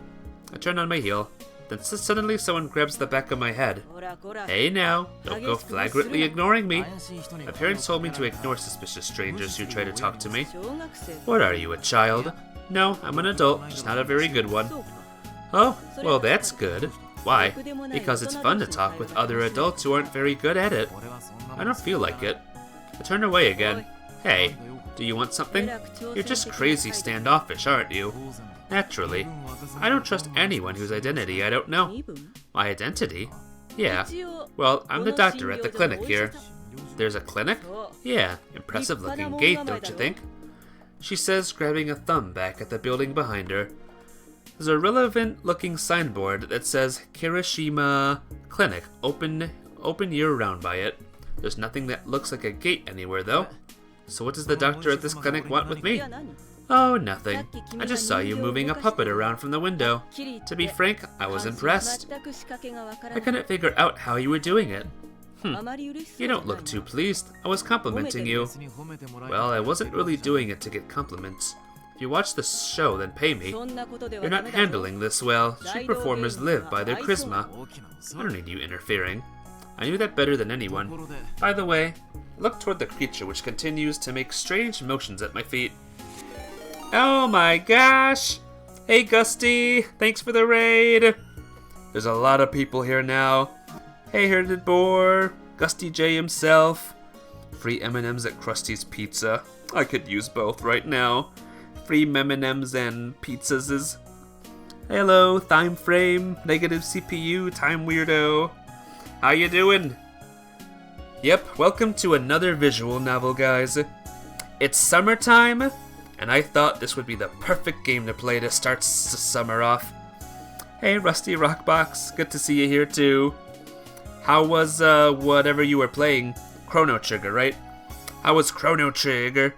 I turn on my heel. Then suddenly someone grabs the back of my head. Hey now, don't go flagrantly ignoring me. My parents told me to ignore suspicious strangers who try to talk to me. What are you, a child? No, I'm an adult, just not a very good one. Oh, well that's good. Why? Because it's fun to talk with other adults who aren't very good at it. I don't feel like it. I turn away again. Hey, do you want something? You're just crazy standoffish, aren't you? Naturally. I don't trust anyone whose identity I don't know. My identity? Yeah. Well, I'm the doctor at the clinic here. There's a clinic? Yeah, impressive looking gate, don't you think? She says, grabbing a thumb back at the building behind her. There's a relevant looking signboard that says Kirishima Clinic, open year-round by it. There's nothing that looks like a gate anywhere though. So what does the doctor at this clinic want with me? Oh, nothing. I just saw you moving a puppet around from the window. To be frank, I was impressed. I couldn't figure out how you were doing it. You don't look too pleased. I was complimenting you. Well, I wasn't really doing it to get compliments. If you watch the show, then pay me. You're not handling this well. Street performers live by their charisma. I don't need you interfering. I knew that better than anyone. By the way, look toward the creature which continues to make strange motions at my feet. Oh my gosh! Hey Gusty, thanks for the raid! There's a lot of people here now. Hey Herded Boar, Gusty J himself. Free M&Ms at Krusty's Pizza. I could use both right now. Free M&Ms and pizzas. Hello, Time Frame, Negative CPU, Time Weirdo. How you doing? Yep, welcome to another visual novel, guys. It's summertime, and I thought this would be the perfect game to play to start summer off. Hey, Rusty Rockbox, good to see you here too. How was, whatever you were playing? Chrono Trigger, right? How was Chrono Trigger?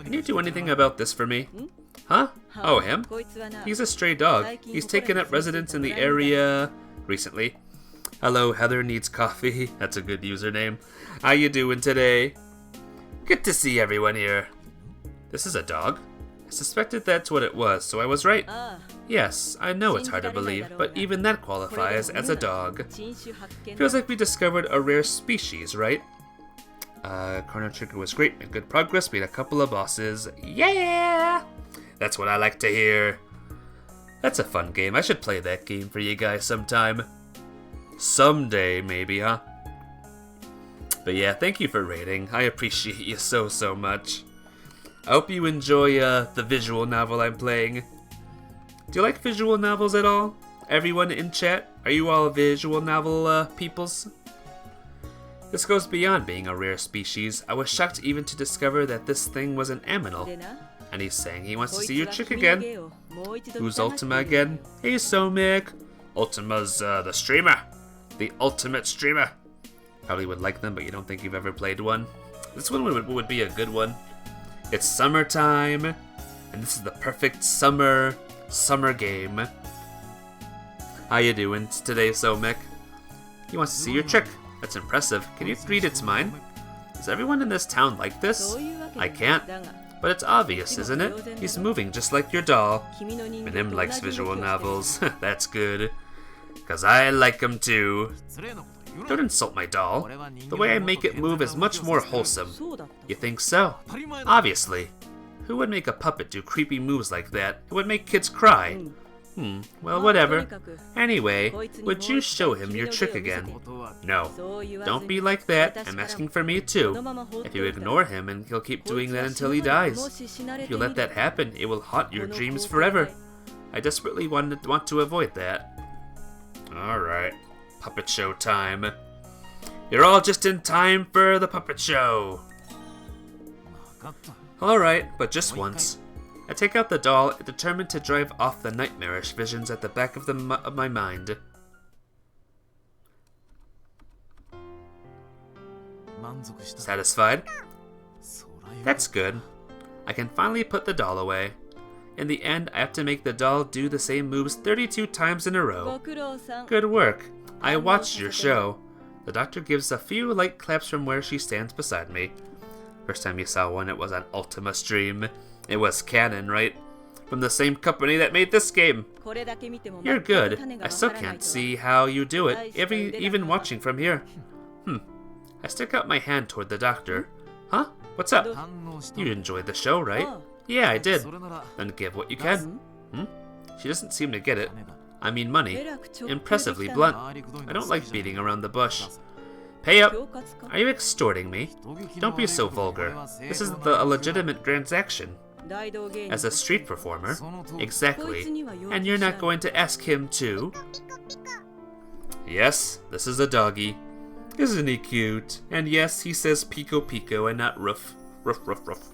Can you do anything about this for me? Huh? Oh, him? He's a stray dog. He's taken up residence in the area recently. Hello, Heather needs coffee. That's a good username. How you doing today? Good to see everyone here. This is a dog? I suspected that's what it was, so I was right. Yes, I know it's hard to believe, but even that qualifies as a dog. Feels like we discovered a rare species, right? Chrono Trigger was great, made good progress, beat a couple of bosses. Yeah! That's what I like to hear. That's a fun game. I should play that game for you guys sometime. Someday, maybe, huh? But yeah, thank you for rating. I appreciate you so much. I hope you enjoy the visual novel I'm playing. Do you like visual novels at all? Everyone in chat, are you all visual novel peoples? This goes beyond being a rare species. I was shocked even to discover that this thing was an aminal. And he's saying he wants to see your chick again. Who's Ultima again? Hey Somic! Ultima's the streamer. The ultimate streamer. Probably would like them, but you don't think you've ever played one. This one would be a good one. It's summertime, and this is the perfect summer game. How you doing today, Somic? He wants to see your chick. That's impressive. Can you read its mind? Is everyone in this town like this? I can't. But it's obvious, isn't it? He's moving just like your doll. Minim likes visual novels. That's good. 'Cause I like them too. Don't insult my doll. The way I make it move is much more wholesome. You think so? Obviously. Who would make a puppet do creepy moves like that? It would make kids cry. Well, whatever. Anyway, would you show him your trick again? No. Don't be like that. I'm asking for me too. If you ignore him, and he'll keep doing that until he dies. If you let that happen, it will haunt your dreams forever. I desperately want to avoid that. Alright. Puppet show time. You're all just in time for the puppet show. Alright, but just once. I take out the doll, determined to drive off the nightmarish visions at the back of my mind. Satisfied? That's good. I can finally put the doll away. In the end, I have to make the doll do the same moves 32 times in a row. Good work. I watched your show. The doctor gives a few light claps from where she stands beside me. First time you saw one, it was on Ultima stream. It was canon, right? From the same company that made this game. You're good. I still can't see how you do it, even watching from here. I stick out my hand toward the doctor. Huh? What's up? You enjoyed the show, right? Yeah, I did. Then give what you can. She doesn't seem to get it. I mean money. Impressively blunt. I don't like beating around the bush. Pay up! Are you extorting me? Don't be so vulgar. This is a legitimate transaction. As a street performer? Exactly. And you're not going to ask him to? Yes, this is a doggy. Isn't he cute? And yes, he says pico pico and not roof. Roof, roof, roof.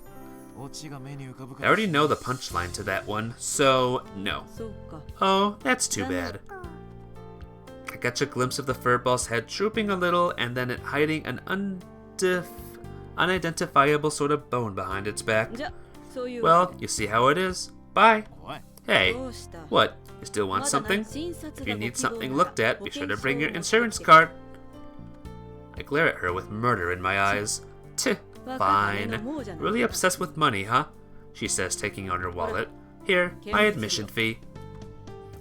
I already know the punchline to that one, so no. Oh, that's too bad. I catch a glimpse of the furball's head drooping a little and then it hiding an unidentifiable sort of bone behind its back. Well, you see how it is. Bye. Hey, what? You still want something? If you need something looked at, be sure to bring your insurance card. I glare at her with murder in my eyes. Tch, fine. Really obsessed with money, huh? She says, taking out her wallet. Here, my admission fee.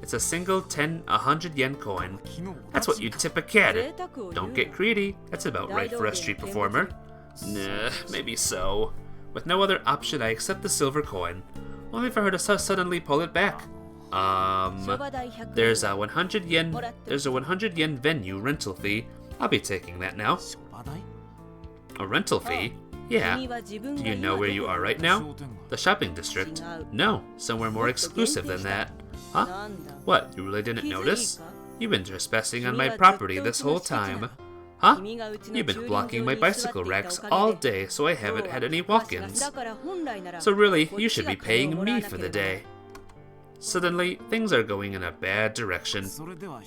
It's a single 100 yen coin. That's what you'd tip a cat. Don't get greedy. That's about right for a street performer. Nah, maybe so. With no other option, I accept the silver coin, only for her to suddenly pull it back. There's a 100 yen venue rental fee. I'll be taking that now. A rental fee? Yeah. Do you know where you are right now? The shopping district? No, somewhere more exclusive than that. Huh? What, you really didn't notice? You've been trespassing on my property this whole time. Huh? You've been blocking my bicycle racks all day, so I haven't had any walk-ins. So really, you should be paying me for the day. Suddenly, things are going in a bad direction.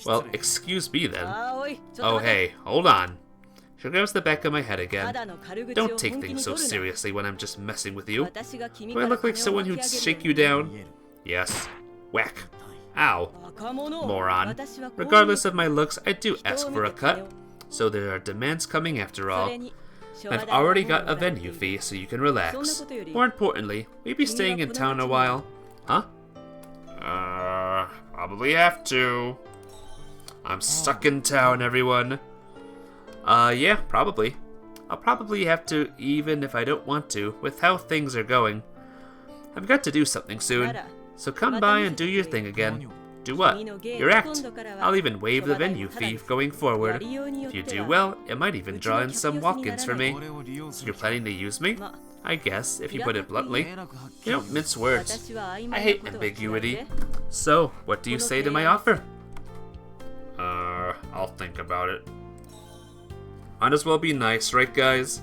Well, excuse me then. Oh hey, hold on. She grabs the back of my head again. Don't take things so seriously when I'm just messing with you. Do I look like someone who'd shake you down? Yes. Whack. Ow. Moron. Regardless of my looks, I do ask for a cut. So there are demands coming after all. I've already got a venue fee, so you can relax. More importantly, will you be staying in town a while? Huh? Probably have to. I'm stuck in town, everyone. Yeah, probably. I'll probably have to, even if I don't want to, with how things are going. I've got to do something soon, so come by and do your thing again. Do what? Your act. I'll even waive the venue fee going forward. If you do well, it might even draw in some walk-ins for me. You're planning to use me? I guess, if you put it bluntly. You don't mince words. I hate ambiguity. So, what do you say to my offer? I'll think about it. Might as well be nice, right guys?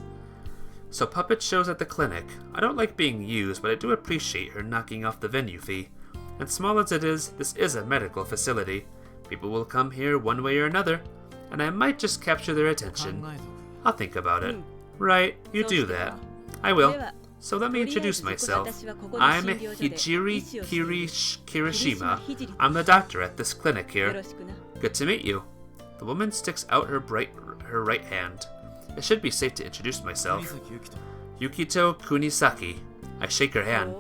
So puppet shows at the clinic. I don't like being used, but I do appreciate her knocking off the venue fee. And small as it is, this is a medical facility. People will come here one way or another, and I might just capture their attention. I'll think about it. Right, you do that. I will. So let me introduce myself. I'm Hijiri Kirishima. I'm the doctor at this clinic here. Good to meet you. The woman sticks out her right hand. It should be safe to introduce myself. Yukito Kunisaki. I shake her hand.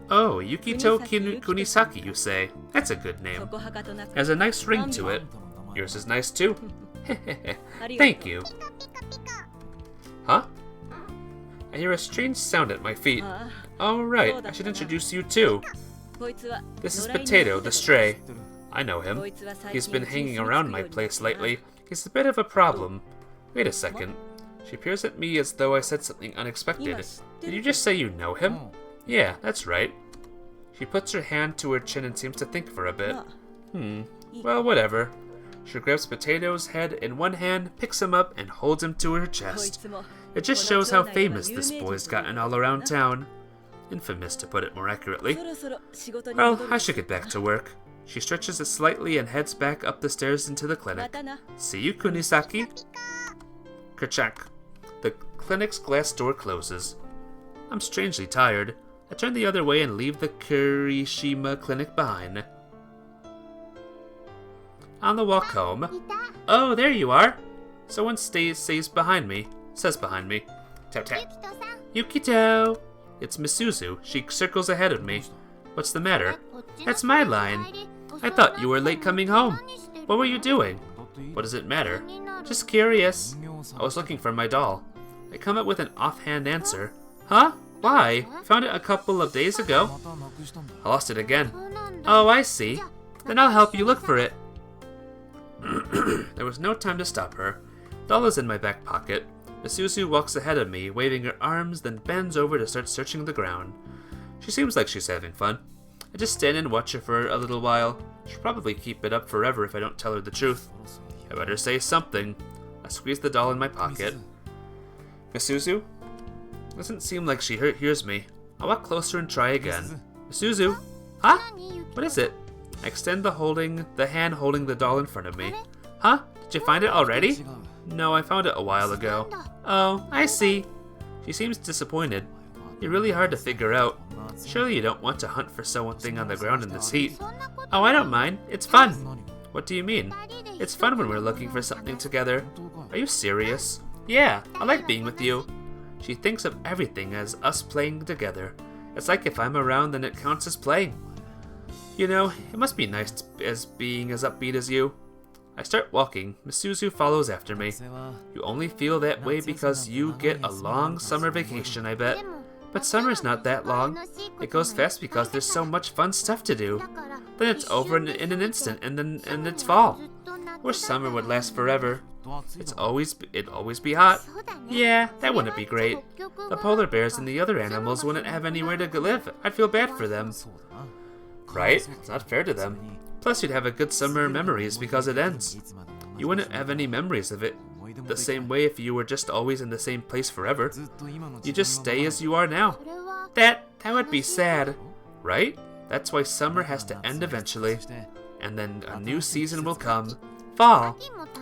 Oh, Yukito Kunisaki, you say? That's a good name. Has a nice ring to it. Yours is nice too. Thank you. Huh? I hear a strange sound at my feet. Oh right, I should introduce you too. This is Potato, the stray. I know him. He's been hanging around my place lately. He's a bit of a problem. Wait a second. She peers at me as though I said something unexpected. Did you just say you know him? Yeah, that's right. She puts her hand to her chin and seems to think for a bit. Well, whatever. She grabs Potato's head in one hand, picks him up, and holds him to her chest. It just shows how famous this boy's gotten all around town. Infamous, to put it more accurately. Well, I should get back to work. She stretches it slightly and heads back up the stairs into the clinic. See you, Kunisaki. Kerchak. The clinic's glass door closes. I'm strangely tired. I turn the other way and leave the Kirishima clinic behind. On the walk home. Oh, there you are. Someone says behind me. Tap tap. Yukito. It's Misuzu. She circles ahead of me. What's the matter? That's my line. I thought you were late coming home. What were you doing? What does it matter? Just curious. I was looking for my doll. I come up with an offhand answer. Huh? Why? Found it a couple of days ago. I lost it again. Oh, I see. Then I'll help you look for it. There was no time to stop her. Doll is in my back pocket. Misuzu walks ahead of me, waving her arms, then bends over to start searching the ground. She seems like she's having fun. I just stand and watch her for a little while. She'll probably keep it up forever if I don't tell her the truth. I better say something. I squeeze the doll in my pocket. Misuzu? Doesn't seem like she hears me. I walk closer and try again. Misuzu? Huh? What is it? I extend the hand holding the doll in front of me. Huh? Did you find it already? No, I found it a while ago. Oh, I see. She seems disappointed. You're really hard to figure out. Surely you don't want to hunt for something on the ground in this heat. Oh, I don't mind. It's fun. What do you mean? It's fun when we're looking for something together. Are you serious? Yeah, I like being with you. She thinks of everything as us playing together. It's like if I'm around, then it counts as playing. You know, it must be nice as being as upbeat as you. I start walking. Misuzu follows after me. You only feel that way because you get a long summer vacation, I bet. But summer's not that long. It goes fast because there's so much fun stuff to do. Then it's over in an instant, and it's fall. Wish summer would last forever. It'd always be hot. Yeah, that wouldn't be great. The polar bears and the other animals wouldn't have anywhere to live. I'd feel bad for them. Right? It's not fair to them. Plus, you'd have a good summer memories because it ends. You wouldn't have any memories of it the same way if you were just always in the same place forever. You just stay as you are now. That would be sad, right? That's why summer has to end eventually. And then a new season will come. Fall.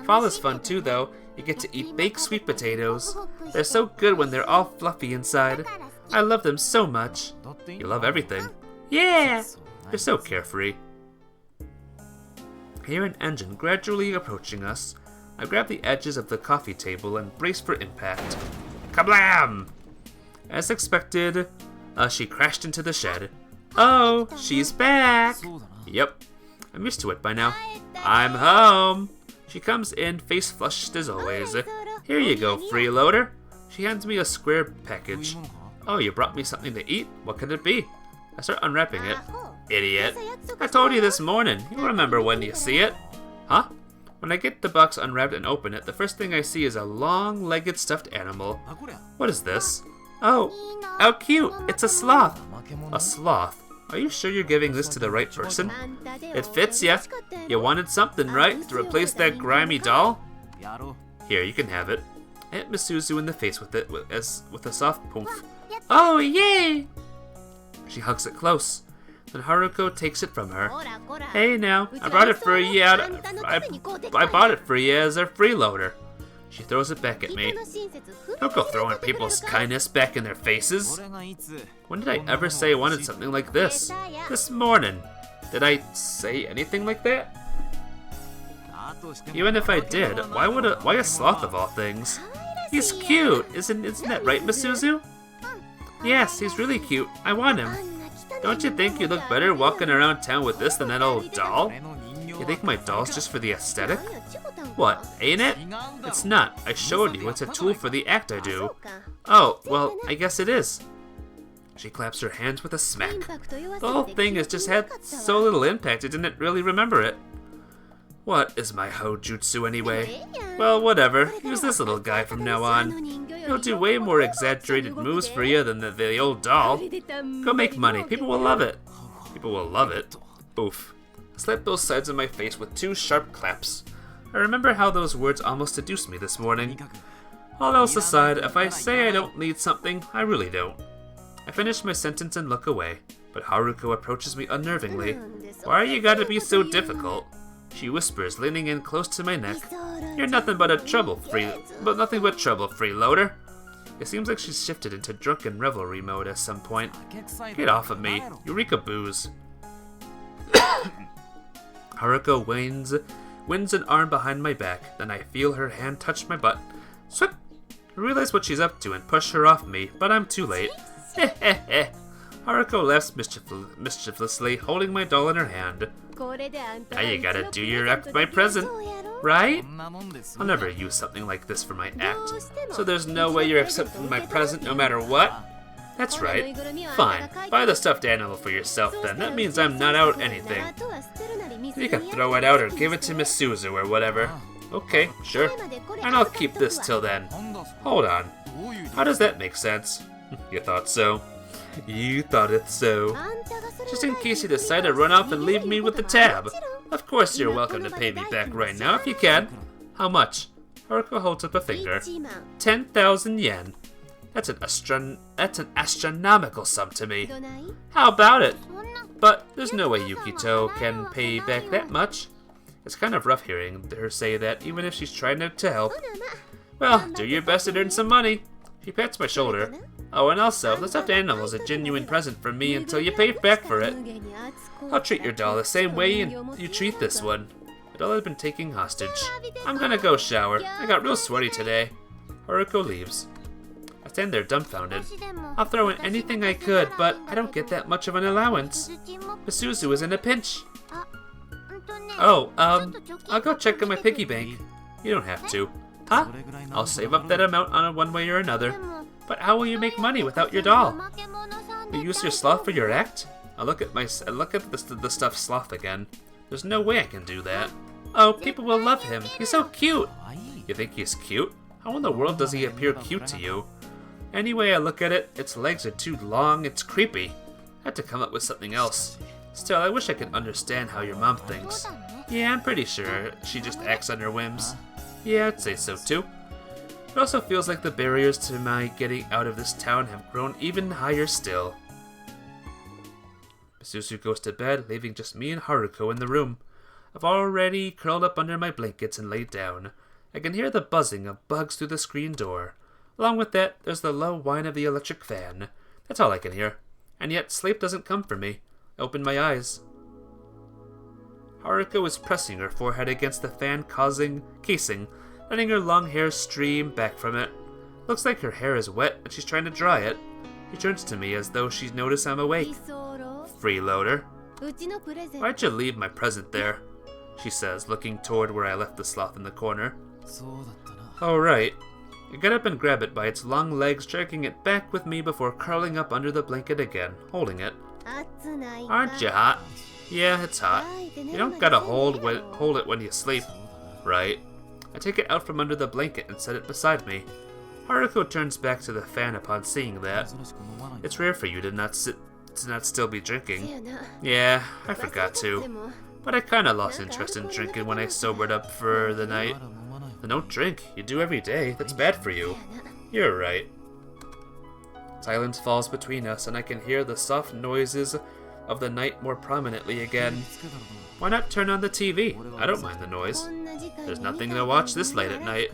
Fall is fun too, though. You get to eat baked sweet potatoes. They're so good when they're all fluffy inside. I love them so much. You love everything. Yeah! You're so carefree. I hear an engine gradually approaching us. I grab the edges of the coffee table and brace for impact. Kablam! As expected, she crashed into the shed. Oh, she's back! Yep, I'm used to it by now. I'm home! She comes in, face flushed as always. Here you go, freeloader. She hands me a square package. Oh, you brought me something to eat? What could it be? I start unwrapping it. idiot. I told you this morning. You'll remember when you see it. Huh? When I get the box unwrapped and open it, the first thing I see is a long-legged stuffed animal. What is this? Oh, how cute! It's a sloth. A sloth? Are you sure you're giving this to the right person? It fits ya. You wanted something, right? To replace that grimy doll? Here, you can have it. I hit Misuzu in the face with it with a soft poof. Oh, yay! She hugs it close. Then Haruko takes it from her. Hey now, I brought it for you. I bought it for you as a freeloader. She throws it back at me. Don't go throwing people's kindness back in their faces. When did I ever say I wanted something like this? This morning. Did I say anything like that? Even if I did, why a sloth of all things? He's cute, isn't that right, Misuzu? Yes, he's really cute. I want him. Don't you think you look better walking around town with this than that old doll? You think my doll's just for the aesthetic? What, ain't it? It's not. I showed you it's a tool for the act I do. Oh, well, I guess it is. She claps her hands with a smack. The whole thing has just had so little impact I didn't really remember it. What is my hojutsu anyway? Well, whatever. Use this little guy from now on. He'll do way more exaggerated moves for you than the old doll. Go make money. People will love it. People will love it. Oof. I slapped both sides of my face with 2 sharp claps. I remember how those words almost seduced me this morning. All else aside, if I say I don't need something, I really don't. I finish my sentence and look away, but Haruko approaches me unnervingly. Why you gotta be so difficult? She whispers, leaning in close to my neck. You're nothing but nothing but trouble, freeloader. It seems like she's shifted into drunken revelry mode at some point. Get off of me, Eureka booze. Haruko winds an arm behind my back, then I feel her hand touch my butt. Swip! I realize what she's up to and push her off me, but I'm too late. Haruko laughs mischievously, holding my doll in her hand. Now you gotta do your act with my present, right? I'll never use something like this for my act, so there's no way you're accepting my present no matter what? That's right. Fine, buy the stuffed animal for yourself then. That means I'm not out anything. You can throw it out or give it to Misuzu or whatever. Okay, sure. And I'll keep this till then. Hold on. How does that make sense? You thought so. You thought it so. Just in case you decide to run off and leave me with the tab. Of course you're welcome to pay me back right now if you can. How much? Haruko holds up a finger. 10,000 yen. That's an astronomical sum to me. How about it? But there's no way Yukito can pay back that much. It's kind of rough hearing her say that, even if she's trying to help. Well, do your best and earn some money. She pats my shoulder. Oh, and also, the stuffed animal is a genuine present from me until you pay back for it. I'll treat your doll the same way you treat this one. The doll has been taken hostage. I'm gonna go shower. I got real sweaty today. Haruko leaves. I stand there dumbfounded. I'll throw in anything I could, but I don't get that much of an allowance. Misuzu is in a pinch. Oh, I'll go check on my piggy bank. You don't have to. Huh? I'll save up that amount on one way or another. But how will you make money without your doll? You use your sloth for your act? I look at the stuffed sloth again. There's no way I can do that. Oh, people will love him. He's so cute. You think he's cute? How in the world does he appear cute to you? Any way I look at it, its legs are too long, it's creepy. I had to come up with something else. Still, I wish I could understand how your mom thinks. Yeah, I'm pretty sure she just acts on her whims. Yeah, I'd say so too. It also feels like the barriers to my getting out of this town have grown even higher still. Misuzu goes to bed, leaving just me and Haruko in the room. I've already curled up under my blankets and laid down. I can hear the buzzing of bugs through the screen door. Along with that, there's the low whine of the electric fan. That's all I can hear. And yet, sleep doesn't come for me. I open my eyes. Haruko is pressing her forehead against the fan casing, letting her long hair stream back from it. Looks like her hair is wet and she's trying to dry it. She turns to me as though she's noticed I'm awake. Freeloader. Why'd you leave my present there? She says, looking toward where I left the sloth in the corner. Oh, right. I get up and grab it by its long legs, dragging it back with me before curling up under the blanket again, holding it. Aren't you hot? Yeah, it's hot. You don't gotta hold it when you sleep. Right. I take it out from under the blanket and set it beside me. Haruko turns back to the fan upon seeing that. It's rare for you to not still be drinking. Yeah, I forgot to. But I kinda lost interest in drinking when I sobered up for the night. Then don't drink. You do every day. That's bad for you. You're right. Silence falls between us, and I can hear the soft noises of the night more prominently again. Why not turn on the TV? I don't mind the noise. There's nothing to watch this late at night.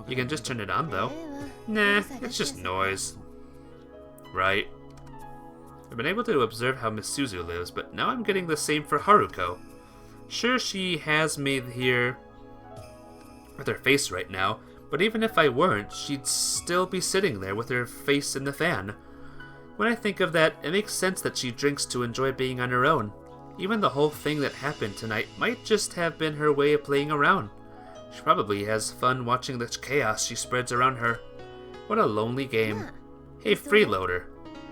You can just turn it on, though. Nah, it's just noise. Right. I've been able to observe how Miss Suzu lives, but now I'm getting the same for Haruko. Sure, she has me here with her face right now, but even if I weren't, she'd still be sitting there with her face in the fan. When I think of that, it makes sense that she drinks to enjoy being on her own. Even the whole thing that happened tonight might just have been her way of playing around. She probably has fun watching the chaos she spreads around her. What a lonely game. Hey, freeloader.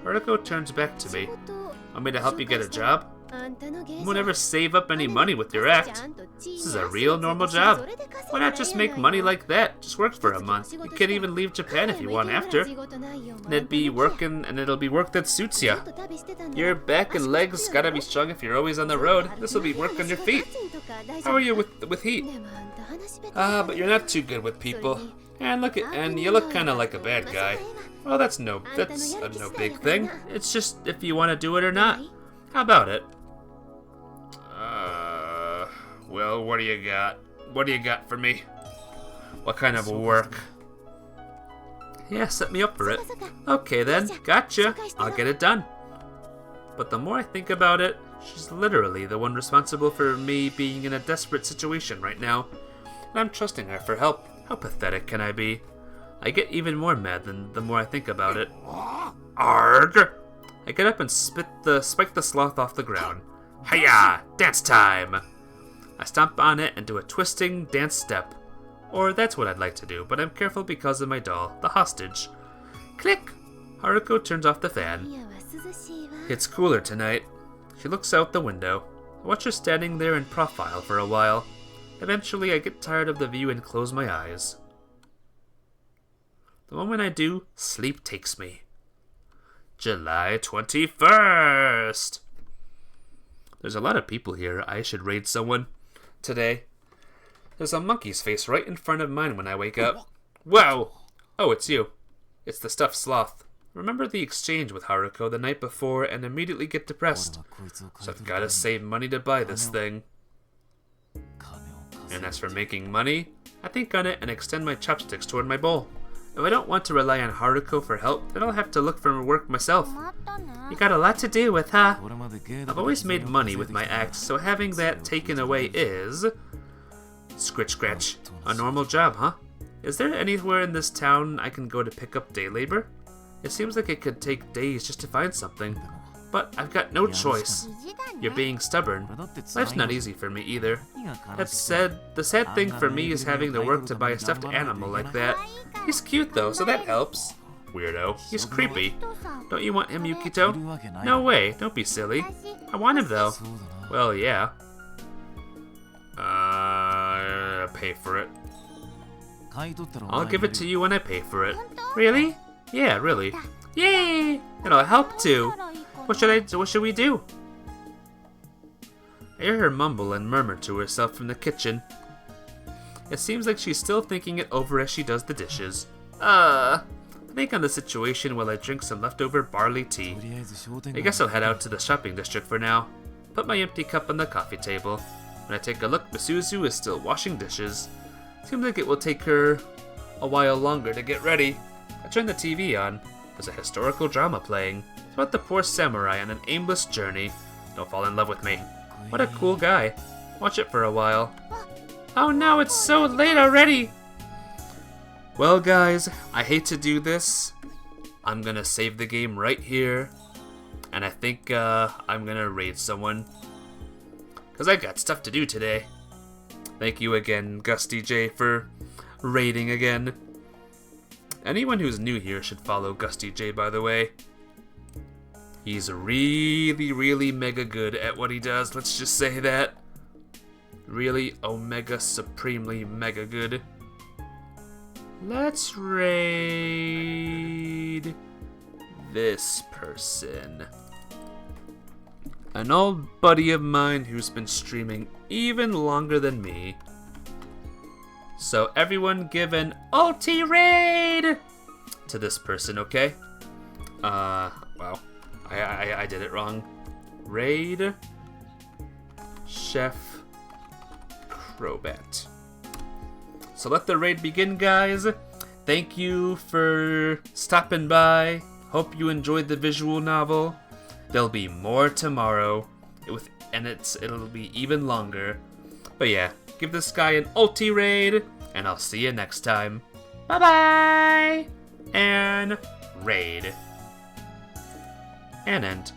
Haruko turns back to me. Want me to help you get a job? You won't ever save up any money with your act. This is a real normal job. Why not just make money like that? Just work for a month. You could even leave Japan if you want after. And it'll be work that suits you. Your back and legs gotta be strong if you're always on the road. This will be work on your feet. How are you with heat? But you're not too good with people. And you look kinda like a bad guy. Well, that's no big thing. It's just if you want to do it or not. How about it? Well, what do you got? What do you got for me? What kind of work? Yeah, set me up for it. Okay then, gotcha. I'll get it done. But the more I think about it, she's literally the one responsible for me being in a desperate situation right now. And I'm trusting her for help. How pathetic can I be? I get even more mad the more I think about it. Arg! I get up and spike the sloth off the ground. Hiya! Dance time! I stomp on it and do a twisting dance step. Or that's what I'd like to do, but I'm careful because of my doll, the hostage. Click! Haruko turns off the fan. It's cooler tonight. She looks out the window. I watch her standing there in profile for a while. Eventually, I get tired of the view and close my eyes. The moment I do, sleep takes me. July 21st! There's a lot of people here. I should raid someone today. There's a monkey's face right in front of mine when I wake up. Whoa! Oh, it's you. It's the stuffed sloth. Remember the exchange with Haruko the night before and immediately get depressed. So I've gotta save money to buy this thing. And as for making money, I think on it and extend my chopsticks toward my bowl. If I don't want to rely on Haruko for help, then I'll have to look for work myself. You got a lot to do with, huh? I've always made money with my act, so having that taken away is... Scritch scratch. A normal job, huh? Is there anywhere in this town I can go to pick up day labor? It seems like it could take days just to find something. But I've got no choice. You're being stubborn. Life's not easy for me either. That said, the sad thing for me is having to work to buy a stuffed animal like that. He's cute though, so that helps. Weirdo. He's creepy. Don't you want him, Yukito? No way, don't be silly. I want him though. Well, yeah. Pay for it. I'll give it to you when I pay for it. Really? Yeah, really. Yay! It'll help too. What should we do? I hear her mumble and murmur to herself from the kitchen. It seems like she's still thinking it over as she does the dishes. Think on the situation while I drink some leftover barley tea. I guess I'll head out to the shopping district for now. Put my empty cup on the coffee table. When I take a look, Misuzu is still washing dishes. Seems like it will take her a while longer to get ready. I turn the TV on. There's a historical drama playing. It's about the poor samurai on an aimless journey. Don't fall in love with me. What a cool guy. Watch it for a while. Oh no, it's so late already! Well guys, I hate to do this. I'm gonna save the game right here. And I think I'm gonna raid someone. Cause I got stuff to do today. Thank you again, Gusty J, for raiding again. Anyone who's new here should follow Gusty J, by the way. He's really, really mega good at what he does. Let's just say that. Really omega supremely mega good. Let's raid this person. An old buddy of mine who's been streaming even longer than me. So everyone give an ulti raid to this person, okay? Wow. I did it wrong. Raid Chef Crobat. So let the raid begin, guys. Thank you for stopping by. Hope you enjoyed the visual novel. There'll be more tomorrow, it'll be even longer. But yeah, give this guy an ulti raid, and I'll see you next time. Bye-bye! And raid. And end.